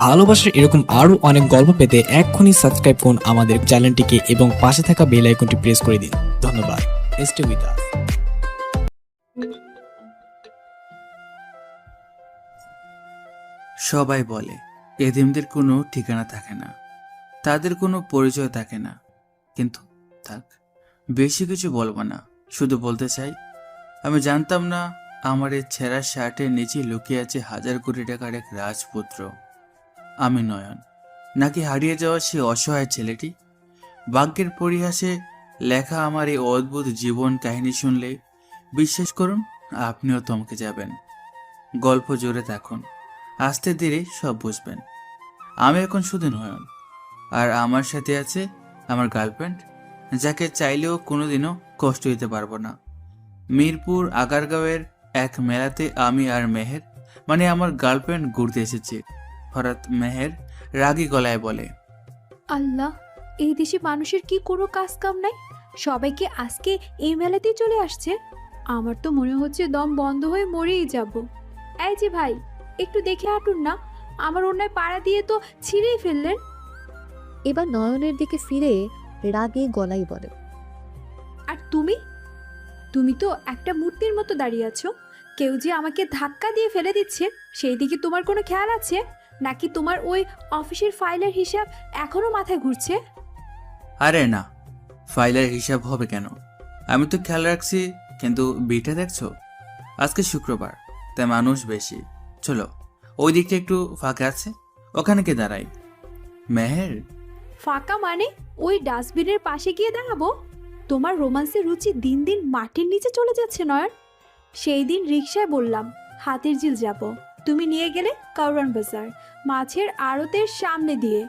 ভালোবাসার এরকম আরো অনেক গল্প পেতে এক্ষুনি সাবস্ক্রাইব করুন আমাদের চ্যানেলটিকে এবং পাশে থাকা বেল আইকনটি প্রেস করে দিন। ধন্যবাদ। Stay with us. সবাই বলে এতিমদের কোনো ঠিকানা থাকে না, তাদের কোনো পরিচয় থাকে না। কিন্তু থাক, বেশি কিছু বলবো না, শুধু বলতে চাই আমি জানতাম না আমার এই ছেঁড়া শার্টের নিচে লুকিয়ে আছে হাজার কোটি টাকার এক রাজপুত্র। আমি নয়ন, নাকি হারিয়ে যাওয়া সে অসহায় ছেলেটি? ভাগ্যের পরিহাসে লেখা আমার এই অদ্ভুত জীবন কাহিনী শুনলে বিশ্বাস করুন আপনিও থমকে যাবেন। গল্প জুড়ে থাকুন, আস্তে ধীরে সব বুঝবেন। আমি এখন শুধু নয়ন, আর আমার সাথে আছে আমার গার্লফ্রেন্ড, যাকে চাইলেও কোনোদিনও কষ্ট দিতে পারবো না। মিরপুর আগারগাঁওয়ের এক মেলাতে আমি আর মেহের, মানে আমার গার্লফ্রেন্ড, ঘুরতে এসেছি। হঠাৎ মেহের রাগী গলায় বলে, আল্লাহ, এই দেশে মানুষের কি কোনো কাজ কাম নাই? সবাইকে আজকে এই মেলাতেই চলে আসছে। আমার তো মনে হচ্ছে দম বন্ধ হয়ে মরেই যাব। এই যে ভাই, একটু দেখে হাঁটুন না, আমার অন্যায় পাড়া দিয়ে তো ছিঁড়েই ফেললেন। এবার নয়নের দিকে ফিরে রাগে গলায় বলে, আর তুমি তুমি তো একটা মূর্তির মতো দাঁড়িয়ে আছো। কেউ যে আমাকে ধাক্কা দিয়ে ফেলে দিচ্ছে সেই দিকে তোমার কোনো খেয়াল আছে? নাকি তোমার ওই অফিসের ফাইলের হিসাব এখনো মাথায় ঘুরছে? আরে না, ফাইলের হিসাব হবে কেন? আমি তো খেয়াল রাখছি, কিন্তু বিটা দেখছো, আজকে শুক্রবার, তাই মানুষ বেশি। চলো, ওই দিকটা একটু ফাঁকা আছে, ওখানে কে দাঁড়াই। মেহের, ফাঁকা মানে ওই ডাস্টবিনের পাশে গিয়ে দাঁড়াবো? তোমার রোমান্সের রুচি দিন দিন মাটির নিচে চলে যাচ্ছে নয়ন। সেই দিন রিকশায় বললাম হাতির ঝিল যাব, তুমি নিয়ে গেলে কারওয়ান বাজার, মাছের আড়তের সামনে দিয়ে।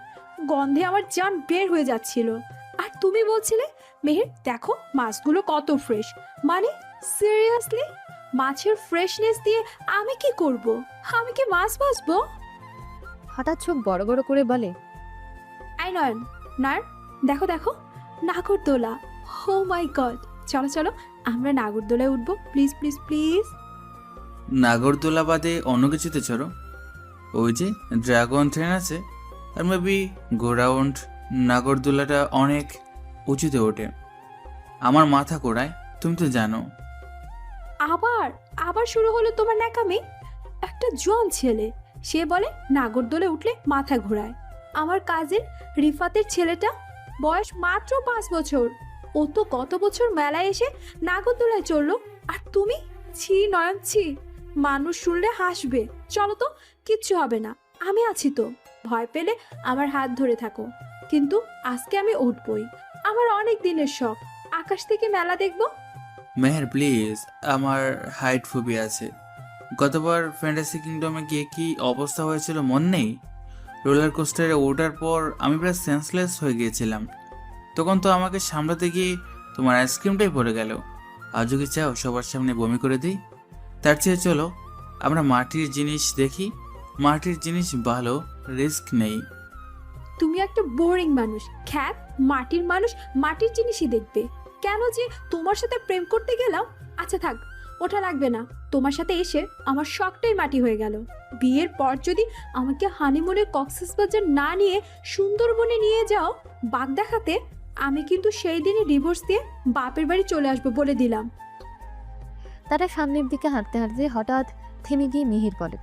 গন্ধে আমার জান বের হয়ে যাচ্ছিল। আর তুমি বলছিলে মেহের দেখো মাছগুলো কত ফ্রেশ। মানে সিরিয়াসলি, মাছের ফ্রেশনেস দিয়ে আমি কি করব? আমি কি মাছ ভাজবো? হঠাৎ চোখ বড় বড় করে বলে, আই নয়ন, নয়ন, দেখো দেখো, নাগরদোলা। ও মাই গড, চলো চলো আমরা নাগরদোলায় উঠবো, প্লিজ প্লিজ প্লিজ। নাগরদোলা বাদে অন্য কিছুতে চড়ো। ওই যে ড্রাগন ট্রেন আছে, আর মেবি গো রাউন্ড। নাগরদোলাটা অনেক উঁচুতে ওঠে, আমার মাথা ঘোরায়, তুমি তো জানো। আবার আবার শুরু হলো তোমার ন্যাকামি। একটা জোয়ান ছেলে, সে বলে নাগরদোলে উঠলে মাথা ঘোরায়। আমার কাজিন রিফাতের ছেলেটা, বয়স মাত্র 5 বছর, ও তো গত বছর মেলায় এসে নাগরদোলায় চড়লো। আর তুমি? ছি নয়ন ছি, মানুষ শুনলে হাসবে। চলো তো, কিচ্ছু হবে না, আমি আছি তো। ভয় পেলে আমার হাত ধরে থাকো। কিন্তু আজকে আমি উঠবই। আমার অনেক দিনের শখ, আকাশ থেকে মেলা দেখবো। মেহের প্লিজ, আমার হাইট ফোবিয়া আছে। গতবার ফ্যান্টাসি কিংডমে গিয়ে কি অবস্থা হয়েছিল মন নেই? রোলার কোস্টারে ওঠার পর আমি প্রায় সেন্সলেস হয়ে গিয়েছিলাম। তখন তো আমাকে সামলাতে গিয়ে তোমার আইসক্রিমটাই পড়ে গেল। আজও কি চাও সবার সামনে বমি করে দিই? তার চেয়ে চলো আমরা মাটির জিনিস দেখি। মাটির জিনিস ভালো, রিস্ক নেই। তুমি একটা বোরিং মানুষ, খ্যাত মাটির মানুষ মাটির জিনিসই দেখবে। কেন যে তোমার সাথে প্রেম করতে গেলাম। আচ্ছা থাক, ওটা লাগবে না। তোমার সাথে এসে আমার শখটাই মাটি হয়ে গেল। বিয়ের পর যদি আমাকে হানিমুনে কক্সবাজার না নিয়ে সুন্দরবনে নিয়ে যাও বাঘ দেখাতে, আমি কিন্তু সেই দিনই ডিভোর্স দিয়ে বাপের বাড়ি চলে আসবো বলে দিলাম। তারা সামনের দিকে হাঁটতে হাঁটতে হঠাৎ থেমে গিয়ে মিহির বলে,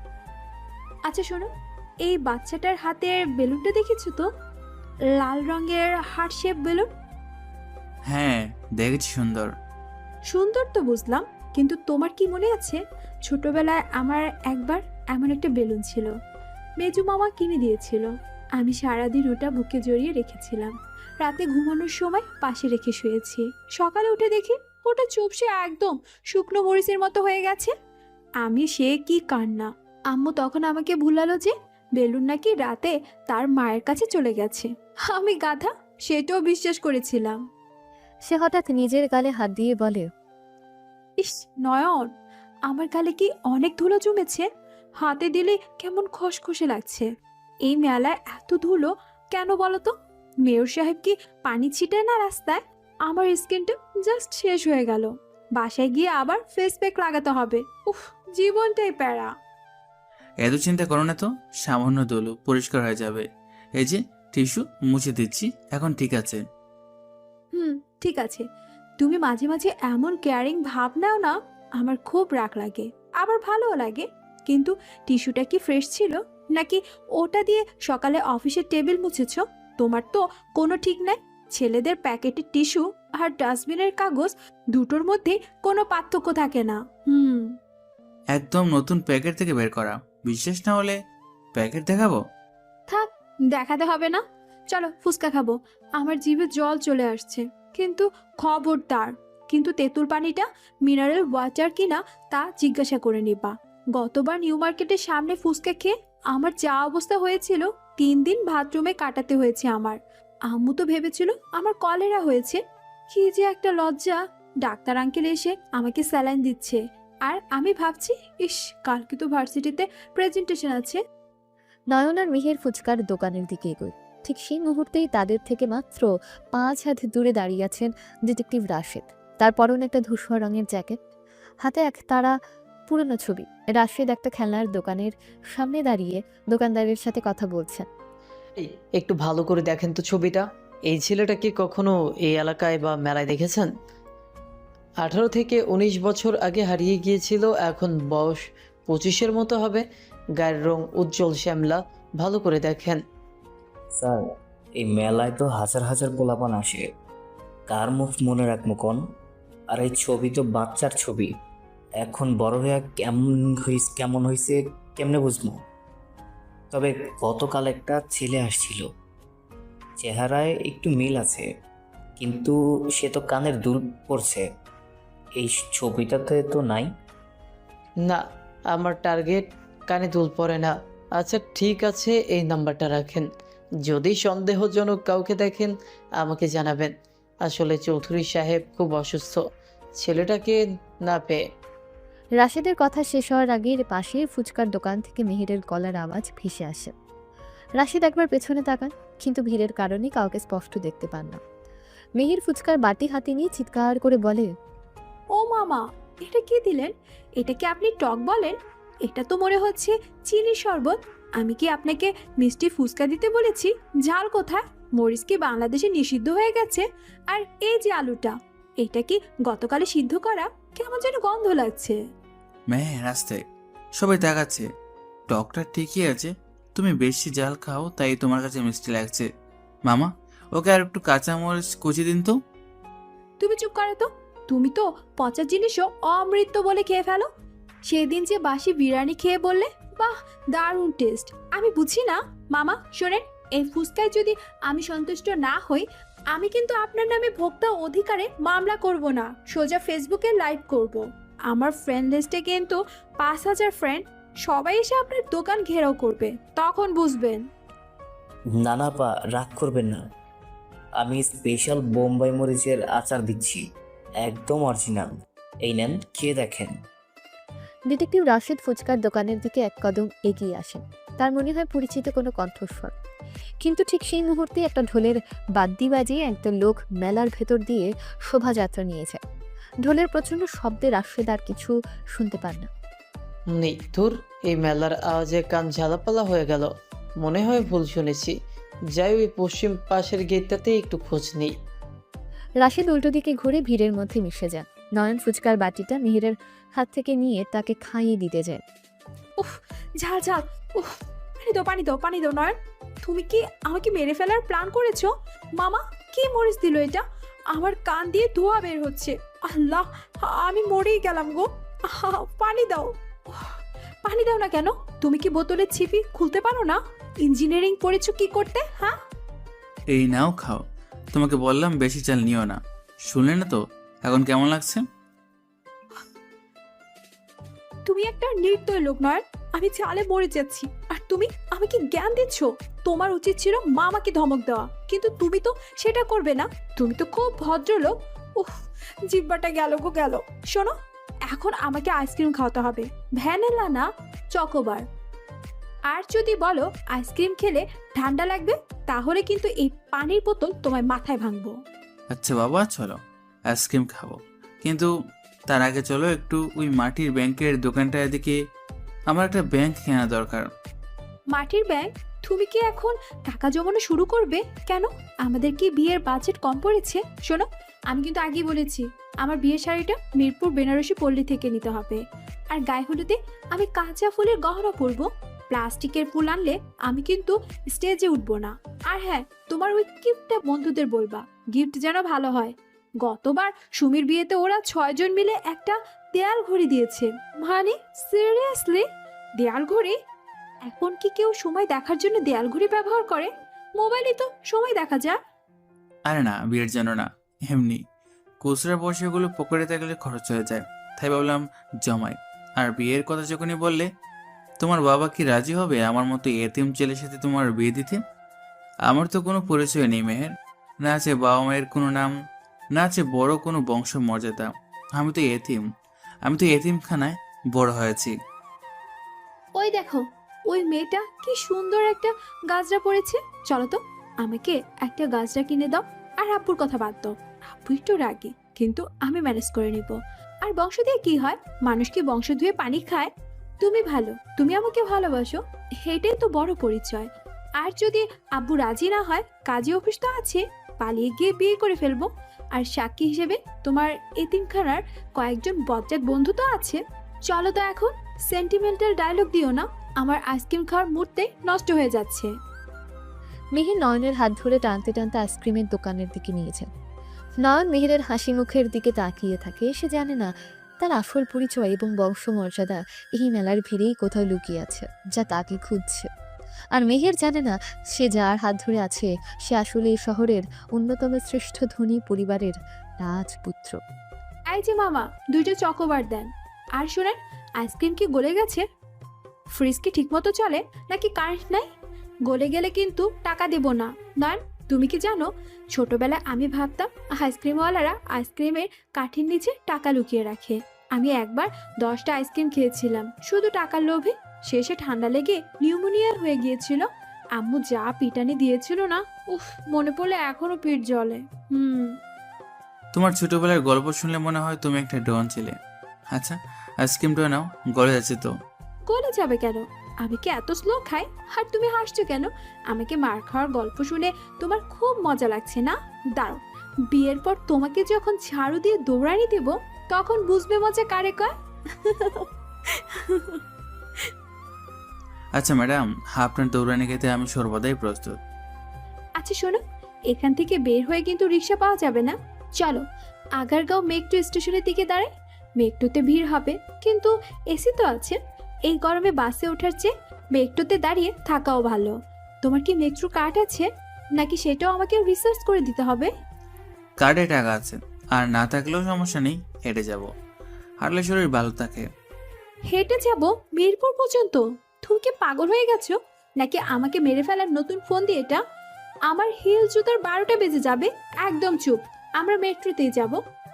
আচ্ছা শোনো, এই বাচ্চাটার হাতের বেলুনটা দেখেছো তো? লাল রঙের হার্ট শেপ বেলুন। হ্যাঁ দেখেছি, সুন্দর। সুন্দর তো বুঝলাম, কিন্তু তোমার কি মনে আছে ছোটবেলায় আমার একবার এমন একটা বেলুন ছিল, মেজু মামা কিনে দিয়েছিল। আমি সারাদিন ওটা বুকে জড়িয়ে রেখেছিলাম। রাতে ঘুমানোর সময় পাশে রেখে শুয়েছি। সকালে উঠে দেখি ওটা চুপসে একদম শুকনো মরিচের মতো হয়ে গেছে। আমি সে কি কান্না! আম্মু তখন আমাকে ভুলালো যে বেলুন নাকি রাতে তার মায়ের কাছে চলে গেছে। আমি গাধা, সেটাও বিশ্বাস করেছিলাম। সে হঠাৎ নিজের গালে হাত দিয়ে বলে, ইস নয়ন, আমার গালে কি অনেক ধুলো জমেছে? হাতে দিলে কেমন খসখসে লাগছে। এই মেলায় এত ধুলো কেন বলো তো? মেয়র সাহেব কি পানি ছিটায় না রাস্তায়? আমার স্কিনটা জাস্ট শেষ হয়ে গেল। বাসায় গিয়ে আবার ফেস প্যাক লাগাতে হবে। উফ, জীবনটাই প্যারা। এত চিন্তা করো না তো, সামান্য দোলো পরিষ্কার হয়ে যাবে। এই যে টিস্যু মুছে দিচ্ছি, এখন ঠিক আছে। হুম, ঠিক আছে। তুমি মাঝে মাঝে এমন কেয়ারিং ভাব নাও না, আমার খুব রাগ লাগে, আবার ভালোও লাগে। কিন্তু টিস্যুটা কি ফ্রেশ ছিল, নাকি ওটা দিয়ে সকালে অফিসের টেবিল মুছেছ? তোমার তো কোনো ঠিক নাই। ছেলেদের প্যাকেটের টিস্যু আর ডাস্টবিনের কাগজ দুটোর মধ্যে কোনো পার্থক্য থাকে না। একদম নতুন প্যাকেট থেকে বের করা। বিশ্বাস না হলে প্যাকেট দেখাবো। থাক, দেখাতে হবে না। চলো ফুচকা খাবো, আমার জিভে জল চলে আসছে। কিন্তু খবরদার, কিন্তু তেঁতুল পানিটা মিনারেল ওয়াটার কিনা তা জিজ্ঞাসা করে নিবা। গতবার নিউ মার্কেটের সামনে ফুচকা খেয়ে আমার যা অবস্থা হয়েছিল, 3 দিন বাথরুমে কাটাতে হয়েছে আমার। আম্মু তো ভেবেছিল আমার কলেরা হয়েছে। কি যে একটা লজ্জা। ডাক্তার আঙ্কেল এসে আমাকে স্যালাইন দিচ্ছে, আর আমি ভাবছি, ইস, কালকে তো ভার্সিটিতে প্রেজেন্টেশন আছে। নয়ন আর মিহির ফুচকার দোকানের দিকে এগোয়। ঠিক সেই মুহূর্তেই তাদের থেকে মাত্র 5 হাত দূরে দাঁড়িয়ে আছেন ডিটেকটিভ রাশেদ। তার পরনে একটা ধূসর রঙের জ্যাকেট, হাতে এক তারা পুরনো ছবি। রাশেদ একটা খেলনার দোকানের সামনে দাঁড়িয়ে দোকানদারের সাথে কথা বলছেন। এই একটু ভালো করে দেখেন তো ছবিটা। এই ছেলেটা কি কখনো এই এলাকায় বা মেলায় দেখেছেন? 18 থেকে 19 বছর আগে হারিয়ে গিয়েছিল, এখন বয়স 25-এর মতো হবে। গায়ের রং উজ্জ্বল শ্যামলা, ভালো করে দেখেন। স্যার, এই মেলায় তো হাজার হাজার পোলাপান আসে, কার মুখ মনে রাখবো কোন? আর এই ছবি তো বাচ্চার ছবি, এখন বড় হয়ে কেমন হয়েছে কেমনে বুঝবো? তবে গতকাল একটা ছেলে আসছিল, চেহারায় একটু মিল আছে, কিন্তু সে তো কানের দুল পড়ছে। এই ছবিটাতে তো নাই। না, আমার টার্গেট কানে দুল পড়ে না। আচ্ছা ঠিক আছে, এই নাম্বারটা রাখেন। যদি সন্দেহজনক কাউকে দেখেন আমাকে জানাবেন। আসলে চৌধুরী সাহেব খুব অসুস্থ, ছেলেটাকে না পেয়ে। রাশেদের কথা শেষ হওয়ার আগের পাশের ফুচকার দোকান থেকে মিহিরের গলার আওয়াজ ভেসে আসে। রাশেদ একবার পেছনে তাকান, কিন্তু ভিড়ের কারণে কাউকে স্পষ্ট দেখতে পান না। মিহির ফুচকার বাটি হাতে নিয়ে চিৎকার করে বলে, ও মামা, এটা কি দিলেন? এটা কি আপনি টক বলেন? এটা তো মনে হচ্ছে চিনি শরবত। আমি কি আপনাকে মিষ্টি ফুচকা দিতে বলেছি? ঝাল কোথায়? মরিচ কি বাংলাদেশে নিষিদ্ধ হয়ে গেছে? আর এই যে আলুটা, এটা কি গতকালে সিদ্ধ করা? কেমন যেন গন্ধ লাগছে। মেয়ে রাস্তায় সবাই দেখাচ্ছে ডক্টর ঠিকই আছে, তুমি বেশি জাল খাও তাই তোমার কাছে মিষ্টি লাগছে। মামা, ওকে আর একটু কাঁচামরিচ কুচি দিন তো। তুমি চুপ করো তো। তুমি তো পচা জিনিসও অমৃত বলে খেয়ে ফেলো। সেদিন যে বাসি বিরিয়ানি খেয়ে বললে, বাহ, দারুণ টেস্ট। আমি বুঝি না। মামা শোনেন, এই ফুচকায় যদি আমি সন্তুষ্ট না হই, আমি কিন্তু আপনার নামে ভোক্তা অধিকারে মামলা করব না, সোজা ফেসবুকে লাইভ করব। আমার ফ্রেন্ড লিস্টে কিন্তু 5,000 ফ্রেন্ড, সবাই এসে আপনার দোকান ঘেরাও করবে, তখন বুঝবেন। না না পা, রাগ করবেন না, আমি স্পেশাল বোম্বাই মরিচের আচার দিচ্ছি, একদম অরিজিনাল। এই নেন, খেয়ে দেখেন। ডিটেকটিভ রাশেদ ফুচকার দোকানের দিকে এক কদম এগিয়ে আসেন। তার মনে হয় পরিচিত কোনো কণ্ঠস্বর। কিন্তু ঠিক সেই মুহূর্তে একটা ঢোলের বাদ্যি বাজিয়ে একটা লোক মেলার ভেতর দিয়ে শোভাযাত্রা নিয়ে যায়। ঢোলের প্রচণ্ড শব্দে রাশেদ আর কিছু শুনতে পান না। নেই ধুর, এই মেলার আওয়াজে কান ঝালাপালা হয়ে গেল। মনে হয় ভুল শুনেছি। যাই, ওই পশ্চিম পাশের গেটটাতে একটু খোঁজ নেই। রাশেদ উল্টো দিকে ঘুরে ভিড়ের মধ্যে মিশে যান। নয়ন ফুচকার বাটিটা মিহিরের হাত থেকে নিয়ে তাকে খাইয়ে দিতে যায়। উফ, ঝাল ঝাল। উফ, পানি দাও, পানি দাও, পানি দাও। নয়ন, তুমি কি আমাকে মেরে ফেলার প্ল্যান করেছো? মামা, কি মরিচ দিল এটা? আমার কান দিয়ে ধোঁয়া বের হচ্ছে। আল্লাহ, আমি মরেই গেলাম গো। পানি দাও। উফ, পানি দাও না কেন? তুমি কি বোতলের ছিপি খুলতে পারো না? ইঞ্জিনিয়ারিং পড়েছো কি করতে, হ্যাঁ? এই নাও খাও। তোমাকে বললাম বেশি চাল নিও না, শুনলে না তো? এখন কেমন লাগছে? তুমি একটা নির্দয় লোক। নয়, আমি চালে মরে যাচ্ছি, আর তুমি আমাকে জ্ঞান দিচ্ছ। তোমার উচিত ছিল মামাকে ধমক দেওয়া, কিন্তু তুমি তো সেটা করবে না। তুমি তো খুব ভদ্রলোক। উফ, জিব্বাটা গেল গো গেল। শোনো, এখন আমাকে আইসক্রিম খাওয়াতে হবে, ভ্যানিলা না, চকোবার। আর যদি বলো আইসক্রিম খেলে ঠান্ডা লাগবে, তাহলে কিন্তু এই পানির বোতল তোমার মাথায় ভাঙবো। আচ্ছা বাবা, চলো আইসক্রিম খাবো, কিন্তু তার আগে চলো একটু ওই মাটির ব্যাংকের দোকানটার দিকে আমার একটা ব্যাংক কেনা দরকার। মাটির ব্যাংক? তুমি কি এখন টাকা জমানো শুরু করবে? কেন, আমাদের কি বিয়ের বাজেট কম পড়েছে? শোনো, আমি কিন্তু আগেই বলেছি, আমার বিয়ের শাড়িটা মিরপুর বেনারসি পল্লী থেকে নিতে হবে। আর গায়ে হলুদে আমি কাঁচা ফুলের গহনা পরবো। প্লাস্টিকের ফুল আনলে আমি কিন্তু স্টেজে উঠবো না। আর হ্যাঁ, তোমার ওই গিফটটা বন্ধুদের বলবা, গিফট যেন ভালো হয়। গতবার সুমির বিয়েতে ওরা 6 জন মিলে একটা দেয়াল ঘড়ি দিয়েছে। মানে সিরিয়াসলি, দেয়াল ঘড়ি? এখন কি কেউ সময় দেখার জন্য দেয়াল ঘড়ি ব্যবহার করে? মোবাইলে তো সময় দেখা যায়। আরে না, বিয়ের জন্য না, এমনি খুচরা পয়সাগুলো পকেটে থাকলে খরচ হয়ে যায়, তাই ভাবলাম জমাই। আর বিয়ের কথা যখনই বললে, তোমার বাবা কি রাজি হবে আমার মতো এতিম ছেলের সাথে তোমার বিয়ে দিতে? আমার তো কোনো পরিচয় নেই মেহের, না আছে বাবা মায়ের কোনো নাম, না আছে বড় কোনো বংশ মর্যাদা। আমি তো এতিম, আমি তো এতিমখানায় বড় হয়েছি। ওই দেখো, ওই মেয়েটা কি সুন্দর একটা গাজরা পরেছে। চলো তো, আমাকে একটা গাজরা কিনে দাও। আর আব্বুর কথা বাদ দাও, আব্বু একটু রাগি, কিন্তু আমি ম্যানেজ করে নিব। আর বংশ দিয়ে কি হয়? মানুষ কি বংশ ধুয়ে পানি খায়? তুমি ভালো, তুমি আমাকে ভালোবাসো, সেটাই তো বড় পরিচয়। আর যদি আব্বু রাজি না হয়, কাজী অফিস তো আছে, পালিয়ে গিয়ে বিয়ে করে ফেলবো। আর সাক্ষী হিসেবে তোমার এতিমখানার কয়েকজন বজ্জাত বন্ধু তো আছে। চলো তো এখন, সেন্টিমেন্টাল ডায়লগ দিও না, আমার আইসক্রিম খাওয়ার মুহূর্তে নষ্ট হয়ে যাচ্ছে। মিহির নয়নের হাত ধরে টানতে টানতে আইসক্রিমের দোকানের দিকে নিয়েছেন। নয়ন মিহিরের হাসি মুখের দিকে তাকিয়ে থাকে। সে জানে না তার আসল পরিচয় এবং বংশমর্যাদা এই মেলার ভিড়েই কোথাও লুকিয়ে আছে, যা তাকে খুঁজছে। আর মিহির জানে না সে যার হাত ধরে আছে সে আসলে এই শহরের অন্যতম শ্রেষ্ঠ ধনী পরিবারের রাজপুত্র। এই যে মামা, 2টা চকোবার দেন। আর শোনেন, আইসক্রিম কি গলে গেছে? ফ্রিজ কি ঠিক মতো চলে নাকি কারেন্ট নাই? গলে গেলে কিন্তু টাকা দেব না। নয়ন, তুমি কি জানো, ছোটবেলায় আমি ভাবতাম আইসক্রিমওয়ালারা আইসক্রিমের কাঠির নিচে টাকা লুকিয়ে রাখে। আমি একবার 10টা আইসক্রিম খেয়েছিলাম শুধু টাকার লোভে। শেষে ঠান্ডা লেগে নিউমোনিয়া হয়ে গিয়েছিল। আম্মু যা পিটানি দিয়েছিল না, উফ, মনে পড়লে এখনো পিঠ জ্বলে। তোমার ছোটবেলার গল্প শুনলে মনে হয় তুমি একটা ডন ছিলে। আচ্ছা, আইসক্রিমটা নাও, গলে যাচ্ছে তো। গলে যাবে কেন? আমি কি এত স্লো খাই? আর তুমি হাসছো কেন? আমাকে মার খাওয়ার গল্প শুনে তোমার খুব মজা লাগছে না? দাঁড়াও, বিয়ের পর তোমাকে যখন ঝাড়ু দিয়ে দৌড়ানি দেব, তখন বুঝবে মজা কারে কয়। আচ্ছা ম্যাডাম, আপনার দৌড়ানি খেতে আমি সর্বদাই প্রস্তুত। আচ্ছা শোনো, এখান থেকে বের হয়ে কিন্তু রিক্সা পাওয়া যাবে না। চলো আগারগাঁও মেট্রো স্টেশনের দিকে দাঁড়াই। মেট্রোতে ভিড় হবে, কিন্তু এসি তো আছে। এই গরমে বাসে ওঠার চেয়ে মেট্রোতে দাঁড়িয়ে থাকাও ভালো। তোমার কি মেট্রো কার্ড আছে, নাকি সেটাও আমাকে রিসার্চ করে দিতে হবে? কার্ডে টাকা আছে, আর না থাকলেও সমস্যা নেই, হেঁটে যাব। হাঁটলে শরীর ভালো থাকে। হেঁটে যাব মিরপুর পর্যন্ত? তুমি কি পাগল হয়ে গেছো, নাকি আমাকে মেরে ফেলার নতুন ফোন দিয়ে এটা? আমার হিল জুতার 12টা বেজে যাবে। একদম চুপ, আমরা মেট্রোতেই যাব।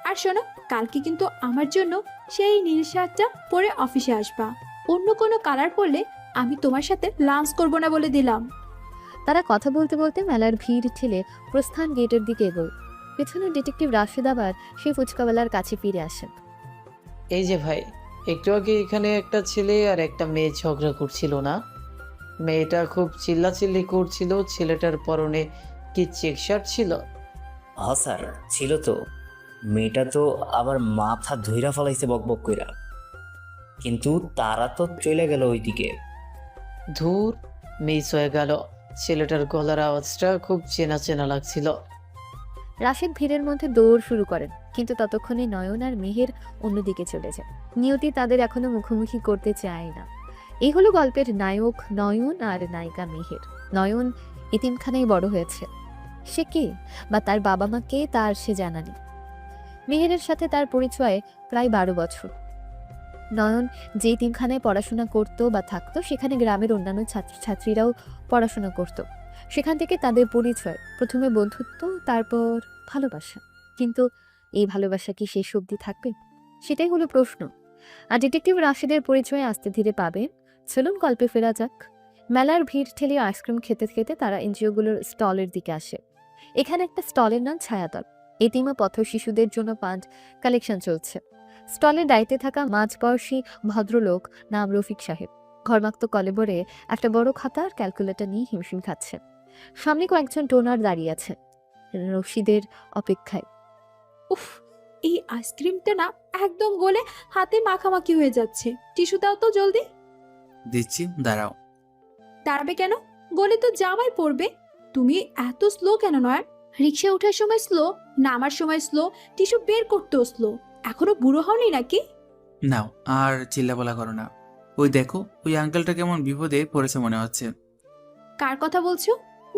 আর শোনো, কালকে কিন্তু আমার জন্য সেই নীল শার্টটা পরে অফিসে আসবা। অন্য কোনো কালার পরলে আমি তোমার সাথে লাঞ্চ করব না বলে দিলাম। তারা কথা বলতে বলতে মেলার ভিড় ঠেলে প্রস্থান গেটের দিকে এগোয়। পেছনে ডিটেকটিভ রাশেদ আবার সেই ফুচকাওয়ালার কাছে ফিরে আসেন। এই যে ভাই, একটু আগে এখানে একটা ছেলে আর একটা মেয়ে ঝগড়া করছিল না? মেয়েটা খুব চিল্লাচিল্লি করছিল, ছেলেটার পরনে কি চেক শার্ট ছিল? হ স্যার, ছিল তো। মেয়েটা তো আবার মাথা ধইরা ফেলাইছে বকবক কইরা, কিন্তু তারা তো চলে গেল ওইদিকে। ধুর, মিস হয়ে গেল। ছেলেটার গলার আওয়াজটা খুব চেনা চেনা লাগছিল। রাশেদ ভিড়ের মধ্যে দৌড় শুরু করেন, কিন্তু ততক্ষণে নয়ন আর মেহের অন্যদিকে চলে যায়। নিয়তি তাদের এখনো মুখোমুখি করতে চায় না। এই হলো গল্পের নায়ক নয়ন আর নায়িকা মেহের। নয়ন এতিমখানায় বড় হয়েছে। সে কে বা তার বাবা মা কে তার সে জানা নেই। মেহেরের সাথে তার পরিচয় প্রায় 12 বছর। নয়ন যে এতিমখানায় পড়াশোনা করতো বা থাকতো, সেখানে গ্রামের অন্যান্য ছাত্রছাত্রীরাও পড়াশোনা করতো। সেখান থেকে তাদের পরিচয়, প্রথমে বন্ধুত্ব, তারপর ভালোবাসা। কিন্তু এই ভালোবাসা কি শেষ অবধি থাকবে? সেটাই হলো প্রশ্ন। আর ডিটেকটিভ রাশেদের পরিচয় আস্তে ধীরে পাবে। চলুন গল্পে ফেরা যাক। মেলার ভিড় ঠেলে আইসক্রিম খেতে খেতে তারা এনজিওগুলোর স্টলের দিকে আসে। এখানে একটা স্টলের নাম ছায়াতল। এতিম ও পথ শিশুদের জন্য ফান্ড কালেকশন চলছে। স্টলের দায়িত্বে থাকা মাঝবয়সী ভদ্রলোক নাম রফিক সাহেব ঘরমাক্ত কলেবরে একটা বড় খাতা আর ক্যালকুলেটর নিয়ে হিমশিম খাচ্ছেন। সামনে কয়েকজন ডোনার দাঁড়িয়ে আছে রশিদের অপেক্ষায়। উফ, এই আইসক্রিমটা না একদম গলে হাতে মাখামাখি হয়ে যাচ্ছে। টিস্যু দাও তো জলদি। দিচ্ছি, দাঁড়াও। দাঁড়াবে কেন? গলে তো জামাই পড়বে। তুমি এত স্লো কেন নয়? রিক্সা ওঠার সময় স্লো, নামার সময় স্লো, টিস্যু বের করতেও স্লো। এখনো বুড়ো হওনি নাকি? নাও, আর চিল্লাপালা করো না। ওই দেখো, ওই আঙ্কেলটা কেমন বিপদে পড়েছে মনে হচ্ছে। কার কথা বলছো?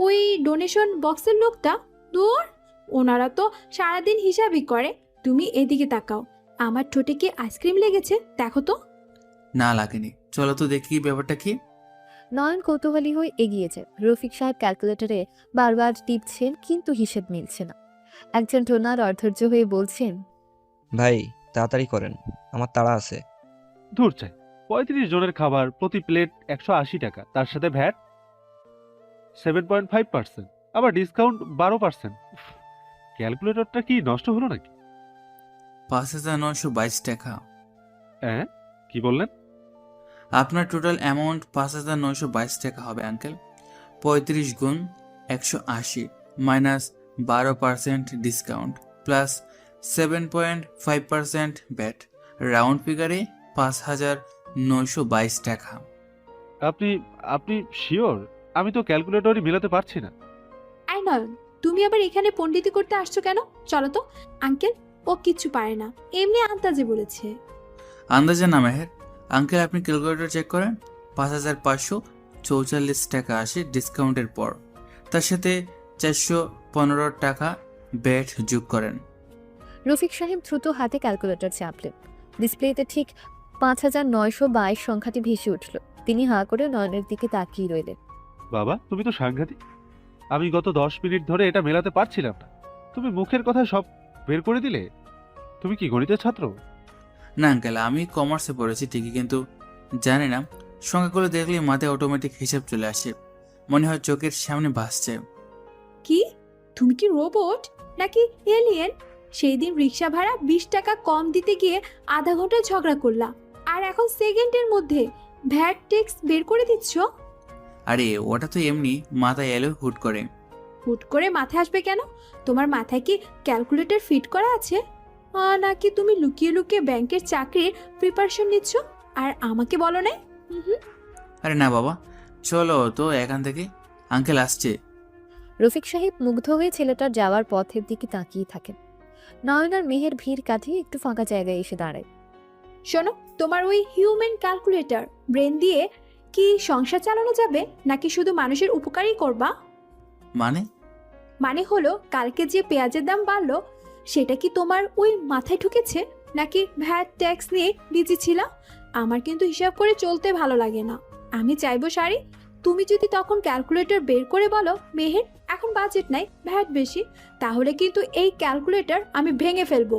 ওই ডোনেশন বক্সের লোকটা? দূর, ওনারা তো সারাদিন হিসাবই করে। তুমি এদিকে তাকাও, আমার ঠোঁটে কি আইসক্রিম লেগেছে দেখো তো। না লাগেনি, চলো তো দেখি ব্যাপারটা কি। নয়ন কৌতূহলী হয়ে এগিয়েছে। রফিক সাহেব ক্যালকুলেটরে বারবার টিপছেন, কিন্তু হিসেব মিলছে না। একজন ডোনার অধৈর্য হয়ে বলছেন, ভাই তাড়াতাড়ি করেন, আমার তাড়া আছে। ধুর চাই, ৩৫ জনের খাবার, প্রতি প্লেট ১৮০ টাকা, তার সাথে ভ্যাট 7.5%, আবার ডিসকাউন্ট 12%। ক্যালকুলেটরটা কি নষ্ট হলো নাকি? ৫,৯২২ টাকা। হ্যাঁ, কি বললেন? আপনার টোটাল অ্যামাউন্ট ৫,৯২২ টাকা হবে আঙ্কেল। ৩৫ গুণ ১৮০ minus 12% discount plus 7.5% VAT, round ফিগারে ৫,৯২২ টাকা। আপনি আপনি শিওর? আমি তো ক্যালকুলেটরই মেলাতে পারছি না। আই নয়ন, তুমি আবার এখানে পণ্ডিতি করতে আসছো কেন? চলো তো। আঙ্কেল, ও কিচ্ছু পারে না, এমনি আন্দাজে বলেছে। আন্দাজে না মেহের আঙ্কেল, আপনি ক্যালকুলেটর চেক করেন। ৫,৫৪৪ টাকা আসে ডিসকাউন্টের পর, তার সাথে ৪১৫ টাকা ব্যাট যোগ করেন। রফিক সাহেব দ্রুত হাতে ক্যালকুলেটর চাপলেন। ডিসপ্লেতে ঠিক ৫,৯২২ সংখ্যাটি ভেসে উঠল। তিনি হাঁ করে নয়নের দিকে তাকিয়ে রইলেন। বাবা, তুমি তো সাংঘাতিক। আমি গত ১০ মিনিট ধরে এটা মেলাতে পারছিলাম না, তুমি মুখের কথা সব বের করে দিলে। তুমি কি গণিতের ছাত্র? না আঙ্কেল, আমি কমার্সে পড়েছি ঠিকই, কিন্তু জানি না, সংখ্যাগুলো দেখলে মাথায় অটোমেটিক হিসাব চলে আসে, মনে হয় চোখের সামনে ভাসছে। কি? তুমি কি রোবট নাকি এলিয়েন? সেই দিন রিক্সা ভাড়া ২০ টাকা কম দিতে গিয়ে আধা ঘন্টা ঝগড়া করলা, আর এখন সেকেন্ডের মধ্যে ভ্যাট ট্যাক্স বের করে দিচ্ছ? আরে ওটা তো এমনি মাথায় এলো হুট করে। হুট করে মাথায় আসবে কেন? তোমার মাথায় কি ক্যালকুলেটর ফিট করা আছে? নাকি তুমি লুকিয়ে লুকিয়ে ব্যাংকের চাকরির প্রিপারেশন নিচ্ছ আর আমাকে বলো না? আরে না বাবা, চলো তো এখান থেকে, আঙ্কেল আসছে। রফিক সাহেব মুগ্ধ হয়ে ছেলেটার যাওয়ার পথের দিকে তাকিয়ে থাকেন। নয়ন আর মেহের ভিড় কাটিয়ে একটু ফাঁকা জায়গায় এসে দাঁড়ায়। শোনো, তোমার ওই হিউম্যান ক্যালকুলেটর ব্রেন দিয়ে কি সংসার চালানো যাবে, নাকি শুধু মানুষের উপকারই করবা? মানে হলো, কালকে যে পেঁয়াজের দাম বাড়লো, সেটা কি তোমার ওই মাথায় ঢুকেছে, নাকি ভ্যাট ট্যাক্স নিয়ে বিজি ছিলা? আমার কিন্তু হিসাব করে চলতে ভালো লাগে না। আমি চাইবো শাড়ি, তুমি যদি তখন ক্যালকুলেটর বের করে বলো, মেহের এখন বাজেট নাই, ভ্যাট বেশি, তাহলে কিন্তু এই ক্যালকুলেটর আমি ভেঙে ফেলবো।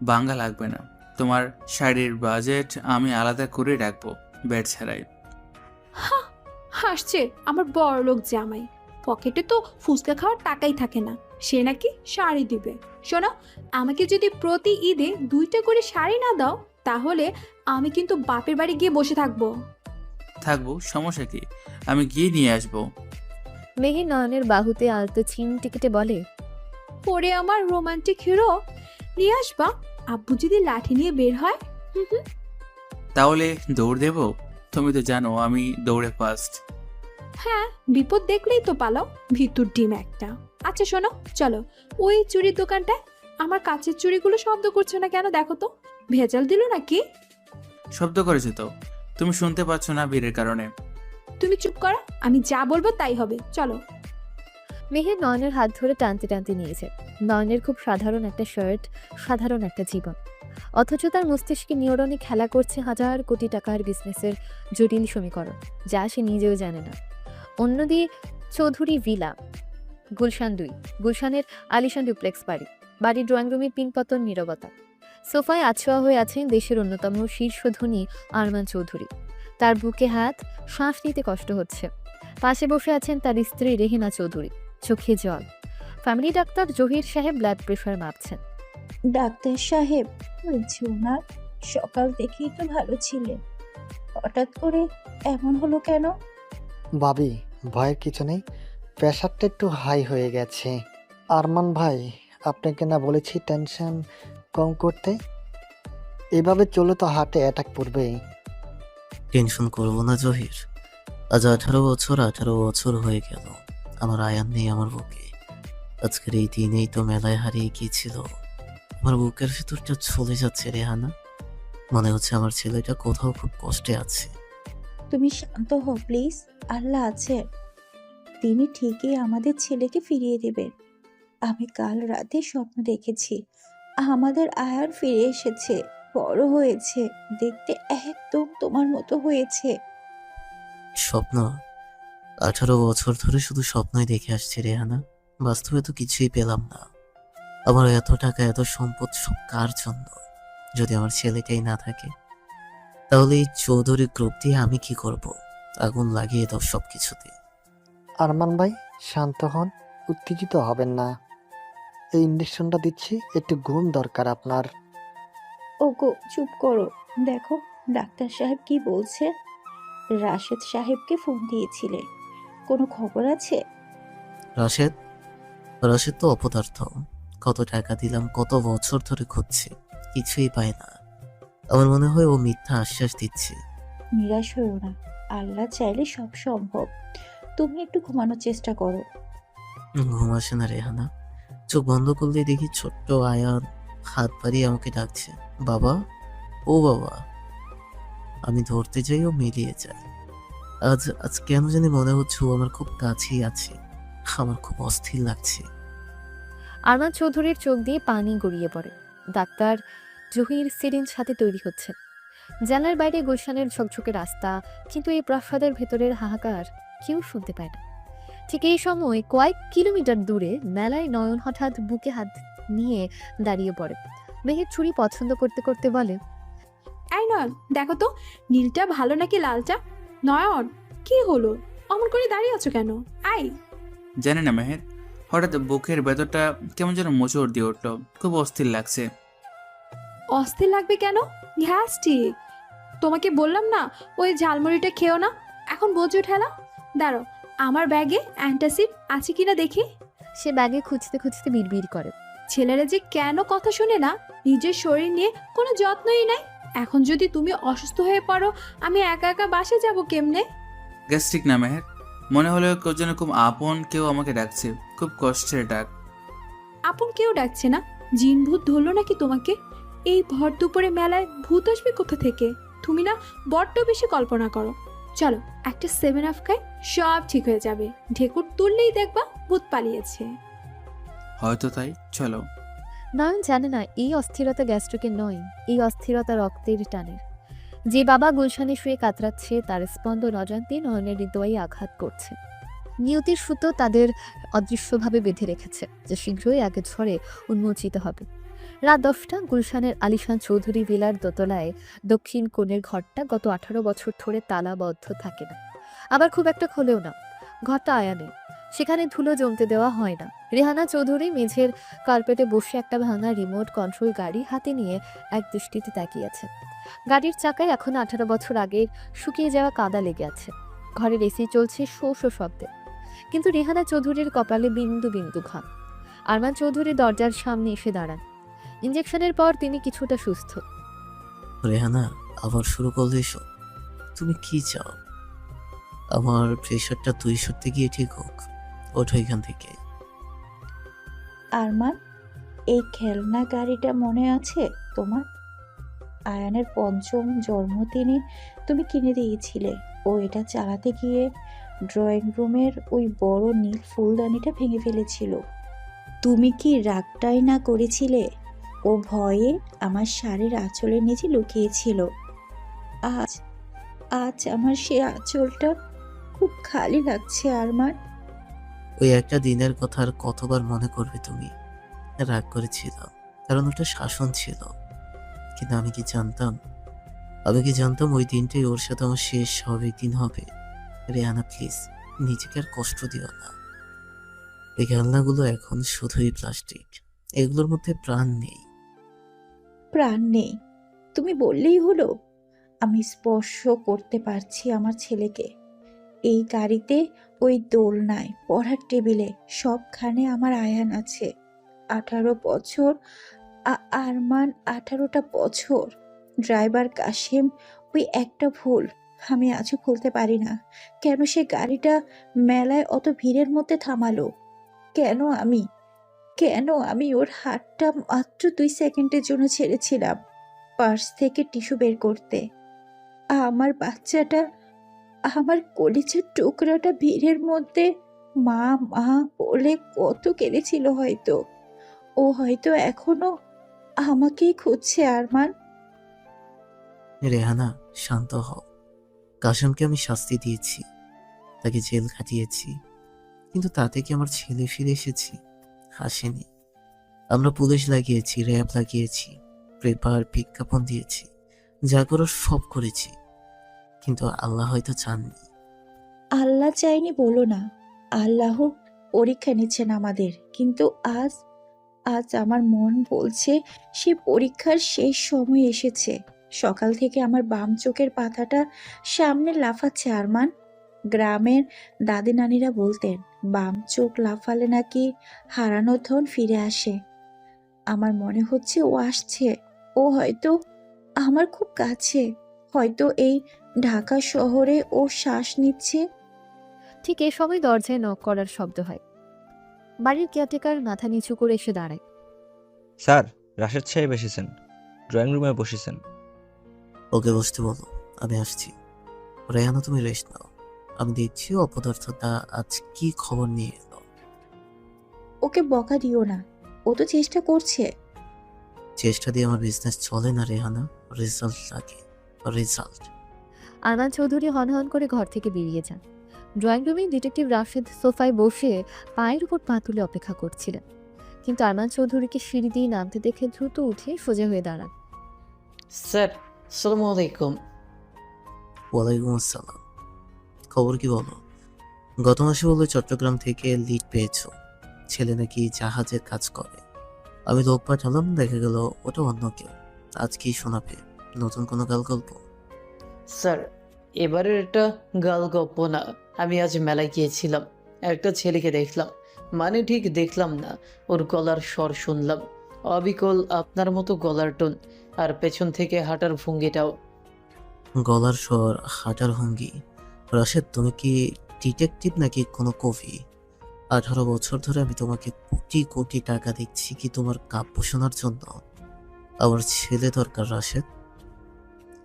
বাঙ্গা লাগবে না, তোমার শাড়ির বাজেট আমি আলাদা করে রাখবো, ব্যাট ছাড়াই। হাসছে আমার বড়লোক জামাই, পকেটে তো ফুচকা খাওয়ার টাকাই থাকে না, সে নাকি শাড়ি দিবে। শোনো, আমাকে যদি প্রতি ঈদে 2টা করে শাড়ি না দাও, তাহলে আমি কিন্তু বাপের বাড়ি গিয়ে বসে থাকবো। সমস্যা কি, আমি গিয়ে নিয়ে আসবো। মেহের নয়নের বাহুতে আলতো চিমটি কেটে বলে, পরে আমার রোমান্টিক হিরো নিয়ে আসবা। আব্বু যদি লাঠি নিয়ে বের হয়? তাহলে দৌড় দেবো? তুমি তো জানো আমি দৌড়ে ফার্স্ট। হ্যাঁ, বিপদ দেখলেই তো পালাও, ভিতর ডিম একটা। আচ্ছা শোনো, চলো ওই চুড়ির দোকানটায়। আমার কাচের চুড়িগুলো শব্দ করছে না কেন দেখো তো, ভেজাল দিল নাকি? শব্দ করেছে তো, তুমি শুনতে পাচ্ছ না ভিড়ের কারণে। তুমি চুপ করো, আমি যা বলবো তাই হবে, চলো। মেহের নয়নের হাত ধরে টানতে টানতে নিয়েছে। নয়নের খুব সাধারণ একটা শার্ট, সাধারণ একটা জীবন, অথচ তার মস্তিষ্কে নিউরনে খেলা করছে হাজার কোটি টাকার বিজনেসের জটিল সমীকরণ, যা সে নিজেও জানে না। অন্যদিকে চৌধুরী ভিলা, গুলশান 2, গুলশানের আলিশান ডুপ্লেক্স বাড়ি। বাড়ির ড্রয়িং রুমে পিনপতন নীরবতা। সোফায় আছোয়া হয়ে আছেন দেশের অন্যতম শীর্ষধনী আরমান চৌধুরী। তার বুকে হাত, শ্বাস নিতে কষ্ট হচ্ছে। পাশে বসে আছেন তার স্ত্রী রেহেনা চৌধুরী, চোখে জল। ফ্যামিলি ডাক্তার জহির সাহেব ব্লাড প্রেশার মাপছেন। ডাক্তার সাহেব, হয়েছে ওনার? সকাল থেকেই তো ভালো ছিলেন, হঠাৎ করে এমন হলো কেন? ভাবি, ভয়ের কিছু নেই, প্রেশারটা একটু হাই হয়ে গেছে। আরমান ভাই, আপনাকে না বলেছি টেনশন কম করতে? এভাবে চলে তো হার্টে অ্যাটাক পড়বেই। টেনশন করবো না জহির। আজ 18 বছর হয়ে গেল আমার আয়ান নেই আমার বুকে। আজকের এই দিনেই তো মেলায় হারিয়ে গিয়েছিল। আমার বুকের ভেতরটা চলে যাচ্ছে রেহানা। মনে হচ্ছে আমার ছেলেটা কোথাও খুব কষ্টে আছে। তুমি শান্ত হও প্লিজ, আল্লাহ আছে, তিনি ঠিকই আমাদের ছেলেকে ফিরিয়ে দেবেন। আমি কাল রাতে স্বপ্ন দেখেছি আমাদের আয়ার ফিরে এসেছে, বড় হয়েছে, দেখতে একদম তোমার মতো হয়েছে। স্বপ্ন? 18 বছর ধরে শুধু স্বপ্নই দেখে আসছি রেহানা, বাস্তবে তো কিছুই পেলাম না। আমার এত টাকা এত সম্পদ সব কার জন্য? যদি আমার ছেলেটাই না থাকে তাহলে এই চৌধুরী গ্রুপ দিয়ে আমি কি করব? আগুন লাগিয়ে দাও সব কিছুতে। আরমান ভাই, শান্ত হন, উত্তেজিত হবেন না। এই ইঞ্জেকশনটা দিচ্ছি, একটু ঘুম দরকার আপনার। ওগো চুপ করো, দেখো ডাক্তার সাহেব কি বলছে। রাশেদ সাহেবকে ফোন দিয়েছিলে, কোনো খবর আছে? রাশেদ? রাশেদ তো অপদার্থ। কত টাকা দিলাম, কত বছর ধরে খুঁজছি, কিছুই পাই না। আমার মনে হয় ও মিথ্যা আশ্বাস দিচ্ছে। নিরাশ হয়েও না, আল্লাহ চাইলে সব সম্ভব। তুমি একটু ঘুমানোর চেষ্টা করো। ঘুম আসে না রেহানা। চোখ বন্ধ করলে দেখি ছোট্ট আয়ান হাত বাড়িয়ে আমাকে ডাকছে, বাবা, ও বাবা। আমি ধরতে যাই, ও মিলিয়ে যায়। আজ আজ কেন জানি মনে হচ্ছে ও আমার খুব কাছেই আছে। আমার খুব অস্থির লাগছে। আরমান চৌধুরীর চোখ দিয়ে পানি গড়িয়ে পড়ে। ডাক্তার জহির সিরিঞ্জ হাতে তৈরি হচ্ছে। জানালার বাইরে গুলশানের ঝকঝকে রাস্তা, কিন্তু এই প্রাসাদের ভেতরের হাহাকার কেউ শুনতে পায় না। ঠিক এই সময় কয়েক কিলোমিটার দূরে মেলায় নয়ন হঠাৎ বুকে হাত নিয়ে দাঁড়িয়ে পড়ে। মেহের চুড়ি পছন্দ করতে করতে বলে, এই নয়ন, দেখো তো নীলটা ভালো নাকি লালটা? নয়ন, কি হলো? অমন করে দাঁড়িয়ে আছো কেন? আই জানি না মেহের, হঠাৎ বুকের ভেতরটা কেমন যেন মোচড় দিয়ে উঠলো, খুব অস্থির লাগছে। অস্থির লাগবে কেন? গ্যাস্ট্রিক। তোমাকে বললাম না ওই ঝালমুড়িটা খেও না, এখন বোঝো ঠেলা। দাঁড়ো, আমার ব্যাগে অ্যান্টাসিড আছে কিনা দেখি। সে ব্যাগে খুঁজতে খুঁজতে বিড়বিড় করে, ছেলেরা যে কেন কথা শোনে না, নিজের শরীর নিয়ে কোনো যত্নই নাই। এখন যদি তুমি অসুস্থ হয়ে পড়ো, আমি একা একা বাসে যাব কেমনে? গ্যাস্ট্রিক না মেহের, মনে হলো কেউ যেন খুব আপন কেউ আমাকে ডাকছে, খুব কষ্টের ডাক। আপন কেউ ডাকছে না? জিন ভূত ধরলো নাকি তোমাকে? এই ভর দুপুরে মেলায় ভূত আসবে কোথা থেকে? তুমি না বড্ড বেশি কল্পনা করো। চলো একটা 7 আপ খাই, সব ঠিক হয়ে যাবে। ঢেকুর তুললেই দেখবা ভূত পালিয়েছে। হয়তো তাই, চলো। নয়ন জানে না এই অস্থিরতা গ্যাস্ট্রিকের নয়, এই অস্থিরতা রক্তের টানের। যে বাবা গুলশানে শুয়ে কাতরাচ্ছে, তার স্পন্দন অজান্তে নয়নের হৃদয়ে আঘাত করছে। নিয়তির সুতো তাদের অদৃশ্যভাবে বেঁধে রেখেছে, যে শীঘ্রই আগে ঝড়ে উন্মোচিত হবে। রাত 10টা, গুলশানের আলিশান চৌধুরী ভিলার দোতলায় দক্ষিণ কোণের ঘরটা গত 18 বছর ধরে তালাবদ্ধ থাকে না, আবার খুব একটা খোলেও না। ঘরটা আয়ানে, সেখানে ধুলো জমতে দেওয়া হয় না। রেহানা চৌধুরী মেঝের কার্পেটে বসে একটা ভাঙা রিমোট কন্ট্রোল গাড়ি হাতে নিয়ে এক দৃষ্টিতে তাকিয়েছে। গাড়ির চাকায় এখন 18 বছর আগের শুকিয়ে যাওয়া কাদা লেগে আছে। ঘরের এসি চলছে শো শো শব্দে, কিন্তু রেহানা চৌধুরীর কপালে বিন্দু বিন্দু ঘাম। আরমান চৌধুরী দরজার সামনে এসে দাঁড়ান। ইঞ্জেকশনের পর তিনি কিছুটা সুস্থ। রেহানা, আবার শুরু করলে এসব? তুমি কি চাও? আমার প্রেশারটা 200 গিয়ে ঠিক হোক। ওঠো এখান থেকে। আরমান, এই খেলনা গাড়িটা মনে আছে তোমার? আয়ানের 5ম জন্মদিনে তুমি কিনে দিয়েছিলে। ও এটা চালাতে গিয়ে ড্রয়িং রুমের ওই বড় নীল ফুলদানিটা ভেঙে ফেলেছিল। তুমি কি রাগটাই না করেছিলে? ও ভয়ে আমার শাড়ির আঁচলের নিচে লুকিয়েছিল। আজ আজ আমার সে আঁচলটা খুব খালি লাগছে আরমান। ওই একটা দিনের কথা আর কতবার মনে করবে তুমি? রাগ করেছিলাম কারণ ওটা শাসন ছিল, কিন্তু আমি কি জানতাম ওই দিনটাই ওর সাথে আমার শেষ স্বাভাবিক দিন হবে। রেহানা প্লিজ, নিজেকে আর কষ্ট দিও না। এই খেলনাগুলো এখন শুধুই প্লাস্টিক, এগুলোর মধ্যে প্রাণ নেই। প্রাণ নেই। তুমি বললেই হলো। আমি স্পর্শ করতে পারছি আমার ছেলেকে। এই গাড়িতে, ওই দোলনায়, পড়ার টেবিলে, সবখানে আমার আয়ান আছে। 18 বছর, আরমান 18টা বছর। ড্রাইভার কাশেম, ওই একটা ভুল আমি আজও ভুলতে পারি না। কেন সে গাড়িটা মেলায় অত ভিড়ের মধ্যে থামালো? কেন আমি ওর হাতটা মাত্র 2 সেকেন্ডের জন্য ছেড়েছিলাম পার্স থেকে টিস্যু বের করতে? আমার বাচ্চাটা, আমার কলিজার টুকরাটা ভিড়ের মধ্যে মা মা বলে কত কেঁদেছিল হয়তো। ও হয়তো এখনো আমাকেই খুঁজছে আরমান। রেহানা, শান্ত হও। কাশেমকে আমি শাস্তি দিয়েছি, তাকে জেল খাটিয়েছি, কিন্তু তাতে কি আমার ছেলে ফিরে এসেছি? আসেনি। আমরা পুলিশ লাগিয়েছি, র্যাব লাগিয়েছি, পেপার বিজ্ঞাপন দিয়েছি, যা করার সব করেছি, কিন্তু আল্লাহ হয়তো চাননি। আল্লাহ চাইনি বলো না, আল্লাহ পরীক্ষা নিচ্ছেন আমাদের। কিন্তু আজ আজ আমার মন বলছে সে পরীক্ষার শেষ সময় এসেছে। সকাল থেকে আমার বাম চোখের পাতাটা সামনে লাফাচ্ছে আরমান। গ্রামের দাদি নানিরা বলতেন বাম চোখ লাফালে নাকি হারানো ধন ফিরে আসে। আমার মনে হচ্ছে ও আসছে। ও হয়তো আমার খুব কাছে, হয়তো এই ঢাকা শহরে ও শ্বাস নিচ্ছে। ঠিক এ সময় দরজায় নক করার শব্দ হয়। বাড়ির কেয়ারটেকার মাথা নিচু করে এসে দাঁড়ায়। স্যার, রাশেদ সাহেব এসেছেন, ড্রয়িং রুমে বসেছেন। ওকে বসতে বলো, আমি আসছি। রেহানা, তুমি রেস্ট নাও, আমি দেখছি অপদার্থটা আজ কি খবর নিয়ে এলো। ওকে বকা দিও না, ও তো চেষ্টা করছে। চেষ্টা দিয়ে আমার বিজনেস চলে না রেহানা, রেজাল্ট লাগে, রেজাল্ট। আরমান চৌধুরী হনহন করে ঘর থেকে বেরিয়ে যান। ড্রয়িং রুমে ডিটেকটিভ রাশেদ সোফায় বসে পায়ের উপর পা তুলে অপেক্ষা করছিলেন, কিন্তু আরমান চৌধুরীকে সিঁড়ি দিয়ে নামতে দেখে দ্রুত উঠে সোজা হয়ে দাঁড়ান। স্যার, আসসালামু আলাইকুম। ওয়ালাইকুম আসসালাম। খবর কি বলো? গত মাসে বলে চট্টগ্রাম থেকে লিড পেয়েছো, ছেলে নাকি জাহাজের কাজ করে। আমি লোক পাঠালাম, দেখা গেল ওটা অন্য কেউ। আজ কি শোনাবে? নতুন কোনো গাল গল্প? স্যার, এবারের এটা গাল গপ্প না। আমি আজ মেলায় গিয়েছিলাম, একটা ছেলেকে দেখলাম, মানে ঠিক দেখলাম না, ওর গলার স্বর শুনলাম, অবিকল আপনার মতো গলার টোন, আর পেছন থেকে হাঁটার ভঙ্গিটাও। গলার স্বর, হাঁটার ভঙ্গি। রাশেদ, তুমি কি ডিটেকটিভ নাকি কোনো কবি? 18 বছর ধরে আমি তোমাকে কোটি কোটি টাকা দিচ্ছি কি তোমার কাব্য শোনার জন্য? আমার ছেলে দরকার রাশেদ,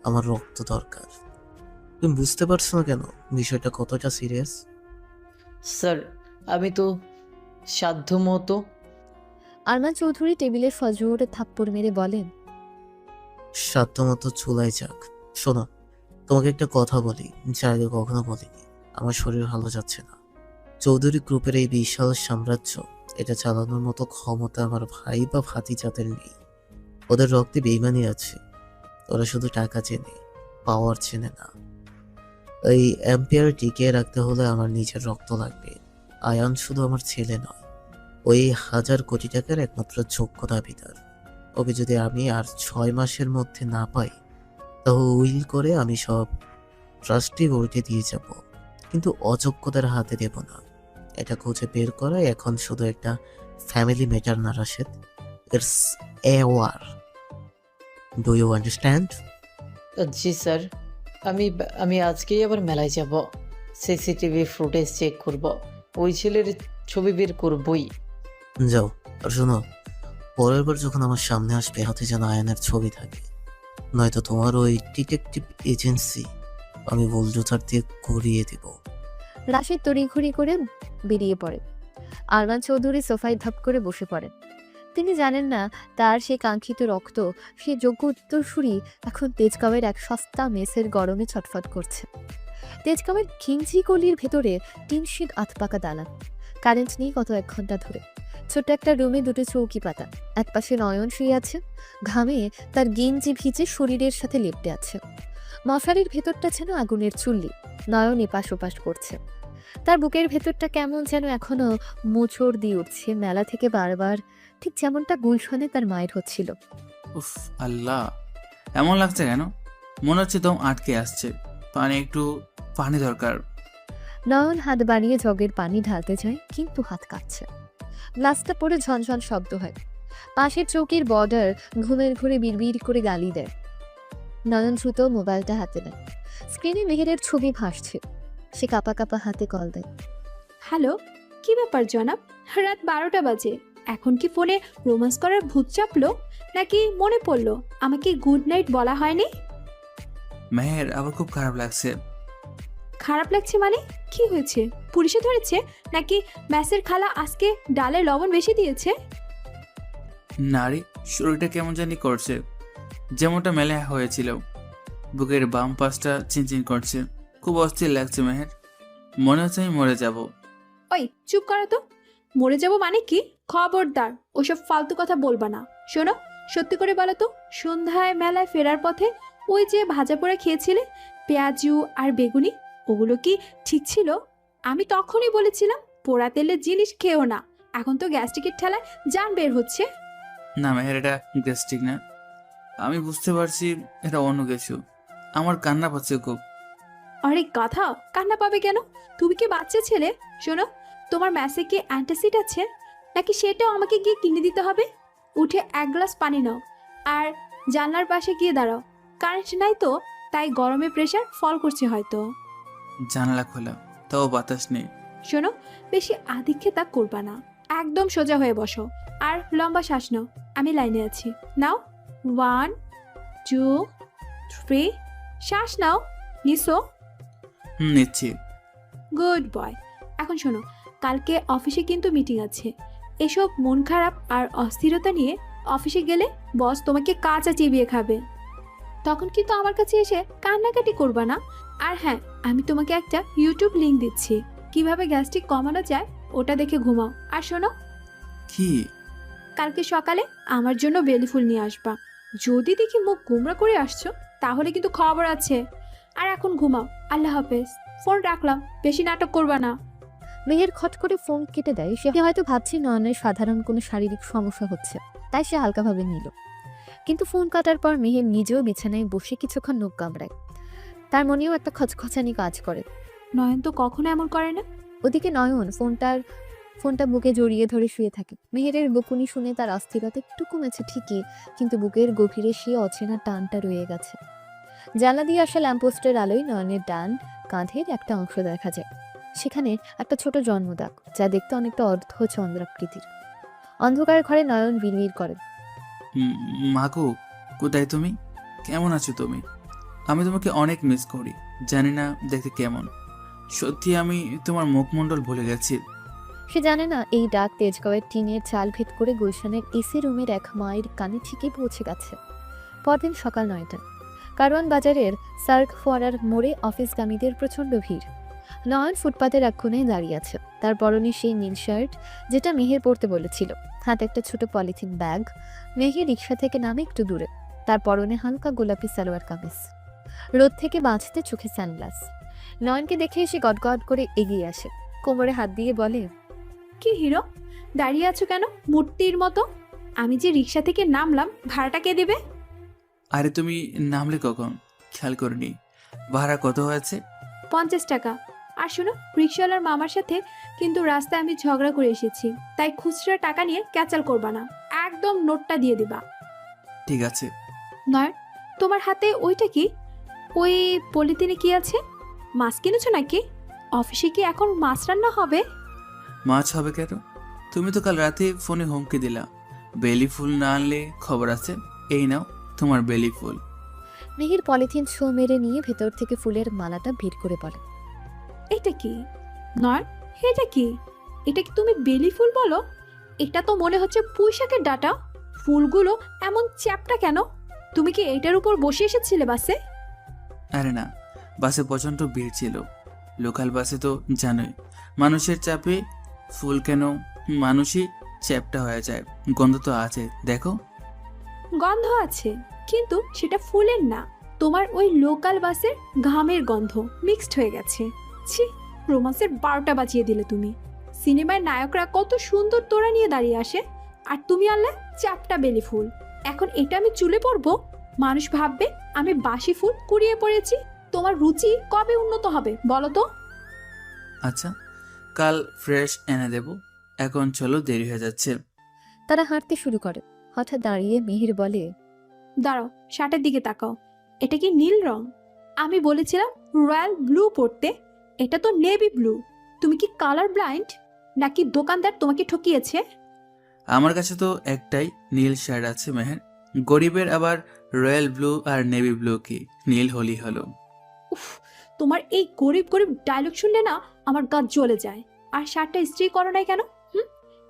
আমার রক্ত দরকার। তুমি বুঝতে পারছো না কেন বিষয়টা কতটা সিরিয়াস? স্যার, আমি তো সাধ্যমতো। আরমান চৌধুরী টেবিলের ফজরে থাপ্পড় মেরে বলেন, সাধ্যমতো চুলাই যাক। শোনো, তোমাকে একটা কথা বলি যা আগে কখনো বলিনি। আমার শরীর ভালো যাচ্ছে না। চৌধুরী গ্রুপের এই বিশাল সাম্রাজ্য, এটা চালানোর মতো ক্ষমতা আমার ভাই বা ভাতিজাদের নেই। ওদের রক্তে বেইমানি আছে। ওরা শুধু টাকা চেনে, পাওয়ার চেনে না। এই এম্পায়ার টিকিয়ে রাখতে হলে আমার নিজের রক্ত লাগবে। আয়ান শুধু আমার ছেলে নয়, ওই 1000 কোটি টাকার একমাত্র যোগ্য দাবিদার। ওকে যদি আমি আর 6 মাসের মধ্যে না পাই, তাহলে উইল করে আমি সব ট্রাস্টি বোর্ডে দিয়ে যাব, কিন্তু অযোগ্যদের হাতে দেব না। এটা খুঁজে বের করা এখন শুধু একটা ফ্যামিলি ম্যাটার না Rashed, it's a war. Do you understand? জি স্যার, আমি আমি আজকেই আবার মেলায় যাব, সিসিটিভি ফুটেজ চেক করব, ওই ছেলের ছবি বের করবই। যাও। আর শোনো, পরের বার যখন আমার সামনে আসবে হাতে যেন আয়নের ছবি থাকে, নয়তো তোমার ওই ডিটেকটিভ এজেন্সি আমি বুলডোজার দিয়ে ঘুরিয়ে দেব। রাশেদ তড়িঘড়ি করে বেরিয়ে পড়ে। আরমান চৌধুরী সোফায় ধপ করে বসে পড়েন। তিনি জানেন না তার সেই কাঙ্ক্ষিত রক্ত, সেই যোগ্য উত্তরসূরি এখন তেজগাঁওয়ের এক সস্তা মেসের গরমে ছটফট করছে। তেজগাঁওয়ের খিঞ্জি গলির ভেতরে টিন শীট আতপাকা দালান, কারেন্ট নেই গত 1 ঘন্টা ধরে। ছোট্ট একটা রুমে 2টো চৌকি পাতা, একপাশে নয়ন শুয়ে আছে, ঘামে তার গেঞ্জি ভিজে শরীরের সাথে লেপ্টে আছে। মশারির ভেতরটা যেন আগুনের চুল্লি, নয়ন এপাশ ওপাশ করছে। তার বুকের ভেতরটা কেমন যেন এখনো মোচড় দিয়ে উঠছে মেলা থেকে বারবার, ঠিক যেমনটা গুলশনে তার মায়ের হচ্ছিল। উফ আল্লাহ, এমন লাগছে কেন? মনে হচ্ছে দম আটকে আসছে। একটু পানি দরকার। নয়ন হাত বাড়িয়ে জগের পানি ঢালতে যায়, কিন্তু হাত কাটছে। গ্লাসটা পড়ে ঝনঝন শব্দ হয়। পাশের চৌকির বর্ডার ঘুমের ঘুরে বিড়বিড় করে গালি দেয়। নয়ন দ্রুত মোবাইলটা হাতে নেয়। স্ক্রিনে মেহেরের ছবি ভাসছে। সে কাঁপা কাঁপা হাতে কল দেয়। হ্যালো, কি ব্যাপার জনাব? রাত 12টা বাজে, এখন কি ফোনে রোম্যান্স করার ভূত চাপলো, নাকি মনে পড়লো আমাকে গুড নাইট বলা হয়নি? মেহের, আবার খুব খারাপ লাগছে। খারাপ লাগছে মানে? কি হয়েছে? পুলিশে ধরেছে, নাকি ম্যাসের খালা আজকে ডালে লবণ বেশি দিয়েছে? নারী শরীরটা কেমন জানি করছে, যেমনটা মেলে হয়েছিল। বুকের বাম পাশটা চিনচিন করছে, খুব অস্থির লাগছে মেহের। মনে হচ্ছে আমি মরে যাব। ওই চুপ করো তো। মরে যাব মানে কি? খবরদার ওসব ফালতু কথা বলবা না। শোনো, সত্যি করে বলো তো, সন্ধ্যায় মেলায় ফেরার পথে ওই যে ভাজা পোড়া খেয়েছিলে, পেঁয়াজু আর বেগুনি, ওগুলো কি ঠিক ছিল? আমি তখনই বলেছিলাম পোড়া তেলের জিনিস খেও না। এখন তো গ্যাস্ট্রিকের ঠেলায় জান বের হচ্ছে। না মেহের, এটা গ্যাস্ট্রিক না। আমি বুঝতে পারছি এটা অন্য কিছু। আমার কান্না পাচ্ছে খুব। আরে গাধা, কান্না পাবে কেন? তুমি কি বাচ্চা ছেলে? শোনো, তোমার ম্যাসে কি অ্যান্টাসিড আছে, নাকি সেটাও আমাকে গিয়ে কিনে দিতে হবে? উঠে এক গ্লাস পানি নাও, আর জানলার পাশে গিয়ে দাঁড়াও। কারেন্ট নাই তো, তাই গরমে প্রেশার ফল করছে হয়তো। জানালা খোলা, তাও বাতাস নেই। শোনো, বেশি আদিক্ষেতা করবা না। একদম সোজা হয়ে বসো, আর লম্বা শ্বাস নাও। আমি লাইনে আছি। নাও, 1 2 3, শ্বাস নাও। নিসো? নিচ্ছি। Good boy. এখন শোনো, কালকে অফিসে কিন্তু মিটিং আছে। এসব মন খারাপ আর অস্থিরতা নিয়ে অফিসে গেলে বস তোমাকে কাঁচা চিবিয়ে খাবে। তখন কিন্তু আমার কাছে এসে কান্নাকাটি করবা না। আর হ্যাঁ, আমি তোমাকে একটা ইউটিউব লিংক দিচ্ছি, কিভাবে গ্যাস্ট্রিক কমানো যায়, ওটা দেখে ঘুমাও। আর শোনো, কি? কালকে সকালে আমার জন্য বেলি ফুল নিয়ে আসবা। যদি দেখি মুখ গুমরা করে আসছো, তাহলে কিন্তু খবর আছে। আর এখন ঘুমাও। আল্লাহ হাফেজ। ফোন রাখলাম, বেশি নাটক করবা না। মেহের খট করে ফোন কেটে দেয়। সে হয়তো ভাবছে নয়নের সাধারণ কোনো শারীরিক সমস্যা হচ্ছে, তাই সে হালকাভাবে নিল। কিন্তু ফোন কাটার পর মেহের নিজেও বিছানায় বসে কিছুক্ষণ নখ কামড়ায়। তার মনেও একটা খচখচানি কাজ করে। নয়ন তো কখনো এমন করে না। ওদিকে নয়ন ফোনটা বুকে জড়িয়ে ধরে শুয়ে থাকে। মেহেরের বকুনি শুনে তার অস্থিরতা একটু কমেছে ঠিকই, কিন্তু বুকের গভীরে সে অচেনা টানটা রয়ে গেছে। জানলা দিয়ে আসা ল্যাম্পপোস্টের আলোয় নয়নের ডান কাঁধের একটা অংশ দেখা যায়। সেখানে একটা ছোট জন্মদাগ, যা দেখতে অনেকটা অর্ধচন্দ্রাকৃতির। অন্ধকার ঘরে নয়ন বিড়বিড় করে। মাগো, কোথায় তুমি? কেমন আছো তুমি? আমি তোমাকে অনেক মিস করি। জানি না দেখতে কেমন। সত্যি আমি তোমার মুখমণ্ডল ভুলে গেছি। সে জানে না এই ডাক তেজগাঁওয়ের টিনের চাল ভেদ করে গুলশানের এসি রুমের এক মায়ের কানে ঠিকই পৌঁছে গেছে। পরদিন সকাল 9টা, কারওয়ান বাজারের সার্ক ফোয়ারার মোড়ে অফিসগামীদের প্রচণ্ড ভিড়। নয়ন ফুটপাতের এক কোণে দাঁড়িয়ে আছে। তার পরনে সেই নীল শার্ট যেটা মেহের পরতে বলেছিল, হাতে একটা ছোট পলিথিন ব্যাগ। মেহের রিক্সা থেকে নামে একটু দূরে। তার পরনে হালকা গোলাপি সালোয়ার কামিজ, রোদ থেকে বাঁচতে চোখে সানগ্লাস। নয়নকে দেখে এসে গদগদ করে এগিয়ে আসে, কোমরে হাত দিয়ে বলে, কি হিরো, দাঁড়িয়ে আছো কেন মূর্তির মতো? আমি যে রিক্সা থেকে নামলাম, ভাড়াটা কে দেবে? আরে তুমি নামলে কখন? খেয়াল করিনি। ভাড়া কত হয়েছে? 50 টাকা। আর শোনো, রিক্সাওয়ালার মামার সাথে কিন্তু রাস্তায় আমি ঝগড়া করে এসেছি, তাই খুচরা টাকা নিয়ে ক্যাচাল করবা না। একদম নোটটা দিয়ে দিবা। ঠিক আছে। নয়, তোমার হাতে ওইটা কি? ওই পলিথিনে কি আছে? মাছ কিনেছো নাকি? অফিসে কি এখন মাছ রান্না হবে? মাছ হবে কেন? তুমি তো কাল রাতে ফোনে হুমকি দিলা, বেলি ফুল না আনলে খবর আছে। এই নাও তোমার বেলি ফুল। মেহের পলিথিন ছো মেরে নিয়ে ভেতর থেকে ফুলের মালাটা ভিড় করে বলে, এটা কি? নয়, এটা কি? এটা কি তুমি বেলি ফুল বলো? এটা তো মনে হচ্ছে পুঁইশাকের ডাটা। ফুলগুলো এমন চ্যাপটা কেন? তুমি কি এইটার উপর বসে এসেছিলে বাসে? আরে না, বাসে প্রচণ্ড ভিড় ছিল। লোকাল বাসে তো জানোই, মানুষের চাপে ফুল কেন মানুষই চ্যাপটা হয়ে যায়। গন্ধ তো আছে, দেখো। গন্ধ আছে, কিন্তু সেটা ফুলের না, তোমার ওই লোকাল বাসের ঘামের গন্ধ মিক্সড হয়ে গেছে। ছি, রোমান্সের 12টা বাজিয়ে দিলে তুমি। সিনেমার নায়করা কত সুন্দর তোড়া নিয়ে দাঁড়িয়ে আসে, আর তুমি আনলে চ্যাপটা বেলি ফুল। এখন এটা আমি চুলে পরবো? মানুষ ভাববে আমি বাসি ফুল কুড়িয়ে পড়েছি। তোমার রুচি কবে উন্নত হবে বলো তো? আচ্ছা, কাল ফ্রেশ এনে দেব। এখন চলো, দেরি হয়ে যাচ্ছে। তারা হাঁটতে শুরু করে। হঠাৎ দাঁড়িয়ে মিহির বলে, দাঁড়াও, শার্টের দিকে তাকাও। এটা কি নীল রং? আমি বলেছিলাম রয়্যাল ব্লু পরতে, এটা তো নেভি ব্লু। তুমি কি কালার ব্লাইন্ড নাকি দোকানদার তোমাকে ঠকিয়েছে? আমার কাছে তো একটাই নীল শার্ট আছে মেহের। গরিবের আবার রয়্যাল ব্লু আর নেভি ব্লু কি, নীল হলি হলো। উফ, তোমার এই গরিব গরিব ডায়লগ শুনলে না আমার গা জ্বলে যায়। আর শার্টটা ইস্ত্রি করো নাই কেন?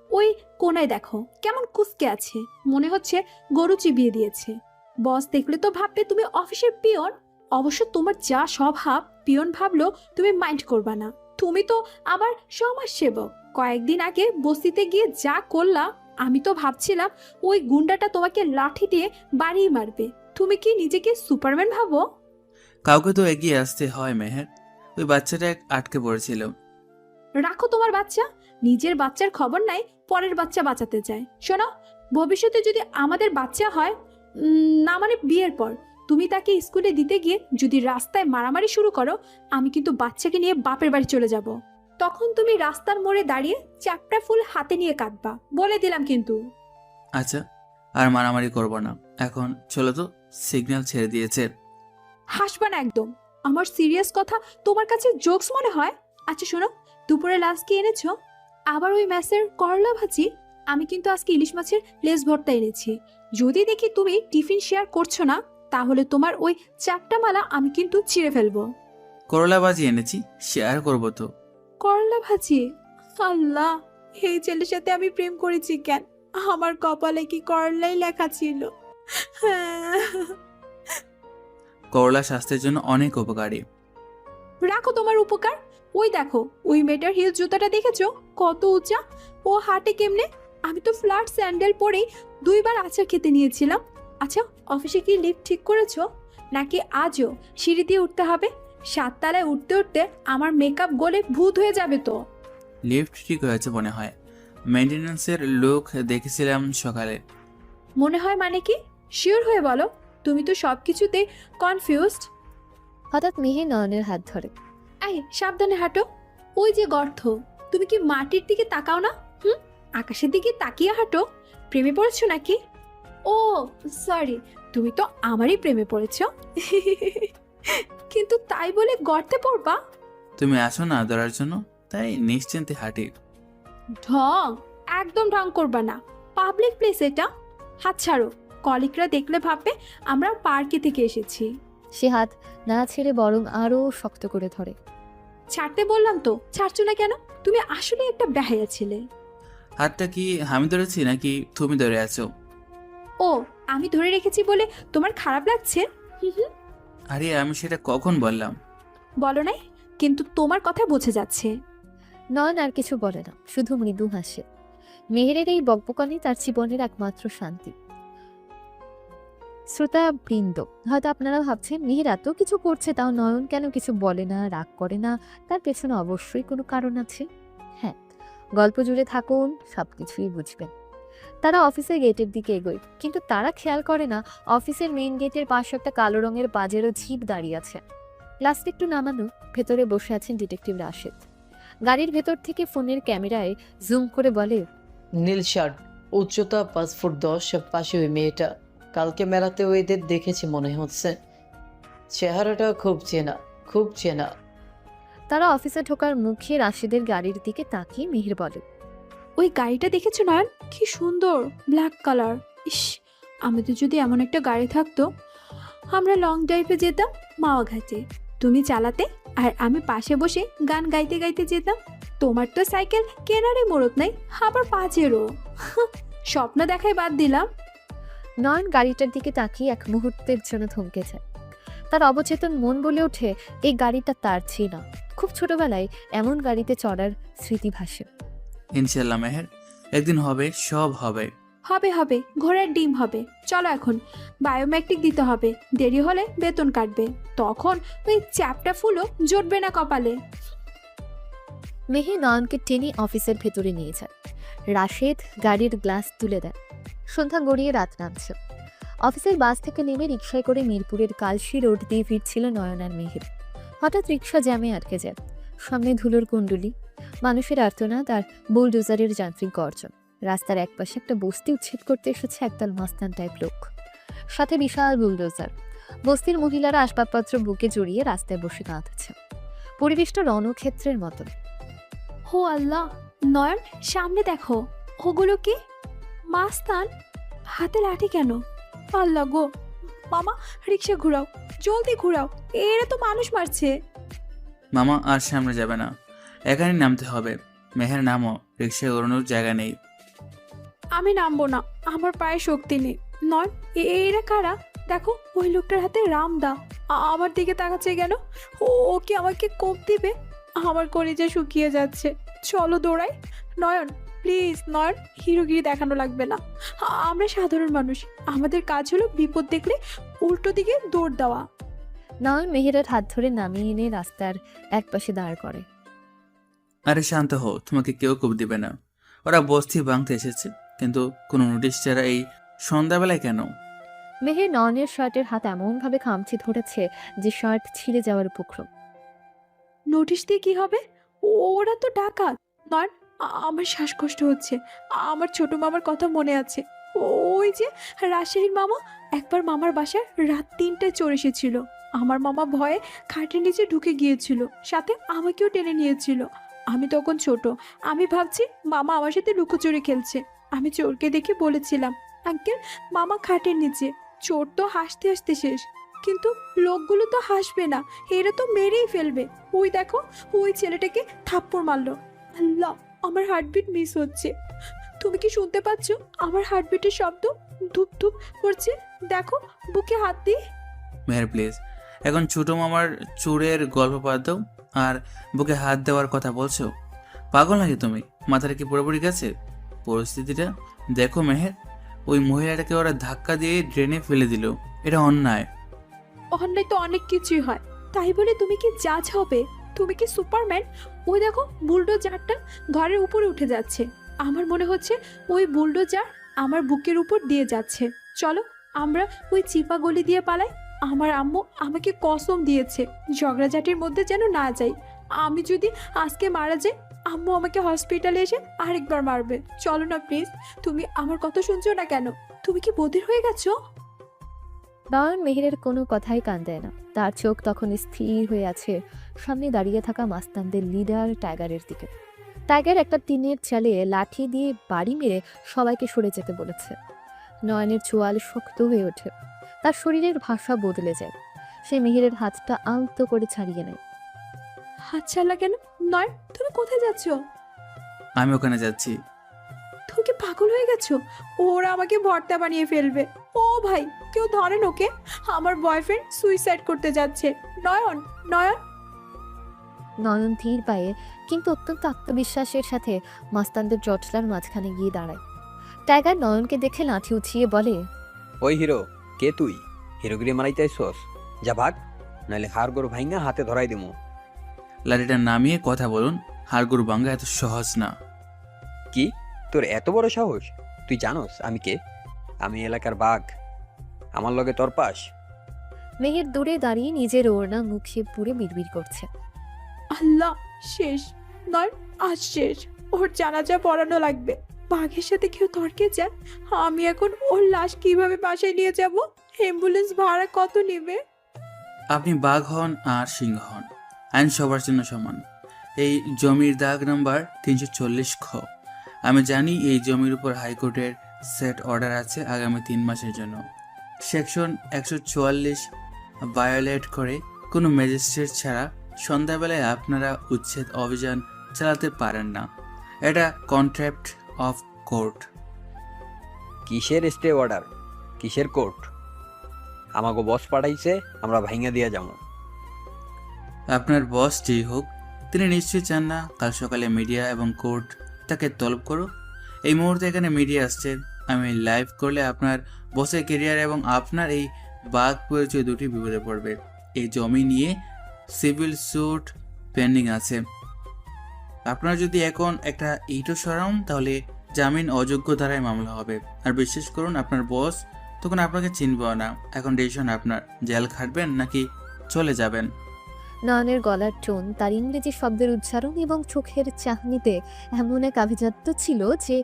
ওই কোনায় দেখো কেমন কুঁচকে আছে, মনে হচ্ছে গরু চিবিয়ে দিয়েছে। বস দেখলে তো ভাববে তুমি অফিসের পিয়ন। অবশ্য তোমার যা স্বভাব, পিয়ন ভাবলো তুমি মাইন্ড করবা না। তুমি তো আবার সমাজসেবক। কয়েকদিন আগে বস্তিতে গিয়ে যা করলা, আমি তো ভাবছিলাম ওই গুন্ডাটা তোমাকে লাঠি দিয়ে বাড়িয়ে মারবে। তুমি কি নিজেকে সুপারম্যান ভাবো? কাউকে তো এগিয়ে আসতে হয় মেহের। ওই বাচ্চাটা আটকে পড়েছিল। রাখো তোমার বাচ্চা। নিজের বাচ্চার খবর নাই, পরের বাচ্চা বাঁচাতে চায়। শোনো, ভবিষ্যতে যদি আমাদের বাচ্চা হয়, না মানে বিয়ের পর, তুমি তাকে স্কুলে দিতে গিয়ে যদি রাস্তায় মারামারি শুরু করো, আমি কিন্তু বাচ্চাকে নিয়ে বাপের বাড়ি চলে যাব। তখন তুমি রাস্তার মোড়ে দাঁড়িয়ে চ্যাপটা ফুল হাতে নিয়ে কাঁদবা, বলে দিলাম কিন্তু। আচ্ছা, আর মারামারি করব না। এখন চলো তো, সিগন্যাল ছেড়ে দিয়েছে। হাসবা না একদম। আমার সিরিয়াস কথা তোমার কাছে জোকস মনে হয়? আচ্ছা শোনো, দুপুরে লাঞ্চ কি এনেছো? আবার ওই ম্যাসের করলা ভাজি? আমি কিন্তু আজকে ইলিশ মাছের লেজ ভর্তা এনেছি। যদি দেখি তুমি টিফিন শেয়ার করছো না, তাহলে তোমার ওই চারটা মালা আমি কিন্তু ছিঁড়ে ফেলবো। করলা ভাজি এনেছি, শেয়ার করবো তো। করলা ভাজি? আল্লাহ, এই ছেলের সাথে আমি প্রেম করেছি কেন? আমার কপালে কি করলাই লেখা ছিল? করলা স্বাস্থ্যের জন্য অনেক উপকারী। রাখো তোমার উপকার। ওই দেখো, ওই মেয়েটার হিল জুতাটা দেখেছো কত উঁচা? ও হাঁটে কেমনে? আমি তো ফ্ল্যাট স্যান্ডেল পরেই 2বার আচার খেতে নিয়েছিলাম। আচ্ছা, অফিসে কি লিফট ঠিক করেছো নাকি আজও সিঁড়ি দিয়ে উঠতে হবে? 7 তলায় উঠতে উঠতে আমার মেকআপ গলে ভূত হয়ে যাবে তো। লিফট ঠিক হয়েছে মনে হয়। মেইনটেনেন্সের লোক দেখেছিলাম সকালে। মনে হয় মানে কি? শিওর হয়ে বলো, তুমি তো সব কিছুতে কনফিউজড। হঠাৎ মিহির নয়নের হাত ধরে। এই সাবধানে হাঁটো। ওই যে গর্ত, তুমি কি মাটির দিকে তাকাও না? আকাশের দিকে তাকিয়ে হাঁটো। প্রেমে পড়েছো নাকি? ও সরি, তুমি তো আমারই প্রেমে পড়েছো। কিন্তু তাই বলে গর্তে পড়বা? তুমি আসো না ধরার জন্য, তাই নিশ্চিন্তে হাঁটি। ঢং, একদম ঢং করবা না। পাবলিক প্লেস এটা। হাত ছাড়ো, কলিগরা দেখলে ভাববে আমরা পার্কে থেকে এসেছি। সে হাত না ছেড়ে বরং আরো শক্ত করে ধরে। ছাড়তে বললাম তো, ছাড়ছো না কেন? তুমি আসলে একটা বেহায়া ছেলে। হাতটা কি আমি ধরেছি নাকি তুমি ধরে আছো? ও, আমি ধরে রেখেছি বলে তোমার খারাপ লাগছে? আরে আমি সেটা কখন বললাম? বলো নাই, কিন্তু তোমার কথা বোঝা যাচ্ছে। নয়ন আর কিছু বলে না, শুধু মৃদু হাসে। মেহেরের এই বকবকানি তার জীবনের একমাত্র শান্তি। শ্রোতা বৃন্দ, হয়তো আপনারা ভাবছেন মিহির এত কিছু করছে, তাও নয়ন কেন কিছু বলে না, রাগ করে না? তার পেছনে অবশ্যই কোনো কারণ আছে। হ্যাঁ, গল্প জুড়ে থাকুন, সবকিছুই বুঝবেন। তারা অফিসের গেটের দিকে এগোয়, কিন্তু তারা খেয়াল করে না অফিসের মেইন গেটের পাশে একটা কালো রঙের পাজেরো জিপ দাঁড়িয়ে আছে। গ্লাসটা একটু নামানো, ভেতরে বসে আছেন ডিটেকটিভ রাশেদ। গাড়ির ভেতর থেকে ফোনের ক্যামেরায় জুম করে বলে, নীল শার্ট, উচ্চতা 5 ফুট 10, পাশে ওই মেয়েটা। কালকে মেলাতে এদের দেখেছি মনে হচ্ছে। চেহারাটা খুব চেনা, খুব চেনা। তারা অফিসে ঢোকার মুখে রাশেদের গাড়ির দিকে তাকিয়ে মিহির বলে, ওই গাড়িটা দেখেছো নয়ন? কি সুন্দর ব্ল্যাক কালার। ইস, আমাদের যদি এমন একটা গাড়ি থাকতো, আমরা লং ড্রাইভে যেতাম মাওয়া ঘাটে। তুমি চালাতে আর আমি পাশে বসে গান গাইতে গাইতে যেতাম। তোমার তো সাইকেল কেনারে মোড়ক নাই, আবার পাঁচেরও। স্বপ্ন দেখাই বাদ দিলাম। নয়ন গাড়িটার দিকে তাকিয়ে এক মুহূর্তের জন্য থমকে যায়। তার অবচেতন মন বলে ওঠে এই গাড়িটা তার ছিল না। খুব ছোটবেলায় এমন গাড়িতে চড়ার স্মৃতি ভাসে। ইনশাল্লাহ মেহের, একদিন হবে, সব হবে। হবে হবে, ঘোড়ার ডিম হবে। চলো এখন, বায়োমেট্রিক দিতে হবে। দেরি হলে বেতন কাটবে। তখন ওই চ্যাপটা ফুলও জুটবে না কপালে। মেহে নয়নকে টেনে অফিসের ভেতরে নিয়ে যায়। রাশেদ গাড়ির গ্লাস তুলে দেয়। সন্ধ্যা গড়িয়ে রাত নামছে। অফিসের বাস থেকে নেমে রিকশায় করে মিরপুরের কালশি রোড দিয়ে ফিরছিল নয়ন আর মিহির। হঠাৎ রিকশা জ্যামে আটকে যায়। সামনে ধুলোর কুণ্ডুলি, মানুষের আর্তনাদ আর বুলডোজারের যান্ত্রিক গর্জন। রাস্তার একপাশে একটা বস্তি উচ্ছেদ করতে এসেছে একদল মাস্তান টাইপ লোক, সাথে বিশাল বুলডোজার। বস্তির মহিলারা আসবাবপত্র বুকে জড়িয়ে রাস্তায় বসে কাঁদছে। পরিবেশটা রণক্ষেত্রের মতন। হো আল্লাহ, নয়ন সামনে দেখো, ওগুলো কি? মাস্তান, হাতে লাঠি কেন? আল্লাহ গো, মামা রিক্সা ঘুরাও, জলদি ঘুরাও, এরা তো মানুষ মারছে। মামা আর সামনে যাবে না, এখানে নামতে হবে। মেহের নামও, রিক্সায় ওড়ানোর জায়গা নেই। আমি নামবো না, আমার পায়ে শক্তি নেই। নয়, এরা কারা? দেখো ওই লোকটার হাতে রামদা, আমার দিকে তাকাচ্ছে কেন? ও কি আমাকে কোপ দিবে? আমার কলিজা শুকিয়ে যাচ্ছে। চলো দৌড়াই। নয়ন প্লিজ, নয়ন হিরোগিরি দেখানো লাগবে না। আমরা সাধারণ মানুষ, আমাদের কাজ হলো বিপদ দেখলে উল্টো দিকে দৌড় দেওয়া। নয়ন মেহেরের হাত ধরে নামিয়ে এনে রাস্তার একপাশে দাঁড় করে। আরে শান্ত হো, তোমাকে কেউ কোপ দিবে না। ওরা বস্তি ভাঙতে এসেছে, কিন্তু কোনো নোটিশ ছাড়া এই সন্ধ্যাবেলায় কেন? মেহের নয়নের শার্টের হাত এমনভাবে খামচি ধরেছে যে শার্ট ছিঁড়ে যাওয়ার উপক্রম। নোটিশ দিয়ে কি হবে? ওরা তো ডাকাত। নয়ন, আমার শ্বাসকষ্ট হচ্ছে। আমার ছোট মামার কথা মনে আছে। ওই যে রাজশাহীর মামা, একবার মামার বাসায় রাত 3টায় চোর এসেছিল। আমার মামা ভয়ে খাটের নিচে ঢুকে গিয়েছিল, সাথে আমাকেও টেনে নিয়েছিল। আমি তখন ছোট, আমি ভাবছি মামা আমার সাথে লুকোচুরি খেলছে। আমি চোরকে দেখে বলেছিলাম, আঙ্কেল মামা খাটের নিচে। চোর তো হাসতে হাসতে শেষ, কিন্তু লোকগুলো তো হাসবে না, এরা তো মেরেই ফেলবে। ওই দেখো, ওই ছেলেটাকে থাপ্পড় মারলো। আল্লাহ, আমার হার্টবিট মিস হচ্ছে। তুমি কি শুনতে পাচ্ছ? আমার হার্টবিটের শব্দ ধুপ ধুপ করছে। দেখো বুকে হাত দিয়ে। মেহের প্লিজ, এখন ছোট মামার চোরের গল্প বাদ দাও আর বুকে হাত দেওয়ার কথা বলছো। পাগল নাকি তুমি? মাথাটা কি পুরোপুরি গেছে? পরিস্থিতিটা দেখো মেহের, ওই মহিলাটাকে ওরা ধাক্কা দিয়ে ড্রেনে ফেলে দিল। এটা অন্যায়। অন্যায় তো অনেক কিছুই হয়, তাই বলে তুমি কি জাজ হবে? তুমি কি সুপারম্যান? ওই দেখো বুলডোজারটা ঘরের উপরে উঠে যাচ্ছে। আমার মনে হচ্ছে ওই বুলডোজার আমার বুকের উপর দিয়ে যাচ্ছে। চলো আমরা ওই চিপা গলি দিয়ে পালাই। আমার আম্মু আমাকে কসম দিয়েছে ঝগড়াঝাটির মধ্যে যেন না যাই। আমি যদি আজকে মারা যাই, আম্মু আমাকে হসপিটালে এসে আরেকবার মারবে। চলো না প্লিজ, তুমি আমার কথা শুনছো না কেন? তুমি কি বধির হয়ে গেছো? নয়ন মেহেরের কোনো কথাই কান দেয় না। তার চোখ তখন স্থির হয়ে আছে সামনে দাঁড়িয়ে থাকা মাস্তানদের লিডার টাইগারের দিকে। টাইগার একটা টিনের চালে লাঠি দিয়ে বাড়ি মেরে সবাইকে সরে যেতে বলেছে। নয়নের চোয়াল শক্ত হয়ে ওঠে, তার শরীরের ভাষা বদলে যায়। সে মেহেরের হাতটা আলতো করে ছাড়িয়ে নেয়। হাত ছাড়লা কেন? নয়, তুমি কোথায় যাচ্ছ? আমি ওখানে যাচ্ছি। তুমি কি পাগল হয়ে গেছো? ওরা আমাকে ভর্তা বানিয়ে ফেলবে। ও ভাই, কেউ ধরেন ওকে, আমার বয়ফ্রেন্ড সুইসাইড করতে যাচ্ছে। নয়ন, নয়ন। নয়ন ধীর পায়ে কিন্তু অত্যন্ত আত্মবিশ্বাসের সাথে মাস্তানদের জটলার মাঝখানে গিয়ে দাঁড়ায়। টাইগার নয়নকে দেখে লাঠি উঠিয়ে বলে, ওই হিরো, কে তুই? হিরোগিরি মারাইতে আইসস? যা ভাগ, নাহলে হাড় গরু ভাইঙ্গা হাতে ধরাই দিমু। লাঠিটা নামিয়ে কথা বলুন, হাড়গুড় ভাঙ্গা এত সহজ না। কি, তোর এত বড় সাহস? তুই জানোস আমি কে? আমি এলাকার বাঘ। আমার লগে তোর পাস? মেহের দূরে দাঁড়িয়ে নিজের ওড়না মুখে পুরে বিড়বিড় করছে। আল্লাহ, শেষ। নয়, আজ শেষ। ওর জানাজা পড়ানো লাগবে। বাঘের সাথে কেউ তর্কে যায়, আমি এখন ওর লাশ কিভাবে বাসায় নিয়ে যাব? অ্যাম্বুলেন্স ভাড়া কত নেবে? আপনি বাঘ হন আর সিংহ হন, আইন সবার জন্য সমান। এই জমির দাগ নাম্বার 340 খ। আমি জানি এই জমির উপর হাইকোর্টের সেট অর্ডার আছে আগামী 3 মাসের জন্য। সেকশন 144 ভায়োলেট করে কোনো ম্যাজিস্ট্রেট ছাড়া সন্ধ্যাবেলায় আপনারা উচ্ছেদ অভিযান চালাতে পারেন না। এটা কন্ট্রাক্ট অফ কোর্ট। কিসের স্টে অর্ডার? কিসের কোর্ট? আমাকে বস পাঠাইছে, আমরা ভাইঙ্গা দিয়া যাবো। আপনার বস যেই হোক, তিনি নিশ্চয়ই চান না কাল সকালে মিডিয়া এবং কোর্ট তাকে তলব করুক। এই মুহূর্তে এখানে মিডিয়া আসছে, আমি লাইভ করলে আপনার বসের কেরিয়ার এবং আপনার এই বাঘ পরিচয় দুটি বিপদে পড়বে। এই জমি নিয়ে সিভিল স্যুট পেন্ডিং আছে। আপনারা যদি এখন একটা ইটও সরান, তাহলে জামিন অযোগ্য ধারায় মামলা হবে। আর বিশ্বাস করুন, আপনার বস তখন আপনাকে চিনবও না। এখন ডিসিশন আপনার, জেল খাটবেন নাকি চলে যাবেন। নয়নের গলার টোন, তার ইংরেজি শব্দের উচ্চারণ এবং চোখের চাহনিতে এমন এক আভিজাত্য ছিল যে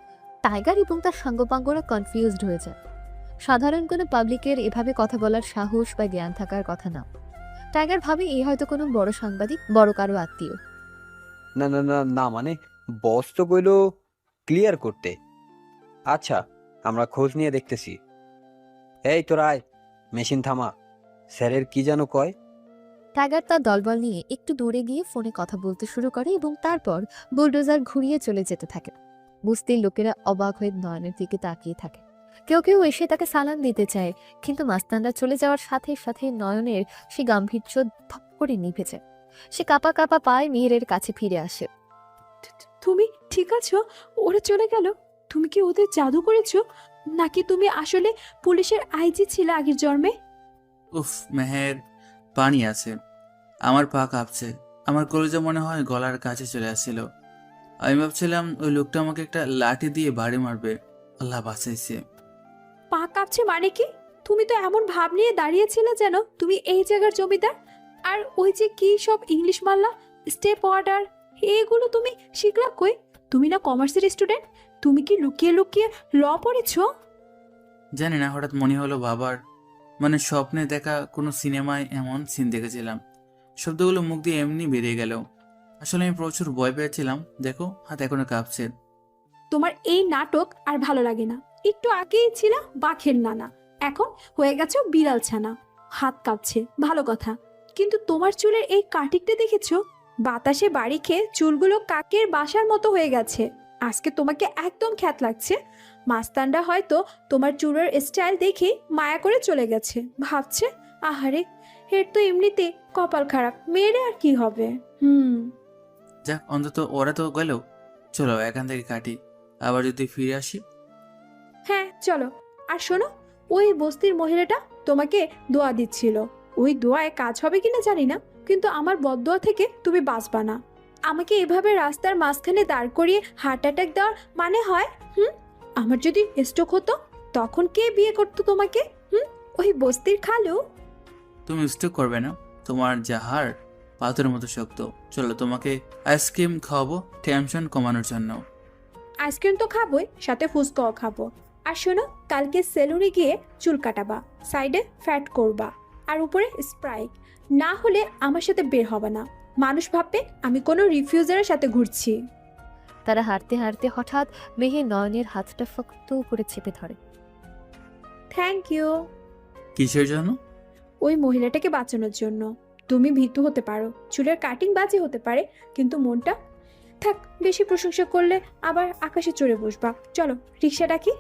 টাইগার এবং তার সাঙ্গপাঙ্গরা কনফিউজড হয়ে যায়। সাধারণ কোনো পাবলিকের এভাবে কথা বলার সাহস বা জ্ঞান থাকার কথা না। টাইগার ভাবে এই হয়তো কোনো বড় সাংবাদিক, বড় কারো আত্মীয়। না না না না, মানে বস তো কইলো ক্লিয়ার করতে। আচ্ছা, আমরা খোঁজ নিয়ে দেখতেছি। এই তোর আয়, মেশিন থামা। স্যারের কি যেন কয়? টাইগার তার দলবল নিয়ে একটু দূরে গিয়ে ফোনে কথা বলতে শুরু করে এবং তারপর বুলডোজার ঘুরিয়ে চলে যেতে থাকে। বস্তির লোকেরা অবাক হয়ে নয়নের দিকে তাকিয়ে থাকে। কেউ কেউ এসে তাকে সালাম দিতে চায়, কিন্তু মাস্তানরা চলে যাওয়ার সাথে সাথে নয়নের সে গাম্ভীর্য ধপ করে নিভে যায়। সে কাঁপা কাঁপা পায়ে মিহিরের কাছে ফিরে আসে। তুমি ঠিক আছো? ওরা চলে গেল? তুমি কি ওদের জাদু করেছো, নাকি তুমি আসলে পুলিশের আইজি ছিলে আগের জন্মে? উফ মেহের, পানি আছে, আমার পা কাঁপছে, আমার কলেজে মনে হয় গলার কাছে চলে আসছিল। আমি ভাবছিলাম ওই লোকটা আমাকে একটা লাঠি দিয়ে বাড়ি মারবে, আল্লাহ বাঁচাইছে। পা কাঁপছে মানে কি? তুমি তো এমন ভাব নিয়ে দাঁড়িয়েছিলে যেন তুমি এই জায়গার জমিদার। আর ওই যে কি সব ইংলিশ মারলা, স্টেপ অর্ডার, এগুলো তুমি শিখলা কই? তুমি না কমার্সের স্টুডেন্ট? তুমি কি লুকিয়ে লুকিয়ে ল পড়েছো? জানি না, হঠাৎ মনে হলো বাবার মানে স্বপ্নে দেখা কোনো সিনেমায় এমন সিন দেখেছিলাম। শব্দগুলো মুখ দিয়ে এমনি বেরিয়ে গেল। আসলে আমি প্রচুর ভয় পেয়েছিলাম। দেখো, হাত এখনো কাঁপছে। তোমার এই নাটক আর ভালো লাগে না। একটু আগেই ছিল বাঘের নানা, এখন হয়ে গেছো বিড়াল ছানা। হাত কাঁপছে ভালো কথা, কিন্তু তোমার চুলের এই কাটিংটা দেখেছো? বাতাসে বাড়ি খেয়ে চুলগুলো কাকের বাসার মতো হয়ে গেছে। আজকে তোমাকে একদম খ্যাত লাগছে। মাস্তানরা হয়তো তোমার চুলের স্টাইল দেখে মায়া করে চলে গেছে, ভাবছে আহারে এর তো এমনিতে কপাল খারাপ, মেয়েরে আর কি হবে। যাক, অন্তত ওরা তো গেল। চলো এখান থেকে কাটি, আবার যদি ফিরে আসি। হ্যাঁ চলো। আর শোনো, ওই বস্তির মহিলাটা তোমাকে দোয়া দিচ্ছিল। ওই দোয়ায় কাজ হবে কিনা জানি না, কিন্তু আমার বদদোয়া থেকে তুমি বাঁচবা না। আমাকে এভাবে রাস্তার মাঝখানে দাঁড় করিয়ে হার্ট অ্যাটাক দেওয়ার মানে হয়? আমার যদি স্ট্রোক হতো তখন কে বিয়ে করতো তোমাকে? ওই বস্তির খালু? তুমি স্টক করবে না, তোমার যা হাড় পাথরের মতো শক্ত। চলো তোমাকে আইসক্রিম খাওয়াবো টেনশন কমানোর জন্য। আইসক্রিম তো খাবোই, সাথে ফুচকাও খাবো। আর শোনো, কালকে সেলুনে গিয়ে চুল কাটাবা, সাইডে ফ্যাট করবা, আর উপরে স্প্রাইট। না হলে আমার সাথে বের হবে না। মানুষ ভাববে আমি কোনো রিফিউজারের সাথে ঘুরছি। তারা হাঁটতে হাঁটতে হঠাৎ মেহের নয়নের হাতটা শক্ত করে চেপে ধরে। Thank you. কিসের জন্য? ওই মহিলাটাকে বাঁচানোর জন্য। তুমি ভীতু হতে পারো, চুলের কাটিং বাজে হতে পারে, কিন্তু মনটা থাক। বেশি প্রশংসা করলে আবার আকাশে চড়ে বসবা। চলো রিক্সা ডাকি।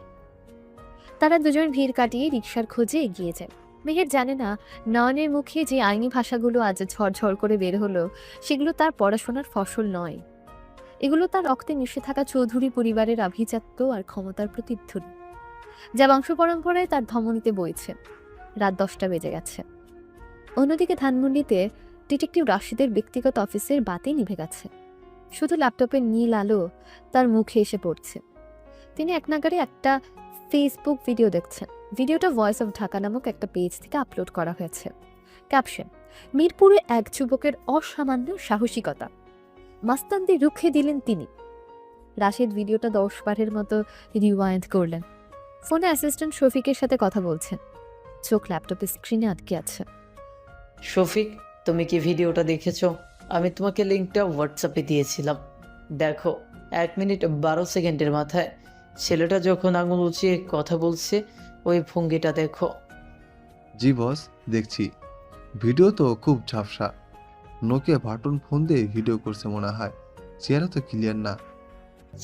তারা দুজন ভিড় কাটিয়ে রিকশার খোঁজে এগিয়ে যায়। মেহের জানে না নয়নের মুখে যে আইনি ভাষাগুলো আজ ঝরঝর করে বের হলো সেগুলো তার পড়াশোনার ফসল নয়। এগুলো তার রক্তে মিশে থাকা চৌধুরী পরিবারের আভিজাত্য আর ক্ষমতার প্রতিধ্বনি, যা বংশ পরম্পরায় তার ধমনীতে বইছে। রাত 10টা বেজে গেছে। অন্যদিকে ধানমন্ডিতে ডিটেকটিভ রাশিদের ব্যক্তিগত অফিসের বাতি নিভে গেছে। শুধু ল্যাপটপের নীল আলো তার মুখে এসে পড়ছে। তিনি এক নাগারে একটা ফেসবুক ভিডিও দেখছেন। ভিডিওটা ভয়েস অফ ঢাকা নামক একটা পেজ থেকে আপলোড করা হয়েছে। ক্যাপশন: মিরপুরে এক যুবকের অসামান্য সাহসিকতা, মাস্তানদের রুখে দিলেন তিনি। রাশিদ ভিডিওটা 10 বারের মতো রিওয়াইন্ড করলেন। ফোনে অ্যাসিস্ট্যান্ট শফিকের সাথে কথা বলছেন, চোখ ল্যাপটপের স্ক্রিনে আটকে আছে। শফিক, তুমি কি ভিডিওটা দেখেছো? আমি তোমাকে লিঙ্কটা হোয়াটসঅ্যাপে দিয়েছিলাম। দেখো, 1 মিনিট 12 সেকেন্ডের মাথায় ছেলেটা যখন আঙুল উঁচিয়ে কথা বলছে, ওই ভঙ্গিটা দেখো। জি বস, দেখছি। ভিডিও তো খুব ঝাপসা। নোকিয়া বাটন ফোন দিয়ে ভিডিও করছে মনে হয়। চেহারা তো ক্লিয়ার না।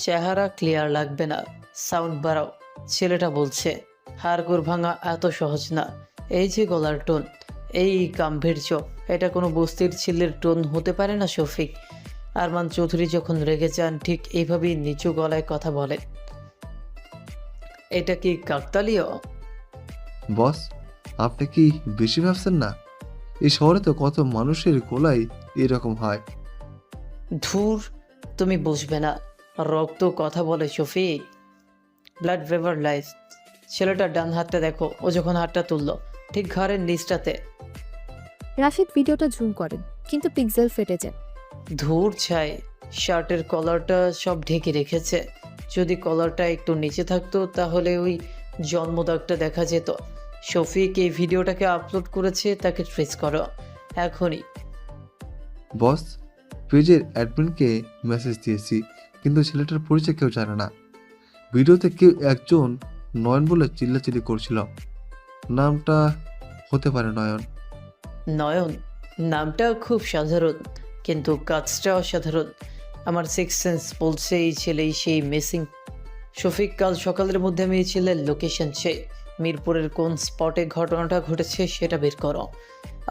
চেহারা ক্লিয়ার লাগবে না, সাউন্ড বাড়াও। ছেলেটা বলছে হাড়গোড় ভাঙা এত সহজ না। এই যে গলার টোন, এই গাম্ভীর্য, এটা কোনো বস্তির ছেলের টোন হতে পারে না শফিক। আরমান চৌধুরী যখন রেগে যান ঠিক এইভাবেই নিচু গলায় কথা বলে। এটা কি কাকতালীয়? বস, আপনি কি বেশি ভাবছেন না? এই শহরে তো কত মানুষের গলায় এরকম হয়। ধুর, তুমি বুঝবে না। রক্ত কথা বলে শফিক, ব্লাড ভেভার লাইফ। ছেলেটার ডান হাতটা দেখো, ও যখন হাতটা তুললো ঠিক ঘাড়ের নিচটাতে। রাশিদ ভিডিওটা জুম করেন, কিন্তু পিক্সেল ফেটে যায়। ধূর ছাই, শার্টের কলারটা সব ঢেকে রেখেছে। যদি কলারটা একটু নিচে থাকতো তাহলে ওই জন্মদাগটা দেখা যেত। শফিক এই ভিডিওটাকে আপলোড করেছে, তাকে ট্রেস করো এখনই। বস, পেজের অ্যাডমিনকে মেসেজ দিয়েছি, কিন্তু ছেলেটার পরিচয় কেউ জানে না। ভিডিওতে কেউ একজন নয়ন বলে চিল্লাচিল্লি করছিল। নামটা হতে পারে নয়ন। নয়ন নামটা খুব সাধারণ, কিন্তু কাজটা অসাধারণ। আমার সিক্স সেন্স বলছে এই ছেলেই সেই মিসিং শফিক। কাল সকালের মধ্যে আমি এই ছেলের লোকেশন চাই। মিরপুরের কোন স্পটে ঘটনাটা ঘটেছে সেটা বের করো।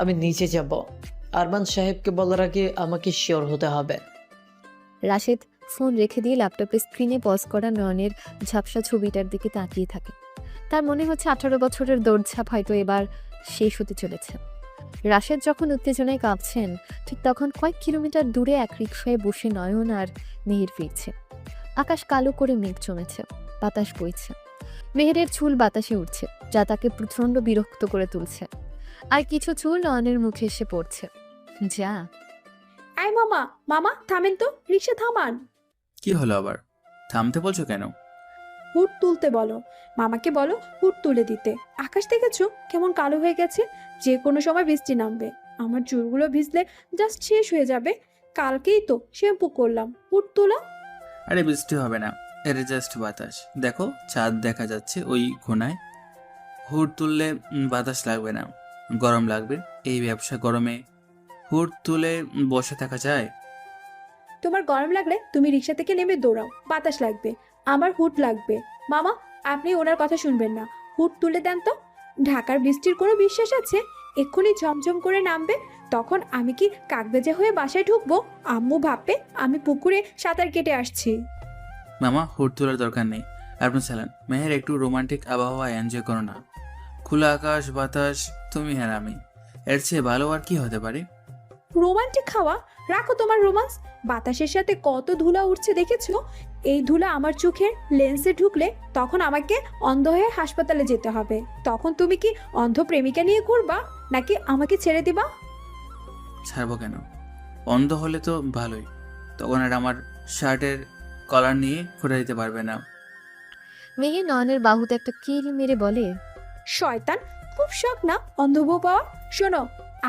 আমি নিচে যাব। আরমান সাহেবকে বলার আগে আমাকে শিওর হতে হবে। রাশেদ ফোন রেখে দিয়ে ল্যাপটপের স্ক্রিনে পজ করা নয়নের ঝাপসা ছবিটার দিকে তাকিয়ে থাকে। তার মনে হচ্ছে 18 বছরের দৌড়ঝাঁপ হয়তো এবার শেষ হতে চলেছে। রাশেদ যখন উত্তেজনায় কাঁপছেন, ঠিক তখন কয়েক কিলোমিটার দূরে এক রিকশায় বসে নয়ন আর মেহের ফিরছে। আকাশ কালো করে মেঘ জমেছে, বাতাস বইছে। মেহেরের চুল বাতাসে উঠছে, যা তাকে প্রচণ্ড বিরক্ত করে তুলছে। আর কিছু চুল নয়নের মুখে এসে পড়ছে। যা। আয় মামা, মামা থামেন তো, রিক্সা থামান। কি হলো আবার? থামতে বলছো কেন? হুড তুলতে বলো। মামাকে বলো হুড তুলে দিতে। আকাশ দেখেছো কেমন কালো হয়ে গেছে? যে কোনো সময় বৃষ্টি নামবে। আমার চুলগুলো ভিজলে জাস্ট শেষ হয়ে যাবে। কালকেই তো শ্যাম্পু করলাম। হুড তোলা। আরে বৃষ্টি হবে না, এটা জাস্ট বাতাস। দেখো চাঁদ দেখা যাচ্ছে ওই কোনায়। হুড তুললে বাতাস লাগবে না, গরম লাগবে। এই ব্যবসা গরমে হুড তুলে বসে থাকা যায়? তোমার গরম লাগলে তুমি রিক্সা থেকে নেমে দৌড়াও, বাতাস লাগবে। আমার হুড লাগবে। মামা, আপনি ওনার কথা শুনবেন না, হুড তুলে দেন তো। ঢাকার বৃষ্টির কোনো বিশ্বাস আছে? এক্ষুনি ঝমঝম করে নামবে। তখন আমি কি কাকবেজা হয়ে বাসায় ঢুকবো? আম্মু ভাববে আমি পুকুরে সাঁতার কেটে আসছি। মামা, হুড তোলার দরকার নেই, আপনি চালান। মেহের, একটু রোমান্টিক আবহাওয়া এনজয় করো না। খোলা আকাশ, বাতাস, তুমি আর আমি, এর চেয়ে ভালো আর কি হতে পারে? রোমান্টিক খাওয়া রাখো তোমার রোমান্স। বাতাসের সাথে কত ধুলা উঠছে দেখেছো? এই ধুলা আমার চোখের লেন্সে ঢুকলে তখন আমাকে অন্ধ হয়ে হাসপাতালে যেতে হবে। তখন তুমি কি অন্ধ প্রেমিকা নিয়ে ঘুরবা, নাকি আমাকে ছেড়ে দিবা? ছাড়বো কেন? অন্ধ হলে তো ভালোই, তখন আর আমার শার্টের কলার নিয়ে ঘুরে দিতে পারবে না। মেহের নয়নের বাহুতে একটা কিল মেরে বলে, শয়তান, খুব শখ না অন্ধ বউ পাওয়া? শোনো,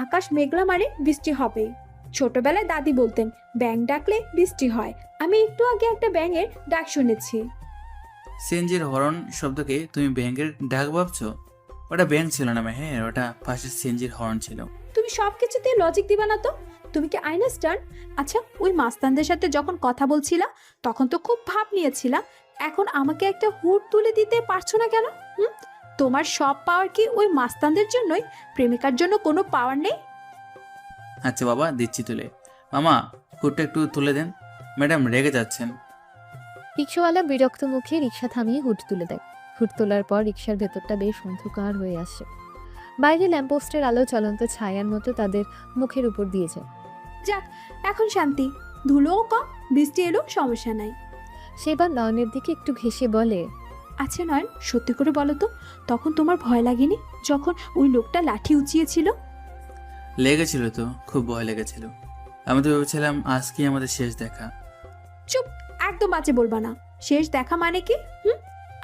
আকাশ মেঘলা মানে বৃষ্টি হবে। ছোটবেলায় দাদি বলতেন ব্যাঙ ডাকলে বৃষ্টি হয়। আমি একটু আগে একটা ব্যাঙের ডাক শুনেছি। সিএনজির হর্ন শব্দকে তুমি ব্যাংকের ডাক ভাবছো? ওটা ব্যাংক ছিল না মেহের, ওটা পাশে সিএনজির হর্ন ছিল। তুমি সবকিছুতে লজিক দিবা না তো? তুমি কি আইনস্টাইন? আচ্ছা, ওই মাস্তানদের সাথে যখন কথা বলছিলা তখন তো খুব ভাব নিয়েছিলা। এখন আমাকে একটা হুড তুলে দিতে পারছো না কেন? তোমার সব পাওয়ার কি ওই মাস্তানদের জন্যই? প্রেমিকার জন্য কোনো পাওয়ার নেই? আচ্ছা বাবা, দিচ্ছি তুলে। মামা, হুডটা একটু তুলে দেন, ম্যাডাম রেগে যাচ্ছেন। রিক্সাওয়ালা বিরক্ত মুখে রিক্সা থামিয়ে হুড তুলে দেয়। হুড তোলার পর রিক্সার ভেতরটা বেশ অন্ধকার হয়ে আসে। বাইরে ল্যাম্পপোস্টের আলো চলন্ত ছায়ার মতো তাদের মুখের উপর দিয়ে যায়। যাক, এখন শান্তি। ধুলোও কম, বৃষ্টি এলো, সমস্যা নাই। সেবার নয়নের দিকে একটু ঘেঁষে বলে, আচ্ছা নয়ন, সত্যি করে বলো তো, তখন তোমার ভয় লাগেনি যখন ওই লোকটা লাঠি উঁচিয়েছিল? লেগেছিল তো, খুব ভয় লেগেছিল। আমি তো ভেবেছিলাম আজকে আমাদের শেষ দেখা। চুপ, একদম বাজে বলবা না। শেষ দেখা মানে কি?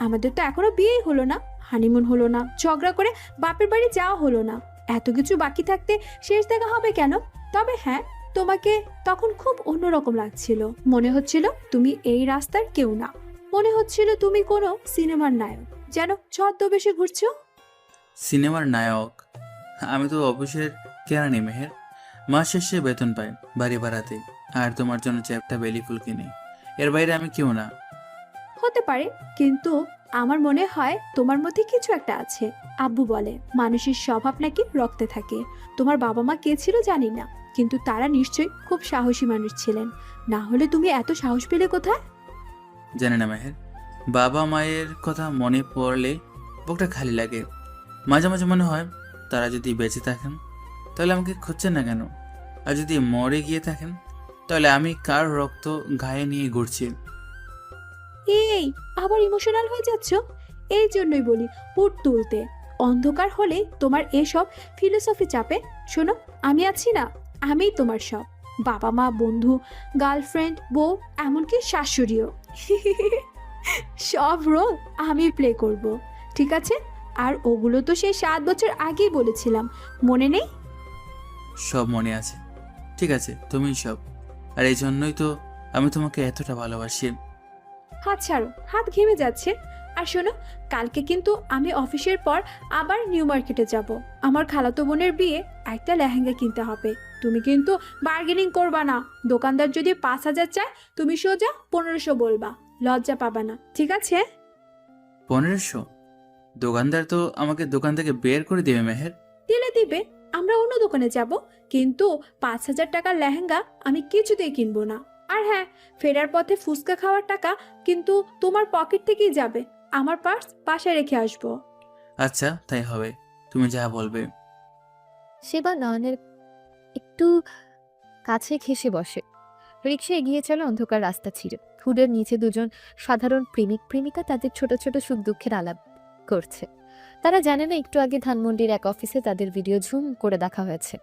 আমাদের তো এখনো বিয়েই হলো না, হানিমুন হলো না, ঝগড়া করে বাপের বাড়ি যাওয়া হলো না। এত কিছু বাকি থাকতে শেষ দেখা হবে কেন? তবে হ্যাঁ, তোমাকে তখন খুব অন্যরকম লাগছিল। মনে হচ্ছিল তুমি এই রাস্তার কেউ না। মনে হচ্ছিল তুমি কোনো সিনেমার নায়ক, যেন ছদ্মবেশে ঘুরছো। সিনেমার নায়ক? আমি তো অফিসের কেরানি মেহের, মাস শেষে বেতন পাই বাড়ি ভাড়াতে, আর তোমার জন্য চ্যাপটা বেলি ফুল কিনি। এর বাইরে আমি কেউ না। হতে পারে, কিন্তু আমার মনে হয় তোমার মধ্যে কিছু একটা আছে। আব্বু বলে মানুষের স্বভাব নাকি রক্তে থাকে। তোমার বাবা মা কে ছিল জানি না, কিন্তু তারা নিশ্চয়ই খুব সাহসী মানুষ ছিলেন। না হলে তুমি এত সাহস পেলে কোথায়? জানি না মেহের, বাবা মায়ের কথা মনে পড়লে বুকটা খালি লাগে। মাঝে মাঝে মনে হয় তারা যদি বেঁচে থাকেন তাহলে আমাকে খুঁজছেন না কেন? আর যদি মরে গিয়ে থাকেন তাহলে আমি কার রক্ত গায়ে নিয়ে ঘুরছি? এই, আবার ইমোশনাল হয়ে যাচ্ছ? এই জন্যই বলি হুট তুলতে। অন্ধকার হলে তোমার এসব ফিলোসফি চাপে। শোনো, আমি আছি না, আমিই তোমার সব। বাবা মা, বন্ধু, গার্লফ্রেন্ড, বউ, এমনকি শাশুড়িও। সব রোল আমি প্লে করব, ঠিক আছে? আর ওগুলো তো সেই 7 বছর আগেই বলেছিলাম, মনে নেই? সব মনে আছে। ঠিক আছে, তুমিই সব। আর এই জন্যই তো আমি তোমাকে এতটা ভালোবাসি। হাত ছাড়ো, হাত ঘেমে যাচ্ছে। আর শোনো, কালকে কিন্তু আমি অফিসের পর আবার নিউ মার্কেটে যাব। আমার খালাতো বোনের বিয়ে, একটা লেহেঙ্গা কিনতে হবে। তুমি কিন্তু বার্গেনিং করবা না। দোকানদার যদি 5,000 চায়, তুমি সোজা 1500 বলবা, লজ্জা পাবা না, ঠিক আছে? 1500? দোকানদার তো আমাকে দোকান থেকে বের করে দেবে মেহের। দিলে দিবে, আমরা অন্য দোকানে যাব, কিন্তু 5,000 টাকার লেহেঙ্গা আমি কিছুতেই কিনবো না। আর হ্যাঁ, ফেরার পথে ফুচকা খাওয়ার টাকা কিন্তু তোমার পকেট থেকেই যাবে। আমার পার্স বাসায় রেখে আসবো। আচ্ছা, তাই হবে, তুমি যা বলবে। সেবার নয়নের একটু কাছে ঘেঁষে বসে। রিক্সা এগিয়ে চলে অন্ধকার রাস্তা ছিঁড়ে। হুডের নিচে দুজন সাধারণ প্রেমিক প্রেমিকা তাদের ছোট ছোট সুখ দুঃখের আলাপ করছে। তারা জানে না একটু আগে ধানমন্ডির এক অফিসে তাদের ভিডিও ঝুম করে দেখা হয়েছে।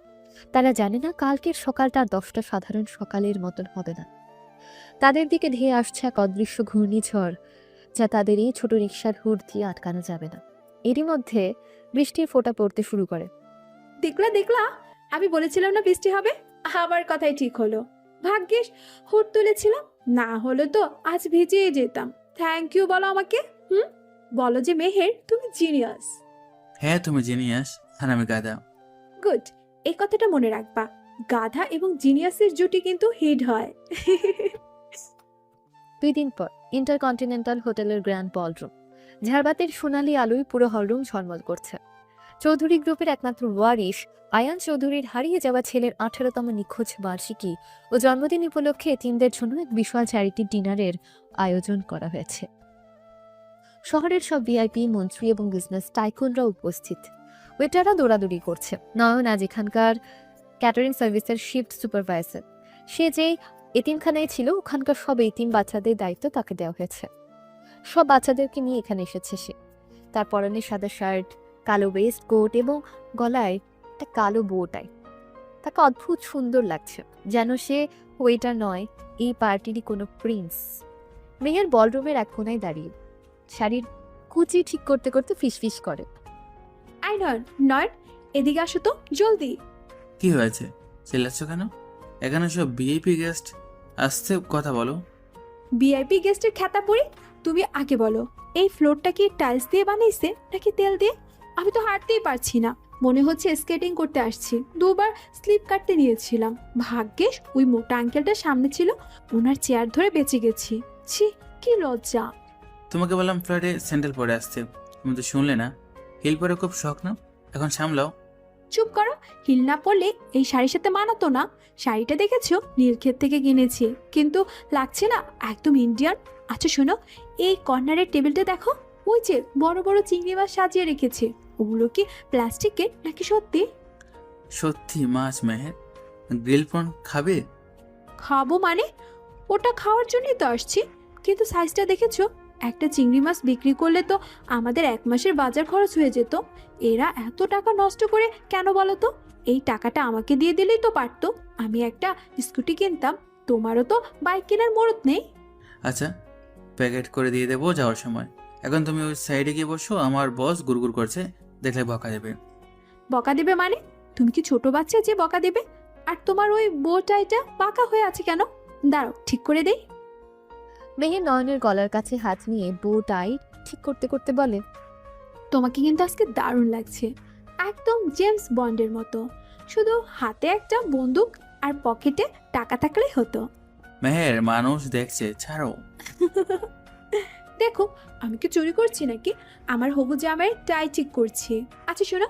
তারা জানে না কালকের সকালটা 10টা সাধারণ সকালের মতন হবে না। তাদের দিকে ধেয়ে আসছে এক অদৃশ্য ঘূর্ণিঝড়, যা তাদের এই ছোট রিক্সার হুড দিয়ে আটকানো যাবে না। এরই মধ্যে বৃষ্টির ফোঁটা পড়তে শুরু করে। দেখলা দেখলা, আমি বলেছিলাম না বৃষ্টি হবে? আমার কথাই ঠিক হলো। ভাগ্যিস হুট তুলেছিলাম, না হলে তো আজ ভিজেই যেতাম। থ্যাংক ইউ বলো আমাকে। বলো যে মেহের, তুমি জিনিয়াস। হ্যাঁ, তুমি জিনিয়াস আর আমি গাধা। গুড, এই কথাটা মনে রাখবা। গাধা এবং জিনিয়াসের জুটি কিন্তু হিট হয়। 2 দিন পর ইন্টারকন্টিনেন্টাল হোটেলের গ্র্যান্ড বলরুম। ঝাড়বাতির সোনালি আলোয় পুরো হলরুম ঝলমল করছে। চৌধুরী গ্রুপের একমাত্র ওয়ারিশ আয়ান চৌধুরীর হারিয়ে যাওয়া ছেলের 18তম নিখোঁজ বার্ষিকী ও জন্মদিন উপলক্ষে এতিমদের জন্য এক বিশাল চ্যারিটি ডিনারের আয়োজন করা হয়েছে। শহরের সব ভিআইপি, মন্ত্রী এবং বিজনেস টাইকুনরা উপস্থিত। ওয়েটাররা দৌড়াদৌড়ি করছে। নয়ন আজ এখানকার ক্যাটারিং সার্ভিসের শিফট সুপারভাইজার। সে যেই এতিমখানায় ছিল, ওখানকার সব এতিম বাচ্চাদের দায়িত্ব তাকে দেওয়া হয়েছে। সব বাচ্চাদেরকে নিয়ে এখানে এসেছে সে। তার পরনে সাদা শার্ট, কালো ওয়েস্ট কোট এবং গলায় একটা কালো বো টাই। তাকে অদ্ভুত সুন্দর লাগছে, যেন সে ওয়েটার নয়, এই পার্টিরই কোনো প্রিন্স। মেয়ের বলরুমের এক কোনায় দাঁড়িয়ে শাড়ির কুচি ঠিক করতে করতে ফিসফিস করে। আই নয়ন, নয়ন, এদিকে আসো তো জলদি। কি হয়েছে, চিল্লাচ্ছ কেন? এখানে সব ভিআইপি গেস্ট আসতে, কথা বলো। ভিআইপি গেস্টের খ্যাতা পড়ি, তুমি আগে বলো, এই ফ্লোরটা কি টাইলস দিয়ে বানাইছে নাকি তেল দিয়ে? আমি তো হাঁটতেই পারছি না, মনে হচ্ছে স্কেটিং করতে আসছি। 2বার স্লিপ কাটতে নিয়েছিলাম, ভাগ্যিস ওই মোটা আঙ্কেলটার সামনে ছিল, ওনার চেয়ার ধরে বেঁচে গেছি। ছি, কি লজ্জা। তোমাকে বললাম ফ্ল্যাটে স্যান্ডেল পরে আসতে, তুমি তো শুনলে না। হিল পরে খুব শখ না, এখন সামলাও। চুপ করো, হিল না পরলে এই শাড়ির সাথে মানাতো না। শাড়িটা দেখেছো, নীলক্ষেত থেকে কিনেছি, কিন্তু লাগছে না, একদম ইন্ডিয়ান। আচ্ছা শোনো, এই কর্নারের টেবিলটা দেখো, ওই যে বড় বড় চিংড়ি মাছ সাজিয়ে রেখেছে, ওগুলো কি প্লাস্টিকের নাকি সত্যি? সত্যি মাছ মেহের। গ্রিল প্রন খাবে? খাবো মানে? ওটা খাওয়ার জন্যই তো আসছি, কিন্তু সাইজটা দেখেছো? একটা চিংড়ি মাছ বিক্রি করলে তো আমাদের 1 মাসের বাজার খরচ হয়ে যেত। এরা এত টাকা নষ্ট করে কেন বলো তো? এই টাকাটা আমাকে দিয়ে দিলেই তো পারতো, আমি একটা স্কুটি কিনতাম। তোমারও তো বাইক কেনার মুরত নেই। আচ্ছা, প্যাকেট করে দিয়ে দেবো যাওয়ার সময়। এখন তুমি ওই সাইডে গিয়ে বসো, আমার বস গুড়গুড় করছে, দেখলে বকা দেবে। বকা দেবে মানে? তুমি কি ছোট বাচ্চা যে বকা দেবে? আর তোমার ওই বউটাইটা বাঁকা হয়ে আছে কেন? দাঁড়াও, ঠিক করে দেই। মেহের নয়নের গলার কাছে হাত নিয়ে বো টাই ঠিক করতে করতে বলে, তোমাকে কিন্তু আজকে দারুণ লাগছে, একদম জেমস বন্ডের মতো। শুধু হাতে একটা বন্দুক আর পকেটে টাকা থাকলেই হতো। মেহের, মানুষ দেখছে, ছাড়ো। দেখো, আমি কি চুরি করছি নাকি? আমার হবু জামাই টাই ঠিক করছি। আচ্ছা শোনো,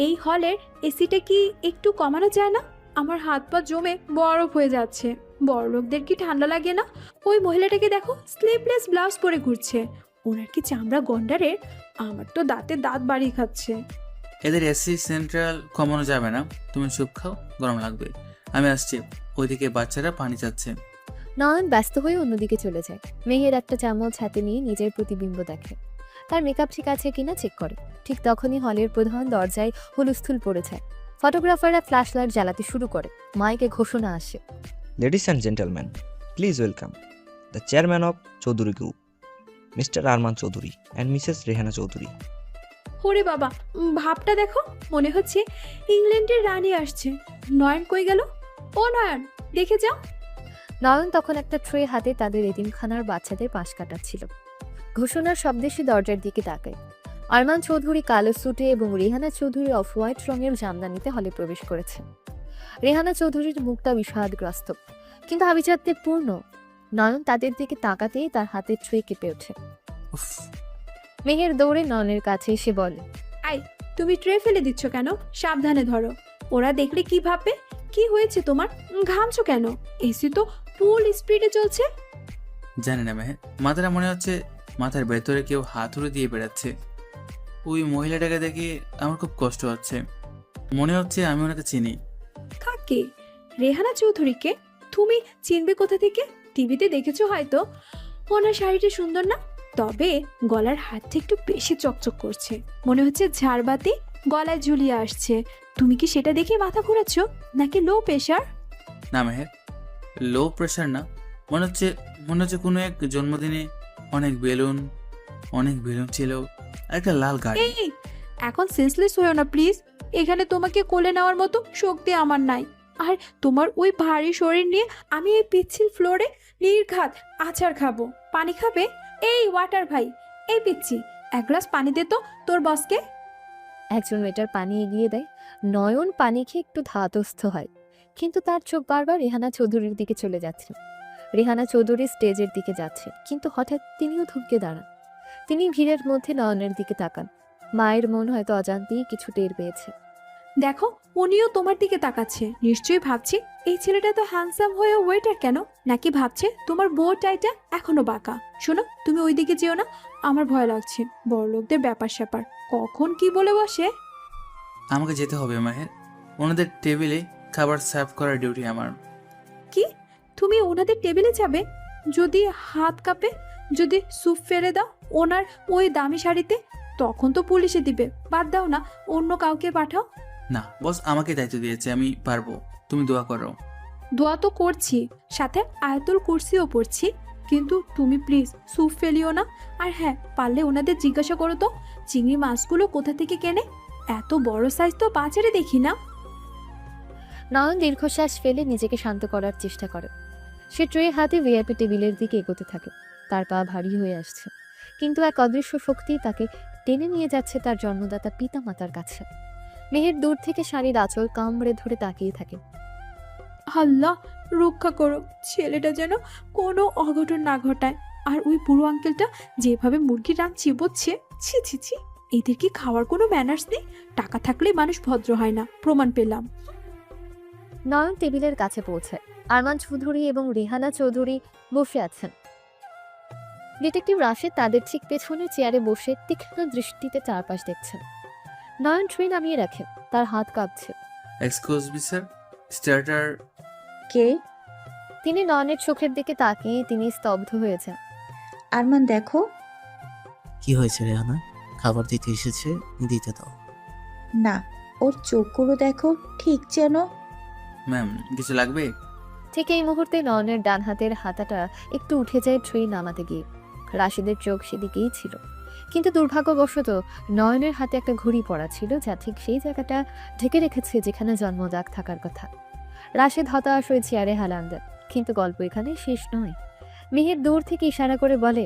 এই হলের এসিটা কি একটু কমানো যায় না? আমার হাত পা জমে বরফ হয়ে যাচ্ছে। বড় লোকদের কি ঠান্ডা লাগে না? ওই মহিলাটাকে দেখো, স্লিভলেস ব্লাউজ পরে ঘুরছে। ওনার কি চামড়া গন্ডারের? আমার তো দাঁতে দাঁত বাড়িয়ে খাচ্ছে। এদের এসি সেন্ট্রাল কমানো যাবে না, তুমি স্যুপ খাও, গরম লাগবে। আমি আসছি, ওইদিকে বাচ্চারা পানি চাচ্ছে। নয়ন ব্যস্ত হয়ে অন্যদিকে চলে যায়। মেহের একটা চামচ হাতে নিয়ে নিজের প্রতিবিম্ব দেখে। তার মেকআপ ঠিক আছে কিনা চেক করে। ঠিক তখনই হলের প্রধান দরজায় হুলস্থুল পড়ে যায়। ফটোগ্রাফাররা ফ্ল্যাশ লাইট জ্বালাতে শুরু করে। মাইকে ঘোষণা আসে, ladies and gentleman, please welcome the chairman of Chowdhury group, mister Arman Chowdhury and Mrs Rehana Chowdhury. ওরে বাবা, ভাবটা দেখো, মনে হচ্ছে ইংল্যান্ডের রানী আসছে। নয়ন কই গেল? ও নয়ন, দেখে যাও। নয়ন তখন একটা ট্রে হাতে তাদের এতিমখানার বাচ্চাদের পাশ কাটাচ্ছিল। ঘোষণার শব্দে সে দরজার দিকে তাকায়। আরমান চৌধুরী কালো স্যুটে এবং রেহানা চৌধুরী অফ হোয়াইট রঙের জামদানিতে হলে প্রবেশ করেছে। রেহানা চৌধুরীর মুখটা বিষাদগ্রস্ত, কিন্তু আভিজাত্যে পূর্ণ। নয়ন তাদের দিকে তাকাতেই তার হাতের ট্রে কেঁপে ওঠে। উফ, মেহের দৌড়ে নয়নের কাছে এসে বলে, আই, তুমি ট্রে ফেলে দিচ্ছ কেন? সাবধানে ধরো, ওরা দেখলে কি ভাববে? কি হয়েছে তোমার? ঘামছো কেন? এসি তো ফুল স্পিডে চলছে। জানি না মেহের, মাথাটা মনে হচ্ছে মাথার ভেতরে কেউ হাতুড়ি দিয়ে বেড়াচ্ছে। ওই মহিলাটাকে দেখে আমার খুব কষ্ট হচ্ছে। মনে হচ্ছে আমি ওনাকে চিনি। কাকে? রেহানা চৌধুরীকে? তুমি চিনবে কোথা থেকে? টিভিতে দেখেছো হয়তো। ওনার শাড়িটা সুন্দর না? তবে গলার হাতটা একটু বেশি চকচক করছে, মনে হচ্ছে ঝাড়বাতি গলায় ঝুলিয়ে আসছে। তুমি কি সেটা দেখে মাথা ঘোরাচ্ছ, নাকি লো প্রেশার? না মেহের, লো প্রেশার না, মনে হচ্ছে কোনো এক জন্মদিনে অনেক বেলুন ছিল আর একটা লাল গাড়ি। এই, এখন সেন্সলেস হয়েও না প্লিজ। এখানে তোমাকে কোলে নেওয়ার মতো শক্তি আমার নাই। আর তোমার ওই ভারী শরীর নিয়ে আমি এই পিচ্ছিল ফ্লোরে নির্ঘাত আচার খাবো। পানি খাবে? এই ওয়াটার ভাই, এই পিচ্ছি, এক গ্লাস পানি দে তো তোর বসকে। একজন ওয়েটার পানি এগিয়ে দেয়। নয়ন পানি খেয়ে একটু ধাতস্থ হয়, কিন্তু তার চোখ বারবার রেহানা চৌধুরীর দিকে চলে যাচ্ছে। রেহানা চৌধুরী স্টেজের দিকে যাচ্ছে, কিন্তু হঠাৎ তিনিও থমকে দাঁড়ান। তিনি ভিড়ের মধ্যে নয়নের দিকে তাকান। মায়ের মন হয়তো অজান্তেই কিছু টের পেয়েছে। দেখো, উনিও তোমার দিকে তাকাচ্ছে। নিশ্চয়ই ভাবছি এই ছেলেটা তো হ্যান্ডসাম হয়ে ওয়েটার কেন, নাকি ভাবছে তোমার বউ টাইটা এখনো বাঁকা। শোনো, তুমি ওই দিকে যেও না, আমার ভয় লাগছে। বড়লোকদের ব্যাপার স্যাপার কখন কি বলে বসে। আমাকে যেতে হবে মাহের, ওনাদের টেবিলে খাবার সার্ভ করার ডিউটি আমার। কি? তুমি ওনাদের টেবিলে যাবে? যদি হাত কাঁপে, যদি স্যুপ ফেলে দাও ওনার ওই দামি শাড়িতে, তখন তো পুলিশে দিবে। বাদ দাও না, অন্য কাউকে পাঠাও। না বস, আমাকে দায়িত্ব দিয়েছে, আমি পারবো, তুমি দোয়া করো। দোয়া তো করছি, সাথে আয়াতুল কুরসিও পড়ছি, কিন্তু তুমি প্লিজ স্যুপ ফেলিও না। আর হ্যাঁ, পারলে ওনাদের জিজ্ঞাসা করো তো চিংড়ি মাছগুলো কোথা থেকে কেনে। এত বড় সাইজ তো বাজারে দেখি না। নয়ন দীর্ঘশ্বাস ফেলে নিজেকে শান্ত করার চেষ্টা করে। সে ট্রে হাতে ভিআইপি টেবিলের দিকে এগোতে থাকে। তার পা ভারী হয়ে আসছে, কিন্তু এক অদৃশ্য শক্তি তাকে টেনে নিয়ে যাচ্ছে তার জন্মদাতা পিতা মাতার কাছে। মেহের দূর থেকে শাড়ির আঁচল কামড়ে ধরে তাকিয়ে থাকে। আল্লাহ রক্ষা করো, ছেলেটা যেন কোনো অঘটন না ঘটায়। আর ওই বুড়ো আঙ্কেলটা যেভাবে মুরগির রান চিবোচ্ছে, ছি ছি ছি, এদের কি খাওয়ার কোনো ম্যানার্স নেই? টাকা থাকলেই মানুষ ভদ্র হয় না, প্রমাণ পেলাম। নয়ন টেবিলের কাছে পৌঁছায়। আরমান চৌধুরী এবং রেহানা চৌধুরী বসে আছেন। ডিটেকটিভ রাশেদ তাদের ঠিক পেছনে চেয়ারে বসে তীক্ষ্ণ দৃষ্টিতে চারপাশ দেখছেন। নয়ন ট্রে নামিয়ে রাখে, তার হাত কাঁপছে। Excuse me sir, starter. কে? তিনি নয়নের চোখের দিকে তাকিয়ে তিনি স্তব্ধ হয়ে যান। আরমান দেখো। কি হয়েছে রেহানা? খাবার দিতে এসেছে, দিতে দাও। না, ওর চোখগুলো দেখো, ঠিক যেন। ম্যাম, কিছু লাগবে? ঠিক এই মুহূর্তে নয়নের ডান হাতের হাতাটা একটু উঠে যায় ট্রে নামাতে গিয়ে। রাশিদের চোখ সেদিকেই ছিল, কিন্তু দুর্ভাগ্যবশত নয়নের হাতে একটা ঘড়ি পড়া ছিল, যা ঠিক সেই জায়গাটা ঢেকে রেখেছে যেখানে জন্মদাগ থাকার কথা। রাশিদ হতাশ হয়ে চেয়ারে হেলান দেন, কিন্তু গল্প এখানে শেষ নয়। মেহের দূর থেকে ইশারা করে বলে,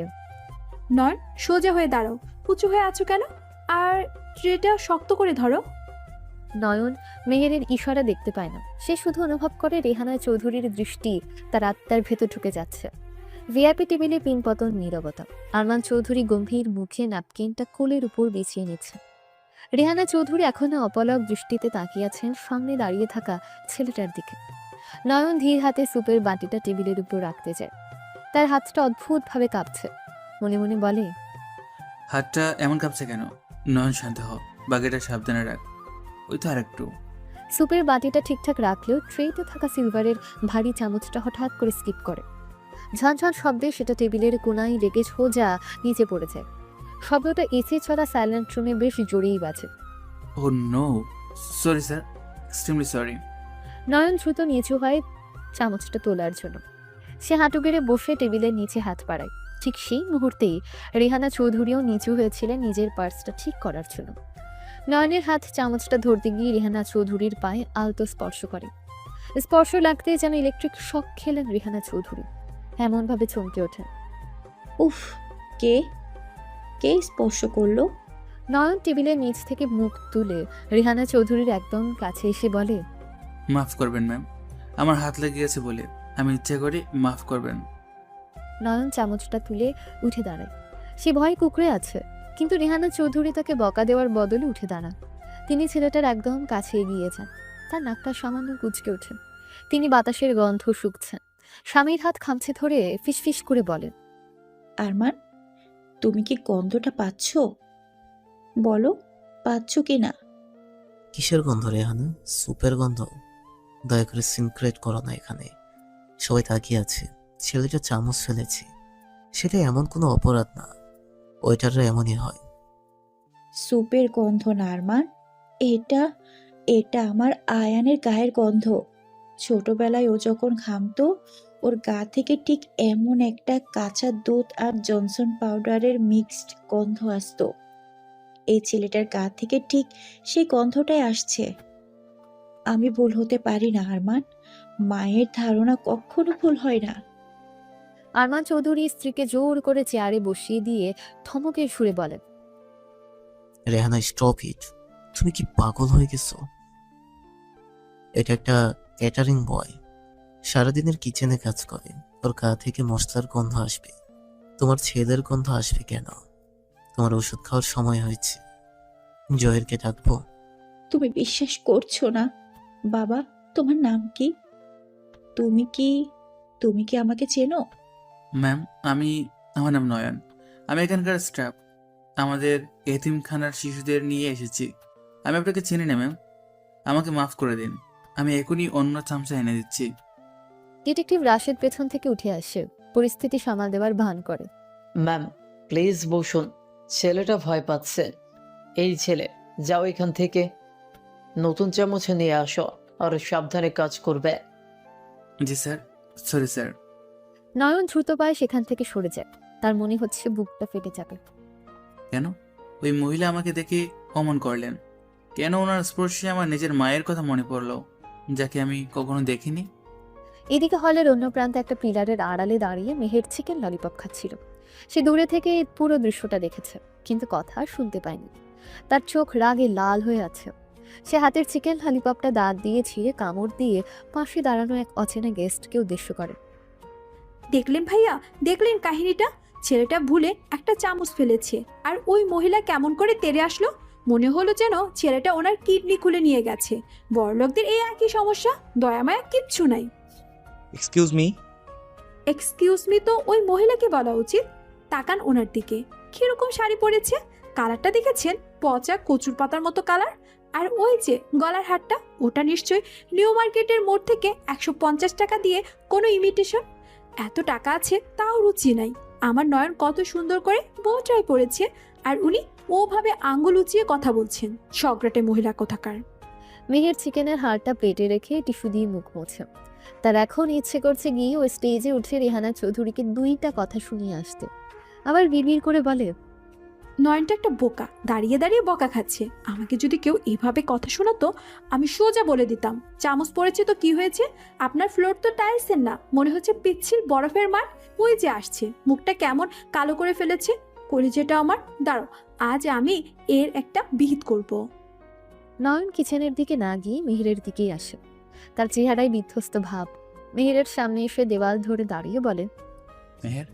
নয়, সোজা হয়ে দাঁড়াও, উঁচু হয়ে আছো কেন? আর ট্রেটা শক্ত করে ধরো। নয়ন মেহেরের ইশারা দেখতে পায় না, সে শুধু অনুভব করে রেহানা চৌধুরীর দৃষ্টি তার আত্মার ভেতর ঢুকে যাচ্ছে। ভিআইপি টেবিলে পিনপতন নীরবতা। আরমান চৌধুরী গম্ভীর মুখে ন্যাপকিনটা কোলের উপর বিছিয়ে নিচ্ছে। রেহানা চৌধুরী এখনো অপলক দৃষ্টিতে তাকিয়ে আছেন সামনে দাঁড়িয়ে থাকা ছেলেটার দিকে। নয়ন ধীর হাতে স্যুপের বাটিটা টেবিলের উপর রাখতে যায়। তার হাতটা অদ্ভুতভাবে কাঁপছে। মনে মনে বলে, হাতটা এমন কাঁপছে কেন? নয়ন, শান্ত হ, বাকিটা সাবধানে রাখ। ওই তো আর একটু। স্যুপের বাটিটা ঠিকঠাক রাখলেও ট্রেতে থাকা সিলভারের ভারী চামচটা হঠাৎ করে স্কিপ করে। ঝনঝন শব্দে সেটা টেবিলের কোনায় লেগে সোজা নিচে পড়ে যায়। শব্দটা এসি ছড়া সাইলেন্ট রুমে বেশ জোরেই বাজে। Oh no, sorry sir, extremely sorry. Nayan দ্রুত নিচু হয় চামচটা তোলার জন্য। সে হাঁটু গেড়ে বসে টেবিলের নিচে হাত বাড়ায়। ঠিক সেই মুহূর্তেই রেহানা চৌধুরীও নিচু হয়েছিলেন নিজের পার্সটা ঠিক করার জন্য। নয়নের হাত চামচটা ধরতে গিয়ে রেহানা চৌধুরীর পায়ে আলতো স্পর্শ করে। স্পর্শ লাগতে যেন ইলেকট্রিক শক খেলেন রেহানা চৌধুরী। এমনভাবে চমকে ওঠেন। উফ, কে কে স্পর্শ করলো? নয়ন টেবিলের নিচ থেকে মুখ তুলে রেহানা চৌধুরীর একদম কাছে এসে বলে, মাফ করবেন ম্যাম, আমার হাত লেগে গেছে বলে, আমি ইচ্ছে করি, মাফ করবেন। নয়ন চামচটা তুলে উঠে দাঁড়ায়। সে ভয় কুকড়ে আছে, কিন্তু রেহানা চৌধুরী তাকে বকা দেওয়ার বদলে উঠে দাঁড়ান। তিনি ছেলেটার একদম কাছে এগিয়ে যান। তার নাকটা সামান্য কুঁচকে ওঠেন। তিনি বাতাসের গন্ধ শুকছেন। স্বামীর হাত খামছে ধরে ফিসফিস করে বলেন, আরমান, তুমি কি গন্ধটা পাচ্ছ? বলো, পাচ্ছ কি না? কিসের গন্ধ রেহানা? সুপের গন্ধ? দয়া করে সিনক্রেট করো না এখানে। সবাই তাকিয়ে আছে। ছেলেটা চামচ ফেলেছে, সেটা এমন কোনো অপরাধ না। ওইটারও এমনই হয়। সুপের গন্ধ না আরমান, এটা এটা আমার আয়ানের গায়ের গন্ধ। ছোটবেলায় ও যখন ঘামতো, ওর গা থেকে ঠিক এমন একটা কাঁচা দুধ আর জনসন পাউডারের মিক্সড গন্ধ আসতো। এই ছেলেটার গা থেকে ঠিক সেই গন্ধটাই আসছে। আমি ভুল হতে পারি না আরমান, মায়ের ধারণা কখনো ভুল হয় না। আরমান চৌধুরী স্ত্রীকে জোর করে চেয়ারে বসিয়ে দিয়ে থমকে সুরে বলেন, রেহানা স্টপ ইট। তুমি কি পাগল হয়ে গেছো? এটা একটা ক্যাটারিং বয়, সারাদিনের কিচেনে কাজ করে। ওর গা থেকে মশলার গন্ধ আসবে, তোমার ছেলের গন্ধ আসবে কেন? তোমার ওষুধ খাওয়ার সময় হয়েছে। জয়েরকে ডাকবো? তুমি বিশ্বাস করছো না? বাবা, তোমার নাম কি? তুমি কি তুমি কি আমাকে চেনো? ম্যাম, আমার নাম নয়ন। আমি এখানকার স্টাফ। আমাদের এতিমখানার শিশুদের নিয়ে এসেছি। আমি আপনাকে চিনি না ম্যাম, আমাকে মাফ করে দিন। আমি এখনই অন্য চামচা এনে দিচ্ছি। ডিটেকটিভ রাশেদ পেছন থেকে উঠে আসে, পরিস্থিতি সামাল দেওয়ার ভান করে। ম্যাম, প্লিজ বসুন। ছেলেটা ভয় পাচ্ছে। এই ছেলে, যাও এখান থেকে। নতুন চামচ নিয়ে আসো আর সাবধানে কাজ করবে। জি স্যার, সরি স্যার। নয়ন দ্রুত পায়ে সেখান থেকে সরে যায়। তার মনে হচ্ছে বুকটা ফেটে যাবে। কেন ওই মহিলা আমাকে দেখে অমন করলেন? কেন ওনার স্পর্শে আমার নিজের মায়ের কথা মনে পড়লো, যাকে আমি কখনো দেখিনি? এদিকে হলের অন্য প্রান্তে একটা পিলারের আড়ালে দাঁড়িয়ে মেহের চিকেন ললিপপ খাচ্ছিল। সে দূরে থেকে এই পুরো দৃশ্যটা দেখেছে, কিন্তু কথা শুনতে পায়নি। তার চোখ রাগে লাল হয়ে আছে। সে হাতের চিকেন ললিপপটা দাঁত দিয়ে ছিঁড়ে কামড় দিয়ে পাশে দাঁড়ানো এক অচেনা গেস্টকে উদ্দেশ্য করে। দেখলেন ভাইয়া, দেখলেন কাহিনীটা? ছেলেটা ভুলে একটা চামচ ফেলেছে, আর ওই মহিলা কেমন করে তেড়ে আসলো। মনে হলো যেন ছেলেটা ওনার কিডনি খুলে নিয়ে গেছে। বড়লোকদের এই একই সমস্যা, দয়ামায়া কিচ্ছু নাই। Excuse me. এক্সকিউজ মি তো ওই মহিলাকে বলা উচিত। তাকান ওনার দিকে, কিরকম শাড়ি পরেছে, কালারটা দেখেছেন? পচা কচুর পাতার মতো কালার। আর ওই যে গলার হারটা, ওটা নিশ্চয়ই নিউ মার্কেটের মোড় থেকে 150 টাকা দিয়ে কোনো ইমিটেশন। এত টাকা আছে তাও রুচি নাই। আমার নয়ন কত সুন্দর করে বউটাই পড়েছে, আর উনি ওভাবে আঙ্গুল উঁচিয়ে কথা বলছেন। সগ্রাটে মহিলা কোথাকার। মেহের চিকেনের হাড়টা প্লেটে রেখে টিস্যু দিয়ে মুখ মোছে। তার এখন ইচ্ছে করছে গিয়ে ও স্টেজে উঠে রেহানা চৌধুরীকে 2টা কথা শুনিয়ে আসতে। আবার বিড়বিড় করে বলে, নয়নটা একটা বোকা, দাঁড়িয়ে দাঁড়িয়ে বকা খাচ্ছে। আমাকে যদি কেউ এভাবে কথা শোনাতো, আমি সোজা বলে দিতাম, চামচ পড়েছে তো কি হয়েছে, আপনার ফ্লোর তো টাইলসের না, মনে হচ্ছে পিচ্ছিল বরফের মাঠ। ওই যে আসছে, মুখটা কেমন কালো করে ফেলেছে। কলিজাটা আমার, দাঁড়ো, আজ আমি এর একটা বিহিত করব। নয়ন কিচেনের দিকে না গিয়ে মেহেরের দিকেই আসে। তার চেহারায় বিধ্বস্ত ভাব। মেহেরের সামনে এসে দেওয়াল ধরে দাঁড়িয়ে বলে, মেহের,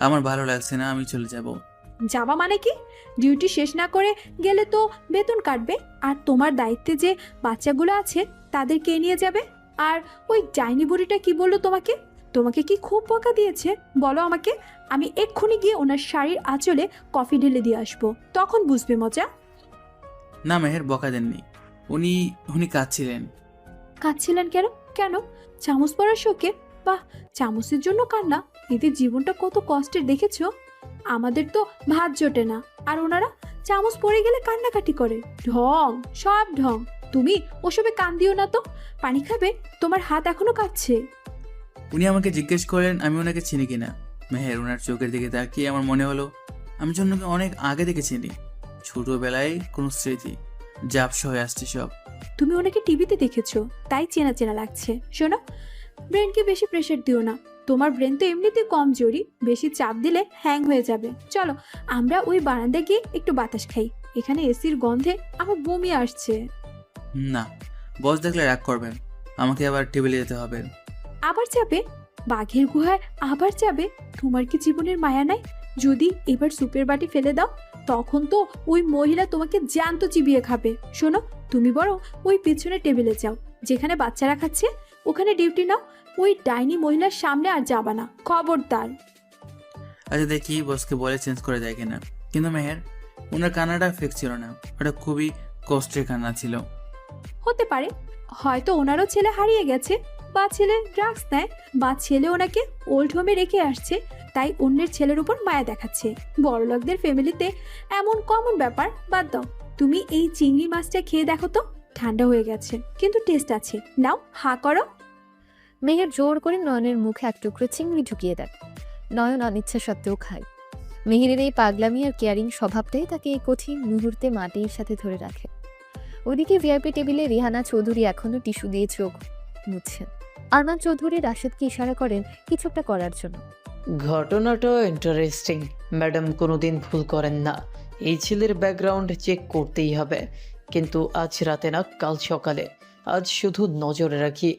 আমার ভালো লাগছে না, আমি চলে যাব। যাবা মানে কি? ডিউটি শেষ না করে গেলে তো বেতন কাটবে। আর তোমার দায়িত্বে যে বাচ্চাগুলো আছে তাদের কে নিয়ে যাবে? আর ওই ডাইনি বুড়িটা কি বললো তোমাকে? তোমাকে কি খুব বকা দিয়েছে? বলো আমাকে, আমি এক্ষুনি গিয়ে ওনার শাড়ির আঁচলে কফি ঢেলে দিয়ে আসবো, তখন বুঝবে মজা। না মেহের, বকা দেননি। উনি কাঁদছিলেন। কাঁদছিলেন কেন? কেন? চামচ পড়ার শোকে? বাহ, চামচের জন্য কান্না? এতে জীবনটা কত কষ্টের দেখেছো? আমাদের তো ভাত জোটে না, আর ওনারা চামচ পড়ে গেলে কান্নাকাটি করে। ঢং, সব ঢং। তুমি ওসবে কান দিও না তো। পানি খাবে? তোমার হাত এখনো কাঁপছে। উনি আমাকে জিজ্ঞেস করলেন আমি ওনাকে চিনি কিনা। মেহের ওনার চোখের দিকে তাকিয়ে আমার মনে হলো আমি যেন ওনাকে অনেক আগে থেকে চিনি। ছোটবেলায় কোনো স্মৃতি ঝাপসা হয়ে আসছে সব। তুমি ওনাকে টিভিতে দেখেছো, তাই চেনা চেনা লাগছে। শোনো, ব্রেনকে বেশি প্রেশার দিও না। তোমার ব্রেন তো এমনিতে কমজোরি, বেশি চাপ দিলে হ্যাং হয়ে যাবে। চলো আমরা ওই বারান্দায় গিয়ে একটু বাতাস খাই। এখানে এসির গন্ধে আমার বমি আসছে। না, বস দেখলে রাগ করবেন। আমাকে আবার টেবিলে যেতে হবে। আবার যাবে? বাঘের গুহায় আবার যাবে? তোমার কি জীবনের মায়া নাই? যদি এবার সুপের বাটি ফেলে দাও, তখন তো ওই মহিলা তোমাকে জ্যান্ত চিবিয়ে খাবে। শোনো, তুমি বরং ওই পেছনে টেবিলে যাও, যেখানে বাচ্চারা খাচ্ছে, ওখানে ডিউটি নাও। ওই ডাইনি মহিলার সামনে আর যাবা না, খবরদার। আচ্ছা দেখি বসকে বলে চেঞ্জ করে দেয় কিনা। কিন্তু মেহের, ওনার কান্নাটা ফেক ছিল না, ওটা খুবই কষ্টের কান্না ছিল। হতে পারে, হয়তো ওনারও ছেলে হারিয়ে গেছে, বা ছেলে ড্রাগস নেয়, বা ছেলে ওনাকে ওল্ড হোমে রেখে আসছে, তাই অন্যের ছেলের উপর মায়া দেখাচ্ছে। বড়লোকদের ফ্যামিলিতে এমন কমন ব্যাপার। বাদ দাও, তুমি এই চিংড়ি মাছটা খেয়ে দেখো তো। ঠান্ডা হয়ে গেছে কিন্তু টেস্ট আছে। নাও, হা করো। মেহের জোর করে নয়নের মুখে এক টুকরো চিংড়ি ঢুকিয়ে দেয়। নয়ন অনিচ্ছা সত্ত্বেও খায়। মেহেরের এই পাগলামি আর কেয়ারিং স্বভাবটাই তাকে এই কঠিন মুহূর্তে মাটির সাথে ধরে রাখে। ওদিকে ভিআইপি টেবিলে রেহানা চৌধুরী এখনো টিস্যু দিয়ে চোখ মুছছেন। আরমান চৌধুরী রাশেদকে ইশারা করেন কিছু একটা করার জন্য। ঘটনাটা ইন্টারেস্টিং। ম্যাডাম কোনোদিন ভুল করেন না। এই ছেলের ব্যাকগ্রাউন্ড চেক করতেই হবে, কিন্তু আজ রাতে না, কাল সকালে। আজ শুধু নজরে রাখি।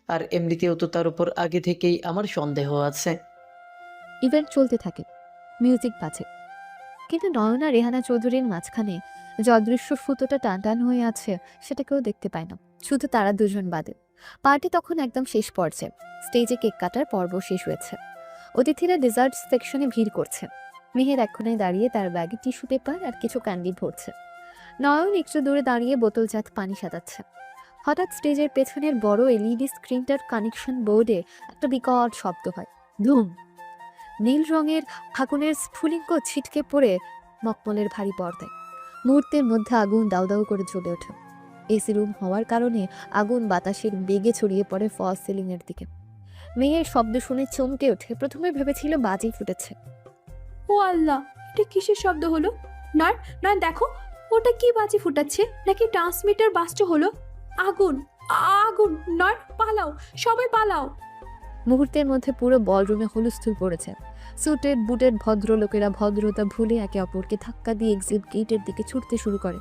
আর এমনিতেও তো তার উপর আগে থেকেই আমার সন্দেহ আছে। ইভেন্ট চলতে থাকে, মিউজিক বাজে, কিন্তু নয়ন আর রেহানা চৌধুরীর মাঝখানে যে অদৃশ্য সুতোটা টানটান হয়ে আছে সেটা কেউ দেখতে পায় না, শুধু তারা দুজন বাদে। পার্টি তখন একদম শেষ পর্যায়ে। স্টেজে কেক কাটার পর্ব শেষ হয়েছে। অতিথিরা ডেজার্ট সেকশনে ভিড় করছে। মেহের এক্ষণে দাঁড়িয়ে তার ব্যাগে টিস্যু পেপার আর কিছু ক্যান্ডি ভরছে। নয়ন একটু দূরে দাঁড়িয়ে বোতলজাত পানি সাজাচ্ছে। হঠাৎ স্টেজের পেছনের বড় এলইডি স্ক্রিনটার কানেকশন বোর্ডে একটা বিকট শব্দ হয়। ধুম! নীল রঙের আগুনের স্ফুলিঙ্গ ছিটকে পড়ে মকমলের ভারী পর্দায়। মুহূর্তের মধ্যে আগুন দাউ দাউ করে জ্বলে ওঠে। এসি রুম হওয়ার কারণে আগুন বাতাসের বেগে ছড়িয়ে পড়ে ফলস সিলিং এর দিকে। মেয়ের শব্দ শুনে চমকে ওঠে। প্রথমে ভেবেছিল বাজি ফুটেছে। ও আল্লাহ, এটা কিসের শব্দ হলো? নয় নয়, দেখো ওটা কি বাজি ফুটাচ্ছে, নাকি ট্রান্সমিটার বাস্ট হলো? আগুন, আগুন! নয়, পালাও, সবাই পালাও। মুহূর্তের মধ্যে পুরো বলরুমে হুলস্থুল পড়েছে। সুটেড বুটেড ভদ্রলোকেরা ভদ্রতা ভুলে একে অপরকে ধাক্কা দিয়ে এক্সিট গেটের দিকে ছুটতে শুরু করে।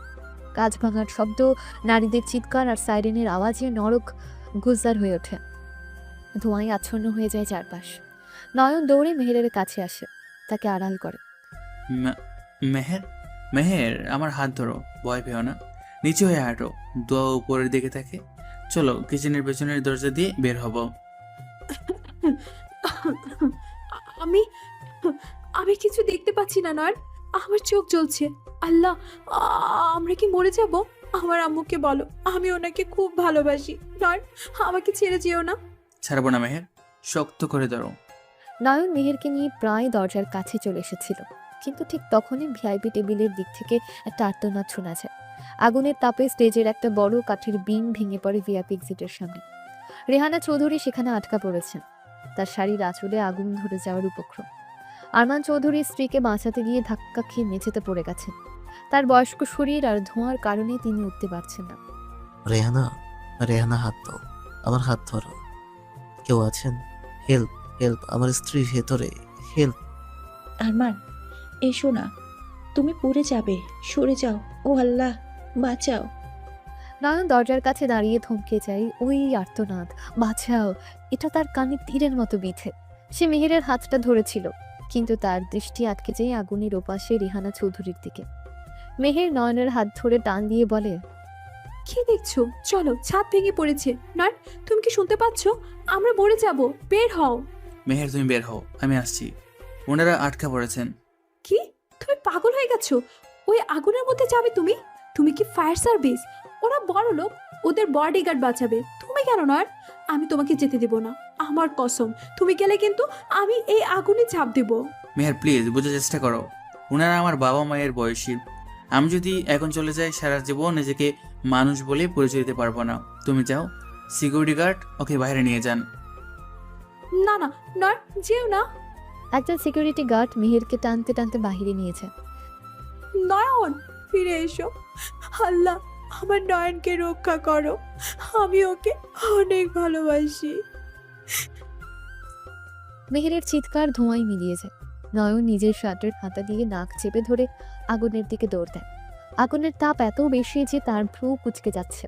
কাঁচ ভাঙার শব্দ, নারীদের চিৎকার আর সাইরেনের আওয়াজে নরক গুলজার হয়ে ওঠে। ধোঁয়ায় আচ্ছন্ন হয়ে যায় চারপাশ। নয়ন দৌড়ে মেহেরের কাছে আসে, তাকে আড়াল করে। মেহের, মেহের, আমার হাত ধরো, ভয় পেও না। নিচে হয়ে হাঁটো, দোয়া উপরের দিকে থাকে। চলো কিচেনের পেছনের দরজা দিয়ে বের হব। আমি আমি কিছু দেখতে পাচ্ছি না নয়ন, আমার চোখ জ্বলছে। আল্লাহ, আমরা কি মরে যাব? আমার আম্মুকে বলো, আমি ওনাকে খুব ভালোবাসি। নয়ন, আমাকে ছেড়ে যেও না। ছাড়বো না মেহের, শক্ত করে ধরো। নয়ন মেহেরকে নিয়ে প্রায় দরজার কাছে চলে এসেছিল, কিন্তু ঠিক তখনই ভিআইপি টেবিলের দিক থেকে একটা আর্তনাদ শোনা যায়। আগুনের তাপে স্টেজের একটা বড় কাঠের বিম ভেঙে পড়ে ভিআইপি এক্সিটের সামনে। রেহানা চৌধুরী সেখানে আটকা পড়েছেন, তার শাড়ির আঁচলে আগুন ধরে যাওয়ার উপক্রম। আরমান চৌধুরীর স্ত্রীকে বাঁচাতে গিয়ে ধাক্কা খেয়ে মেঝেতে পড়ে গেছেন। তার বয়স্ক শরীর আর ধোঁয়ার কারণে তিনি উঠতে পারছেন না। রেহানা, রেহানা হাত দাও, আমার হাত ধরো। কেউ আছেন? হেল্প, হেল্প, আমার স্ত্রী ভেতরে, হেল্প। আরমান, এসো না, তুমি পড়ে যাবে, সরে যাও। ও আল্লাহ, বাঁচাও। নয়ন দরজার কাছে দাঁড়িয়ে থমকে যায়। ওই আর্তনাদ, বাঁচাও, এটা তার কানে তীরের মতো বিঁধে। সে মেহেরের হাতটা ধরেছিল, কিন্তু তার দৃষ্টি আটকে যায় আগুনের ওপাশে রেহানা চৌধুরীর দিকে। মেহের নয়নের হাত ধরে টান দিয়ে বলে, কি দেখছো? চলো, ছাদ ভেঙে পড়েছে। নয়, তুমি কি শুনতে পাচ্ছ? আমরা মরে যাব, বের হও। মেহের তুমি বের হও, আমি আসছি। ওনারা আটকা পড়েছেন। কি? তুমি পাগল হয়ে গেছো? ওই আগুনের মধ্যে যাবে তুমি? তুমি কি ফায়ার সার্ভিস? ওরা বড় লোক, ওদের বডিগার্ড বাঁচাবে, তুমি কেন নয়? আমি তোমাকে যেতে দেব না, আমার কসম। তুমি গেলে কিন্তু আমি এই আগুনে ঝাঁপ দেব। মেহের প্লিজ বোঝার চেষ্টা করো, ওনারা আমার বাবা মায়ের বয়সী। আমি যদি এখন চলে যাই সারা জীবন নিজেকে মানুষ বলে পরিচয় দিতে পারবো না। তুমি যাও, সিকিউরিটি গার্ড ওকে বাইরে নিয়ে যান। না না, নয়, যেও না। একজন সিকিউরিটি গার্ড মিহিরকে টানতে টানতে বাহিরে নিয়েছে। নয়ন, ফিরে এসো। আল্লাহ, আমার নয়নকে রক্ষা করো, আমি ওকে অনেক ভালোবাসি। মেহেরের চিৎকার ধোঁয়ায় মিলিয়ে যায়। নয়ন নিজের শার্টের হাতা দিয়ে নাক চেপে ধরে আগুনের দিকে দৌড় দেয়। আগুনের তাপ এত বেশি যে তার ভ্রু কুচকে যাচ্ছে।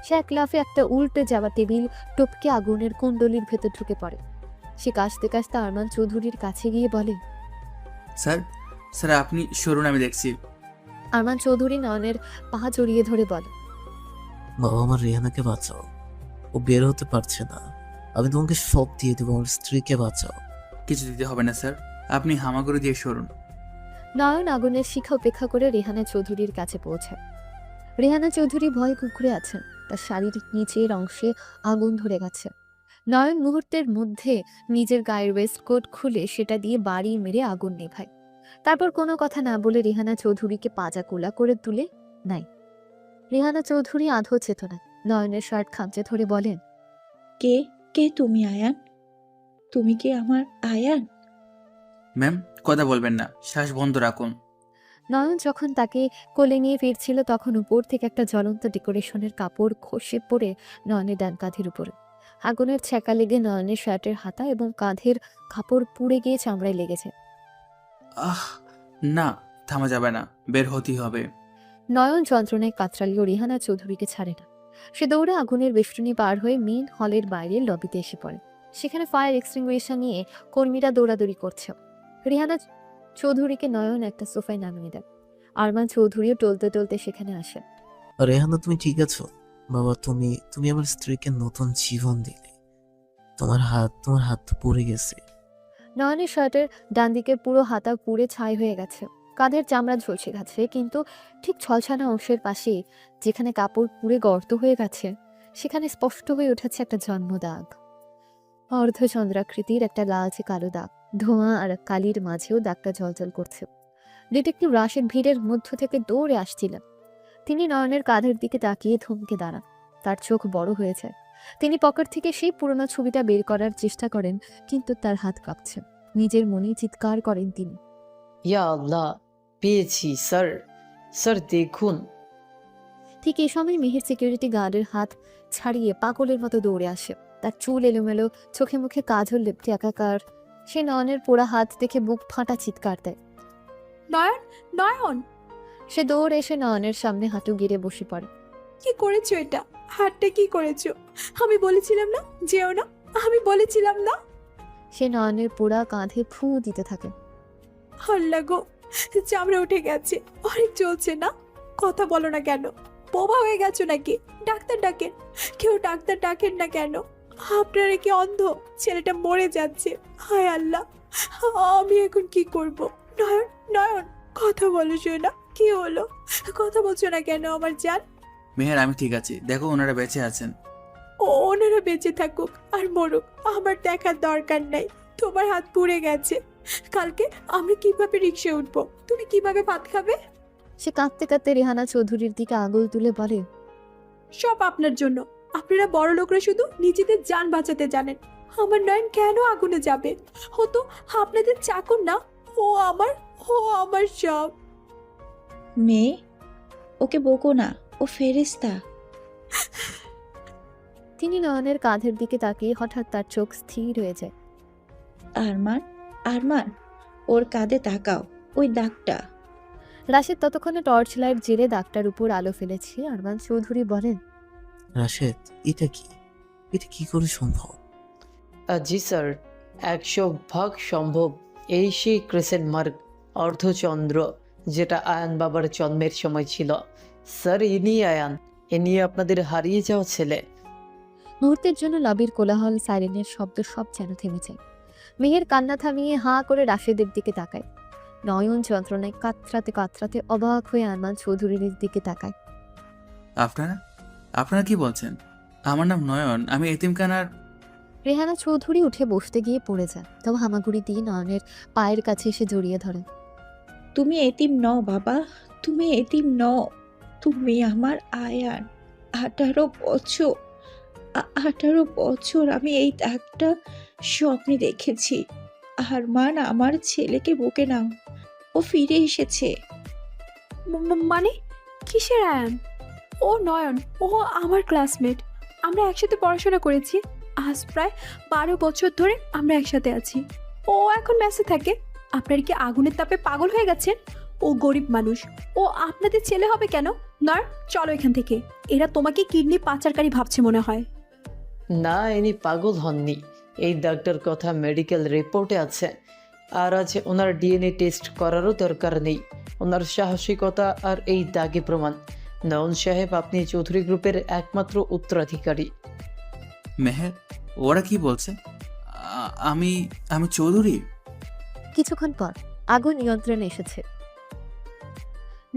সে এক লাফে একটা উল্টে যাওয়া টেবিল টপকে আগুনের কুণ্ডলির ভেতর ঢুকে পড়ে। সে কাশতে কাশতে আরমান চৌধুরীর কাছে গিয়ে বলে, স্যার, স্যার আপনি সরুন, আমি দেখছি। আরমান চৌধুরী নয়নের পা জড়িয়ে ধরে বলে, বাবা, আমার রেহানাকে বাঁচাও, ও বের হতে পারছে না। আমি তোমাকে সব দিয়ে দেবো, আমার স্ত্রীকে বাঁচাও। কিছু দিতে হবে না স্যার, আপনি হামাগুড়ি দিয়ে সরুন। নয়ন আগুনের শিখা উপেক্ষা করে রেহানা চৌধুরীর কাছে পৌঁছায়। রেহানা চৌধুরী ভয় কুঁকড়ে আছেন, তার শাড়ির নিচের অংশে আগুন ধরে গেছে। নয়ন মুহূর্তের মধ্যে নিজের গায়ের ওয়েস্টকোট খুলে সেটা দিয়ে বাড়ি মেরে আগুন নেভায়। তারপর কোনো কথা না বলে রেহানা চৌধুরীকে পাজা কোলা করে তুলে নাই। রেহানা চৌধুরী আধো চেতনা, নয়নের শার্ট খামচে ধরে বলেন, কে কে তুমি আয়ান? তুমি কি আমার আয়ান? ম্যাম, কথা বলবেন না, শ্বাস বন্ধ রাখুন। নয়ন যখন তাকে কোলে নিয়ে ফিরছিল তখন উপর থেকে একটা জ্বলন্ত ডেকোরেশনের কাপড় খসে পড়ে নয়নের ডান কাঁধের উপরে। আগুনের ছ্যাঁকা লেগে নয়নের শার্টের হাতা এবং কাঁধের কাপড় পুড়ে গিয়ে চামড়ায় লেগেছে। আহ না, থামা যাবে না, বের হতেই হবে। নয়ন যন্ত্রণায় কাতরালিও রেহানা চৌধুরীকে ছাড়ে না। সে দৌড়ে আগুনের বেষ্টনী পার হয়ে মেইন হলের বাইরে লবিতে এসে পড়ে। সেখানে ফায়ার এক্সটিংগুইশার নিয়ে কর্মীরা দৌড়াদৌড়ি করছে। রেহানা চৌধুরীকে নয়ন একটা সোফায় নামিয়ে দেয়। আরমান চৌধুরীও টলতে টলতে সেখানে আসে। রেহানা, তুমি ঠিক আছো? বাবা, তুমি তুমি আমার স্ত্রীকে নতুন জীবন দিলে। তোমার হাত তো পুড়ে গেছে। নয়নের শার্টের ডান দিকের পুরো হাতা পুড়ে ছাই হয়ে গেছে। কাঁধের চামড়া ঝলসে গেছে, কিন্তু ঠিক ছলছানা অংশের পাশে যেখানে কাপড় পুড়ে গর্ত হয়ে গেছে সেখানে স্পষ্ট হয়ে উঠেছে একটা জন্মদাগ। অর্ধচন্দ্রাকৃতির একটা লালচে কালো দাগ, ধোঁয়া আর কালির মাঝেও দাগটা জ্বলজ্বল করছে। ডিটেকটিভ রাশেদ ভিড়ের মধ্য থেকে দৌড়ে আসছিলেন। তিনি নয়নের কাঁধের দিকে তাকিয়ে থমকে দাঁড়ান। তার চোখ বড় হয়ে যায়। তিনি পকেট থেকে সেই পুরনো ছবিটা বের করার চেষ্টা করেন, কিন্তু তার হাত কাঁপছে। নিজের মনে চিৎকার করেন তিনি, ইয়া আল্লাহ, পেয়েছি স্যার, স্যার দেখুন। ঠিক এই সময় মেহের সিকিউরিটি গার্ডের হাত ছাড়িয়ে পাগলের মতো দৌড়ে আসে। তার চুল এলোমেলো, চোখে মুখে কাজল লেপটে একাকার। সে নয়নের পোড়া হাত দেখে বুক ফাটা চিৎকার দেয়। নয়ন, নয়ন, সে দৌড়ে এসে নয়নের সামনে হাঁটু গিরে বসে পড়ে। কি করেছো এটা? হাতটা কি করেছো? আমি বলেছিলাম না যেও না, আমি বলেছিলাম না। সে নয়নের পোড়া কাঁধে ফু দিতে থাকে। আল্লাহ গো, চামড়া উঠে গেছে, অনেক চলছে না। কথা বলো না কেন? বোবা হয়ে গেছো নাকি? ডাক্তার ডাকেন। কেউ ডাক্তার ডাকেন না কেন? আপনারা কি অন্ধ? ছেলেটা মরে যাচ্ছে। হায় আল্লাহ, আমি এখন কি করব? নয়ন, নয়ন, কথা বলো শোনা, কি হলো? কথা বলছো না কেন আমার জান? মেহের, আমি ঠিক আছি, দেখো ওনারা বেঁচে আছেন। ওনারা বেঁচে থাকুক আর মরুক, আমার দেখার দরকার নাই। তোমার হাত পুড়ে গেছে। কালকে আমরা কিভাবে রিক্সা উঠবো? তুমি কিভাবে ভাত খাবে? সে কাঁদতে কাঁদতে রেহানা চৌধুরীর দিকে আঙুল তুলে বলে, সব আপনার জন্য। আপনারা বড় লোকরা শুধু নিজেদের জান বাঁচাতে জানেন। আমার নয়ন কেন আগুনে যাবে? ও তো আপনাদের চাকর না, ও আমার সব। মেয়ে, ওকে বকো না, ও ফেরেশতা। তিনি নয়নের কাঁধের দিকে তাকিয়ে হঠাৎ তার চোখ স্থির হয়ে যায়। আরমান, আরমান, ওর কাঁধে তাকাও, ওই দাগটা। রাশেদ ততক্ষণে টর্চ লাইট জেলে দাগটার উপর আলো ফেলেছে। আরমান চৌধুরী বলেন, রাশেদ, এটা কি করে সম্ভব? জি স্যার, 100% সম্ভব। এই সেই ক্রেসেন্ট মার্ক, অর্ধচন্দ্র, যেটা আয়ান বাবার জন্মের সময় ছিল। স্যার, ইনি আয়ান, ইনি আপনাদের হারিয়ে যাওয়া ছেলে। মুহূর্তের জন্য লবির কোলাহল, সাইরেনের শব্দ সব যেন থেমে যায়। মেহের কান্না থামিয়ে হাঁ করে রাশেদের দিকে তাকায়। নয়ন যন্ত্রণায় কাতরাতে কাতরাতে অবাক হয়ে আরমান চৌধুরীর দিকে তাকায়। আপনারা কি বলছেন? আমার নাম নয়ন, আমি এতিমখানার। রেহানা চৌধুরী উঠে বসতে গিয়ে পড়ে যায়, তবে হামাগুড়ি দিয়ে নয়নের পায়ের কাছে এসে জড়িয়ে ধরে। তুমি এতিম নও বাবা, তুমি এতিম নও, তুমি আমার আয়ান। 18 বছর 18 বছর আমি এই একটা স্বপ্নে দেখেছি। আরমান, আমার ছেলেকে বুকে নাও, ও ফিরে এসেছে। মানে কিসের আয়ান? ও নয়ন, ও আমার ক্লাসমেট। আমরা একসাথে পড়াশোনা করেছি। আজ প্রায় 12 বছর ধরে আমরা একসাথে আছি। ও এখন মেসে থাকে। আপনার কি আগুনের তাপে পাগল হয়ে গেছেন? ও গরিব মানুষ, ও আপনাদের ছেলে হবে কেন? নয়, চলো এখান থেকে। এরা তোমাকে কিডনি পাচারকারী ভাবছে মনে হয়। না, ইনি পাগল হননি। এই ডাক্তার কথা মেডিকেল রিপোর্টে আছে। আর আছে ওনার ডিএনএ টেস্ট করারও দরকার নেই। ওনার সাহসিকতা আর এই দাগে প্রমাণ। নয়ন সাহেব, আপনি চৌধুরী গ্রুপের একমাত্র উত্তরাধিকারী। মেহের, ওরা কি বলছে? আমি আমি চৌধুরী? কিছুক্ষণ পর আগুন নিয়ন্ত্রণে এসেছে।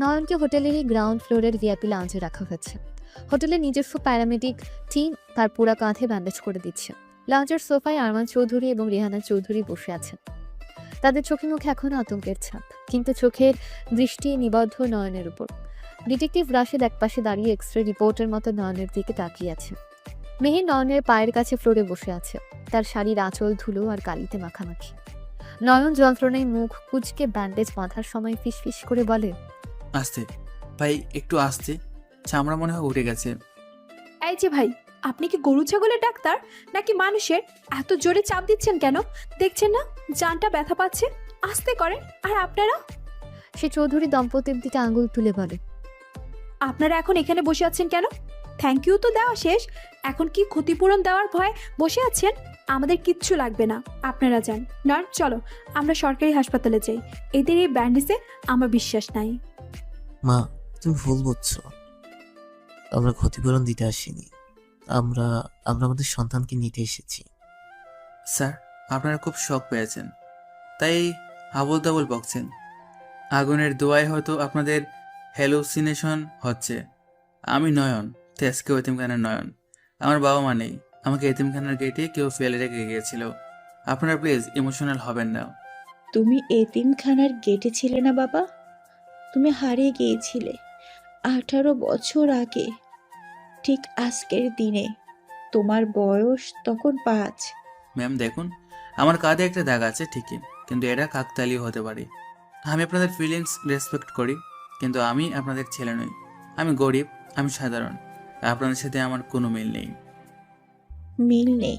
নয়নকে হোটেলেরই গ্রাউন্ড ফ্লোরের ভিআইপি লাউঞ্জে রাখা হয়েছে। হোটেলের নিজস্ব প্যারামেডিক টিম তার পুরা কাঁধে ব্যান্ডেজ করে দিচ্ছে। লাউঞ্জের সোফায় আরমান চৌধুরী এবং রেহানা চৌধুরী বসে আছেন। তাদের চোখে মুখে এখনো আতঙ্কের ছাপ, কিন্তু চোখের দৃষ্টি নিবদ্ধ নয়নের উপর। ডিটেকটিভ রাশেদ একপাশে দাঁড়িয়ে এক্সরে রিপোর্টের মতো নয়নের দিকে তাকিয়ে আছে। মেহের নয়নের পায়ের কাছে ফ্লোরে বসে আছে, তার শাড়ির আঁচল ধুলো আর কালিতে মাখামাখি। নয়ন যন্ত্রণায় মুখ কুঁচকে ব্যান্ডেজ বাঁধার সময় ফিসফিস করে বলে, আস্তে ভাই, একটু আস্তে, চামড়া মনে হয় উঠে গেছে। এই যে ভাই, আপনি কি গরু ছাগলের ডাক্তার নাকি মানুষের? এত জোরে চাপ দিচ্ছেন কেন? দেখছেন না জানটা ব্যথা পাচ্ছে? আস্তে করেন। আর আপনারা সে চৌধুরী দম্পতির দিকে আঙুল তুলে বলে, আপনারা এখন এখানে বসে আছেন কেন? থ্যাংক ইউ তো দেওয়া শেষ। এখন কি ক্ষতিপূরণ দেওয়ার ভয়ে বসে আছেন? আমাদের কিচ্ছু লাগবে না, আপনারা যান। নয়, চলো আমরা সরকারি হাসপাতালে যাই। এদের এই ব্যান্ডেজে আমার বিশ্বাস নাই। মা, তুমি ভুল বুঝছো। আমরা ক্ষতিপূরণ দিতে আসিনি, আমরা আমরা আমাদের সন্তানকে নিতে এসেছি। স্যার, আপনারা খুব শক পেয়েছেন, তাই আবল তাবল বকছেন। আগুনের দোয়ায় হয়তো আপনাদের হ্যালুসিনেশন হচ্ছে। আমি নয়ন, তেজকে এতিমখানার নয়ন। আমার বাবা মা নেই, আমাকে এতিমখানার গেটে কেউ ফেলে রেখে গিয়েছিল। আপনারা প্লিজ ইমোশনাল হবেন না। তুমি এতিমখানার গেটে ছিলে না বাবা, তুমি হারিয়ে গিয়েছিলে 18 বছর আগে, ঠিক আজকের দিনে। তোমার বয়স তখন 5। ম্যাম দেখুন, আমার কাঁধে একটা দাগ আছে ঠিকই, কিন্তু এটা কাকতালীয় হতে পারে। আমি আপনাদের ফিলিংস রেসপেক্ট করি, কিন্তু আমি আপনাদের ছেলে নই। আমি গরিব, আমি সাধারণ। আপনাদের সাথে আমার কোনো মিল নেই। মিল নেই?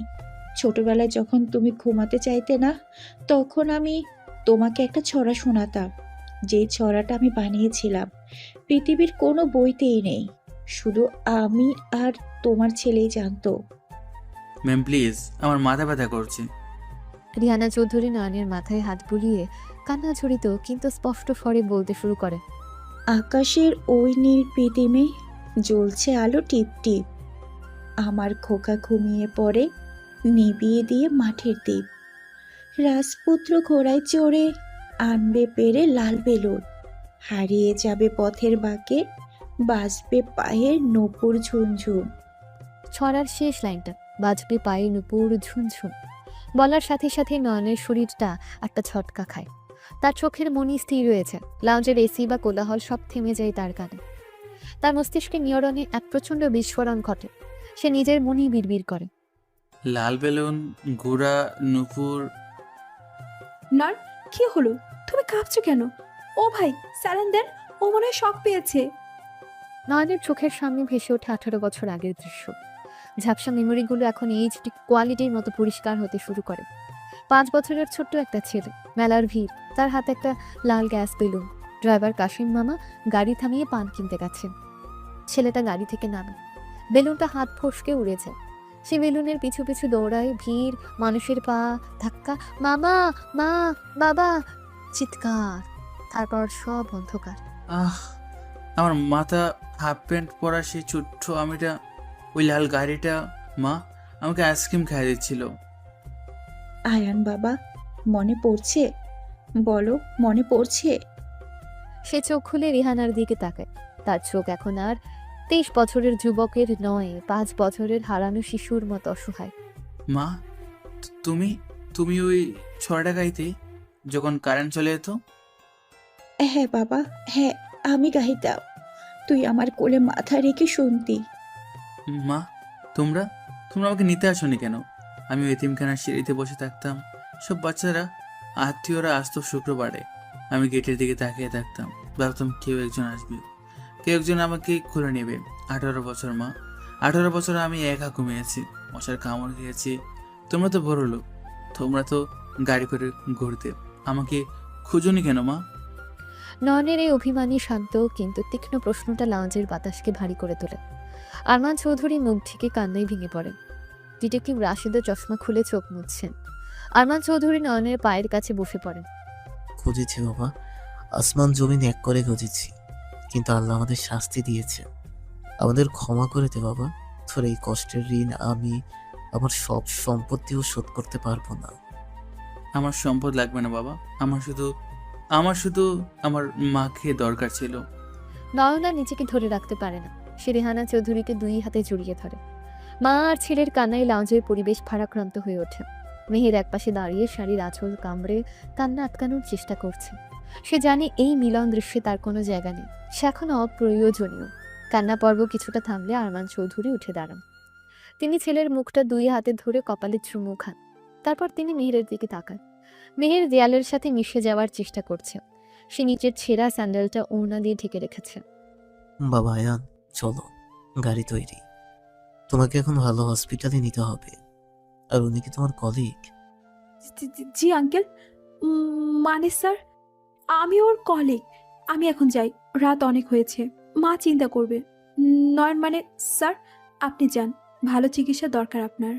ছোটবেলায় যখন তুমি ঘুমাতে চাইতে না, তখন আমি তোমাকে একটা ছড়া শোনাতাম। যে ছড়াটা আমি বানিয়েছিলাম পৃথিবীর কোনো বইতেই নেই, শুধু আমি আর তোমার ছেলেই জানতো। ম্যাম প্লিজ, আমার মাথা ব্যথা করছে। রিহানা চৌধুরী নয়নের মাথায় হাত বুলিয়ে কান্না ঝরিত কিন্তু স্পষ্ট স্বরে বলতে শুরু করে, আকাশের ওই নীল পৃথিবী জ্বলছে আলো টিপ টিপ। আমার খোকা ঘুমিয়ে পড়ে নিভিয়ে দিয়ে মাঠের দ্বীপ। রাজপুত্র ঘোড়ায় চড়ে আনবে পেরে লাল বেলুন। হারিয়ে যাবে পথের বাঁকে, বাজবে পায়ের নূপুর ঝুনঝুন। ছড়ার শেষ লাইনটা, বাজবে পায়ে নুপুর ঝুনঝুন, বলার সাথে সাথে নয়নের শরীরটা একটা ছটকা খায়। তার চোখের মনি স্থির রয়েছে। লাউঞ্জের এসি বা কোলাহল সব থেমে যায় তার কানে। তার মস্তিষ্কে নিয়রণে এক প্রচণ্ড বিস্ফোরণ ঘটে। সে নিজের মনি বিড়বিড় করে, লাল বেলুন, ঘোড়া, নুপুর। নয়, কি হলো? তুমি কাঁপছো কেন? ও ভাই, স্যালেন দেন, ও মনে হয় শক পেয়েছে। নয়নের চোখের সামনে ভেসে ওঠে 18 বছর আগের দৃশ্য। ঝাপসা মেমোরিগুলো এখন এইচডি কোয়ালিটির মতো পরিষ্কার হতে শুরু করে। 5 বছরের ছোট্ট একটা ছেলে, মেলার ভিড়, তার হাতে একটা লাল গ্যাস বেলুন। ড্রাইভার কাশিম মামা গাড়ি থামিয়ে পান কিনতে গেছেন। ছেলেটা গাড়ি থেকে নামে, বেলুনটা হাত ফসকে উড়েছে। সে বেলুনের পিছু পিছু দৌড়ায়। ভিড়, মানুষের পা, ধাক্কা, মামা, মা, বাবা, চিৎকার, তারপর সব অন্ধকার। আমার মাথা, হাফ প্যান্ট পরা সেই ছোট্ট আমিটা, ওই লাল গাড়িটা। মা আমাকে আইসক্রিম খাইয়ে দিচ্ছিল। আয়ান বাবা, মনে পড়ছে? বলো, মনে পড়ছে? সে চোখ খুলে রিহানার দিকে তাকায়। তার চোখ এখন আর 23 বছরের যুবকের নয়, 5 বছরের হারানো শিশুর মতো অসহায়। মা তুমি তুমি ওই ছড়াটা গাইতে যখন কারেন্ট চলে যেত? হ্যাঁ বাবা, হ্যাঁ, আমি গাইতাম। তুই আমার কোলে মাথা রেখে শুনতি। মা, তোমরা তোমরা আমাকে নিতে আসোনি কেন? আমি ওই এতিমখানার সিঁড়িতে বসে থাকতাম। সব বাচ্চারা, আত্মীয়রা আসতো শুক্রবারে। আমি গেটের দিকে তাকিয়ে থাকতাম, ভাবতাম কেউ একজন আসবে, কেউ একজন আমাকে খুলে নেবে। 18 বছর মা, 18 বছর আমি একা ঘুমিয়েছি, মশার কামড় খেয়েছি। তোমরা তো বড় লোক, তোমরা তো গাড়ি করে ঘুরতে, আমাকে খুঁজোনি কেন মা? নয়নের এই অভিমানী শান্ত কিন্তু তীক্ষ্ণ প্রশ্নটা লাউঞ্জের বাতাসকে ভারী করে তোলে। আরমান চৌধুরী মুখ ঢেকে কান্নায় ভেঙে পড়েন। ডিটেকটিভ রাশেদও চশমা খুলে চোখ মুছছেন। আরমান চৌধুরী নয়নের পায়ের কাছে বসে পড়েন। খুঁজেছি বাবা, আসমান জমিন এক করে খুঁজেছি, কিন্তু আল্লাহ আমাদের শাস্তি দিয়েছে। আমাদের ক্ষমা করে দে বাবা, তোর এই কষ্টের ঋণ আমি আমার সব সম্পত্তিও শোধ করতে পারবো না। আমার সম্পদ লাগবে না বাবা, আমার শুধু আমার মাকে দরকার ছিল। নয়না নিজেকে ধরে রাখতে পারে না। সে রেহানা চৌধুরীকে 2 হাতে জড়িয়ে ধরে। মা আর ছেলের কান্নায় লাউঞ্জের পরিবেশ ভারাক্রান্ত হয়ে ওঠে। মেহের একপাশে দাঁড়িয়ে শাড়ির আঁচল কামড়ে কান্না আটকানোর চেষ্টা করছে। সে জানে এই মিলন দৃশ্যে তার কোনো জায়গা নেই, সে এখন অপ্রয়োজনীয়। কান্না পর্ব কিছুটা থামলে আরমান চৌধুরী উঠে দাঁড়ান। তিনি ছেলের মুখটা 2 হাতে ধরে কপালে চুমু খান। তারপর তিনি মেহেরের দিকে তাকান। মেহের দেয়ালের সাথে মিশে যাওয়ার চেষ্টা করছে। সে নিচের ছেঁড়া স্যান্ডেলটা ওড়না দিয়ে ঢেকে রেখেছে। বাবা আয়ান, চলো, গাড়ি তৈরি। তোমাকে এখন ভালো হসপিটালে নিতে হবে। আর উনি কি তোমার কলিগ? জি আঙ্কেল, মানে স্যার, আমি ওর কলিগ। আমি এখন যাই, রাত অনেক হয়েছে, মা চিন্তা করবে। নয়ন মানে স্যার, আপনি যান, ভালো চিকিৎসা দরকার আপনার।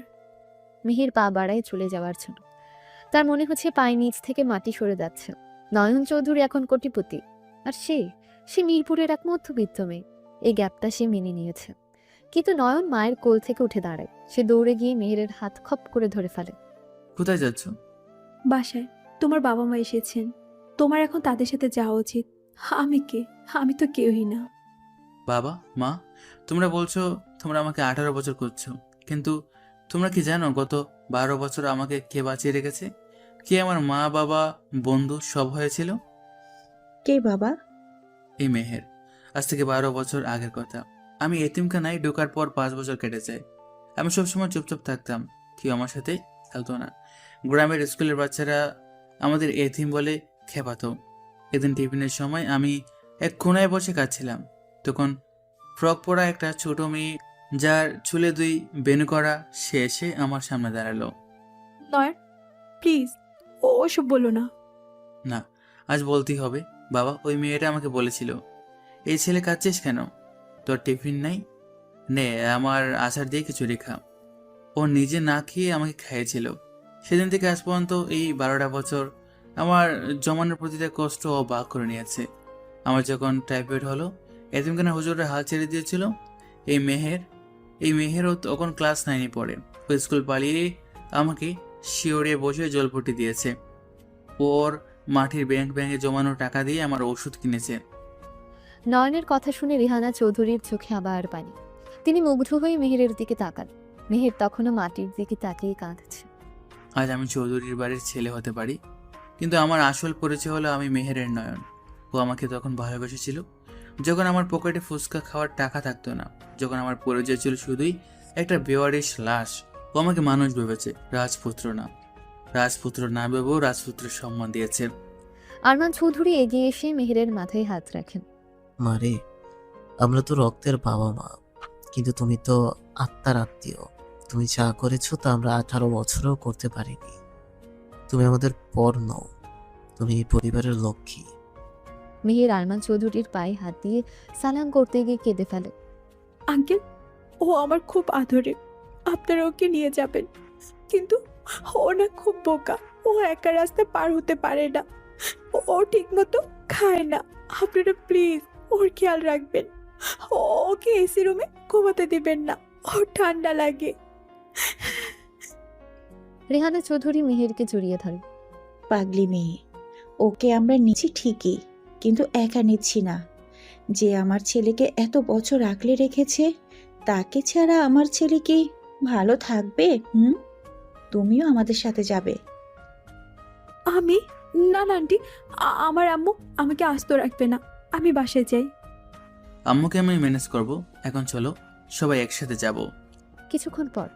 মেহের পা বাড়ায় চলে যাওয়ার জন্য। তার মনে হচ্ছে পায়ের নিচ থেকে মাটি সরে যাচ্ছে। নয়ন চৌধুরী এখন কোটিপতি, আর সে মিরপুরের এক মধ্যবিত্ত মেয়ে। এই গ্যাপটা সে মেনে নিয়েছে। কিন্তু নয়ন মায়ের কোল থেকে উঠে দাঁড়ায়। সে দৌড়ে গিয়ে মেহেরের হাত খপ করে ধরে ফেলে। কোথায় যাচ্ছ? বাসায়, তোমার বাবা মা এসেছেন, তোমার এখন তাদের সাথে যাওয়া উচিত। আমি কে? আমি তো কেউই না। বাবা মা, তোমরা বলছো তোমরা আমাকে 18 বছর করছো, কিন্তু তোমরা কি জানো গত 12 বছর আমাকে কে বাঁচিয়ে রেখেছে? কে আমার মা, বাবা, বন্ধু সব হয়েছিল? কে বাবা? এই মেহের। আজ থেকে 12 বছর আগের কথা। আমি এতিমখানায় ঢোকার পর 5 বছর কেটে যায়। আমি সবসময় চুপচাপ থাকতাম, কেউ আমার সাথে খেলতো না। গ্রামের স্কুলের বাচ্চারা আমাদের এতিম বলে খেপাতো। একদিন টিফিনের সময় আমি এক কোনায় বসে কাঁদছিলাম। তখন ফ্রক পরা একটা ছোট মেয়ে, যার চুলে 2 বেনু করা, সে এসে আমার সামনে দাঁড়ালো। নয়ন, প্লিজ ওসব বলো না। না, আজ বলতেই হবে। বাবা, ওই মেয়েটা আমাকে বলেছিল, এই ছেলে কাঁদছিস কেন? তোর টিফিন নাই? নে, আমার আচার দিয়ে কিছু রেখা। ও নিজে না খেয়ে আমাকে খাইয়েছিল। সেদিন থেকে আজ পর্যন্ত এই 12টা বছর আমার জমানোর প্রতিটা কষ্ট ও ভাগ করে নিয়েছে। আমার যখন টাইফয়েড হলো, এতিমখানা হুজুররা হাল ছেড়ে দিয়েছিল। এই মেহেরও তখন ক্লাস 9-এ পড়ে। ও স্কুল পালিয়ে আমাকে শিওরে বসে জলপটি দিয়েছে। ওর মাটির ব্যাংকে জমানো টাকা দিয়ে আমার ওষুধ কিনেছে। নয়নের কথা শুনে রেহানা চৌধুরীর চোখে আবার পানি। তিনি মুগ্ধ হয়ে মেহেরের দিকে তাকান। মেহের তখনও মাটির দিকে তাকিয়ে কাঁদছে। আজ আমি চৌধুরীর বাড়ির ছেলে হতে পারি, কিন্তু আমার আসল পরিচয় হলো আমি মেহেরের নয়ন। ও আমাকে তখন ভালোবেসেছিল যখন আমার পকেটে ফুচকা খাওয়ার টাকা থাকতো না, যখন আমার পরিচয় ছিল শুধুই একটা বেওয়ারিশ লাশ। ও আমাকে মানুষ ভেবেছে, রাজপুত্র না ভেবেও রাজপুত্রের সম্মান দিয়েছে। আরমান চৌধুরী এগিয়ে এসে মেহেরের মাথায় হাত রাখেন। মারে, আমরা তো রক্তের বাবা মা, কিন্তু তুমি তো আত্মার আত্মীয়। তুমি যা করেছো তা আমরা 18 বছরও করতে পারিনি। তুমি আমাদের পর নও, তুমি এই পরিবারের লক্ষ্মী। মেহের আরমান চৌধুরীর পায়ে হাত দিয়ে সালাম করতে গিয়ে কেঁদে ফেলে। আঙ্কেল, ও আমার খুব আদরে, আপনারা ওকে নিয়ে যাবেন। কিন্তু ও না খুব বোকা, ও একা রাস্তা পার হতে পারে না, ও ঠিক মতো খায় না। আপনারা প্লিজ ওর খেয়াল রাখবেন। ওকে এসি রুমে ঘুমাতে দিবেন না, ওর ঠান্ডা লাগে। রেহানা চৌধুরী মেহেরকে জড়িয়ে ধরে। পাগলি মেয়ে, ওকে আমরা নিচ্ছি ঠিকই, কিন্তু একা নিচ্ছি না। যে আমার ছেলেকে এত বছর আগলে রেখেছে, তাকে ছাড়া আমার ছেলে কি ভালো থাকবে? তুমিও আমাদের সাথে যাবে। আমি? না না আন্টি, আমার আম্মু আমাকে আস্ত রাখবে না। আমি বাসায় যাই। আম্মুকে আমি ম্যানেজ করব। এখন চলো সবাই একসাথে যাব। কিছুক্ষণ পর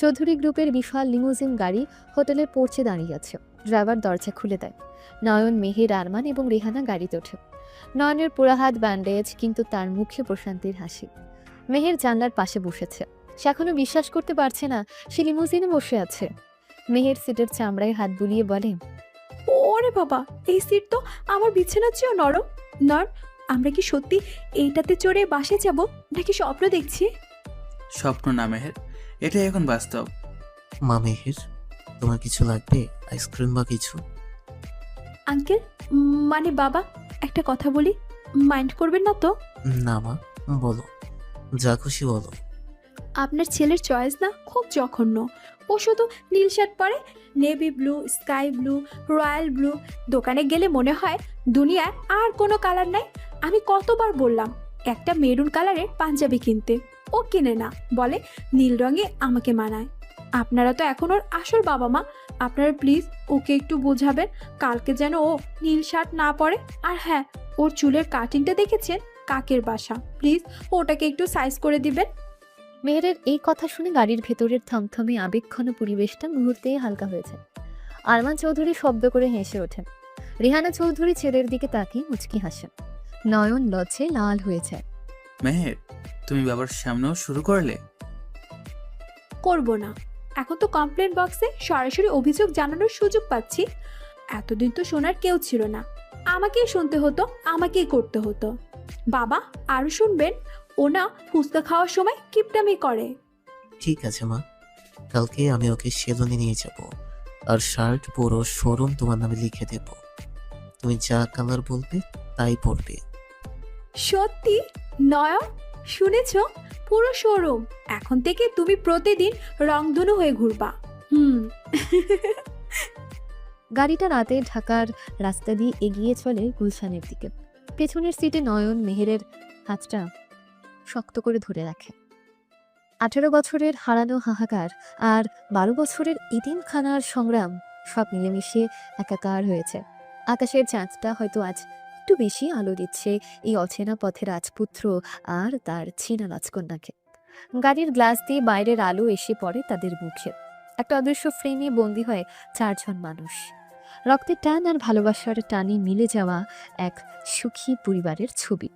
চৌধুরী গ্রুপের বিশাল লিমুজিন গাড়ি হোটেলের পোর্চে দাঁড়িয়ে আছে। ড্রাইভার দরজা খুলে দেয়। নয়ন, মেহের, আরমান এবং রেহানা গাড়িতে ওঠে। নয়নের পুরা হাত ব্যান্ডেজ, কিন্তু তার মুখে প্রশান্তির হাসি। মেহের জানলার পাশে বসেছে। সে এখনো বিশ্বাস করতে পারছে না সে লিমুজিনে বসে আছে। মেহের সিটের চামড়ায় হাত বুলিয়ে বলে, ওরে বাবা, এই সিট তো আমার বিছানার চেয়েও নরম। নর, আমরা কি সত্যি এইটাতে চড়ে বাসে যাব নাকি স্বপ্ন দেখছি? স্বপ্ন না মেহের, এটাই এখন বাস্তব। মা মেহের, তোমার কিছু লাগবে? আইসক্রিম বা কিছু? আঙ্কেল, মানে বাবা, একটা কথা বলি, মাইন্ড করবেন না তো? না মা, বলো, যা খুশি বলো। আপনার ছেলের চয়েস না খুব জঘন্য। ও শুধু নীল শার্ট পরে, navy blue, sky blue, royal blue. দোকানে গেলে মনে হয় দুনিয়ায় আর কোনো কালার নাই। আমি কতবার বললাম একটা মেরুন কালারের পাঞ্জাবি কিনতে, ও কিনে না, বলে নীল রঙে আমাকে মানায়। আপনারা তো এখন ওর আসল বাবা মা, আপনারা প্লিজ ওকে একটু বোঝাবেন কালকে যেন ও নীল শার্ট না পরে। আর হ্যাঁ, ওর চুলের কাটিংটা দেখেছেন? কাকের বাসা। প্লিজ ওটাকে একটু সাইজ করে দিবেন। মেহেরের এই কথা শুনে গাড়ির ভেতরের থমথমে আবেগঘন পরিবেশটা মুহূর্তেই হালকা হয়েছে। আরমান চৌধুরী শব্দ করে হেসে ওঠেন। রেহানা চৌধুরী ছেলের দিকে তাকিয়ে মুচকি হাসেন। নয়ন লজ্জায় লাল হয়ে যায়। মেহের, তুমি বাবার সামনেও শুরু করলে? করব না। এখন তো কমপ্লেন বক্সে সরাসরি অভিযোগ জানানোর সুযোগ পাচ্ছি। এতদিন তো শোনার কেউ ছিল না, আমাকেই শুনতে হতো, আমাকেই করতে হতো। বাবা আরও শুনবেন, ও না ফুচকা খাওয়ার সময় কিপটামি করে। ঠিক আছে মা, কালকে আমি ওকে সেলুনে নিয়ে যাব, আর শার্ট পুরো শোরুম তোমার নামে লিখে দেব। তুমি যা কালার বলবে তাই পরবে। সত্যি? নয়ন, শুনেছ? পুরো শোরুম। এখন থেকে তুমি প্রতিদিন রংধনু হয়ে ঘুরবা। গাড়িটা রাতে ঢাকার রাস্তা দিয়ে এগিয়ে চলে গুলশানের দিকে। পেছনের সিটে নয়ন মেহেরের হাতটা শক্ত করে ধরে রাখে। 18 বছরের হারানো হাহাকার আর 12 বছরের এতিমখানার সংগ্রাম সব মিলেমিশে একাকার হয়েছে। আকাশের চাঁদটা হয়তো আজ একটু বেশি আলো দিচ্ছে এই অচেনা পথের রাজপুত্র আর তার চেনা রাজকন্যাকে। গাড়ির গ্লাস দিয়ে বাইরের আলো এসে পড়ে তাদের মুখে। একটা অদৃশ্য ফ্রেমে বন্দী হয় 4 জন মানুষ। রক্তের টান আর ভালোবাসার টানে মিলে যাওয়া এক সুখী পরিবারের ছবি।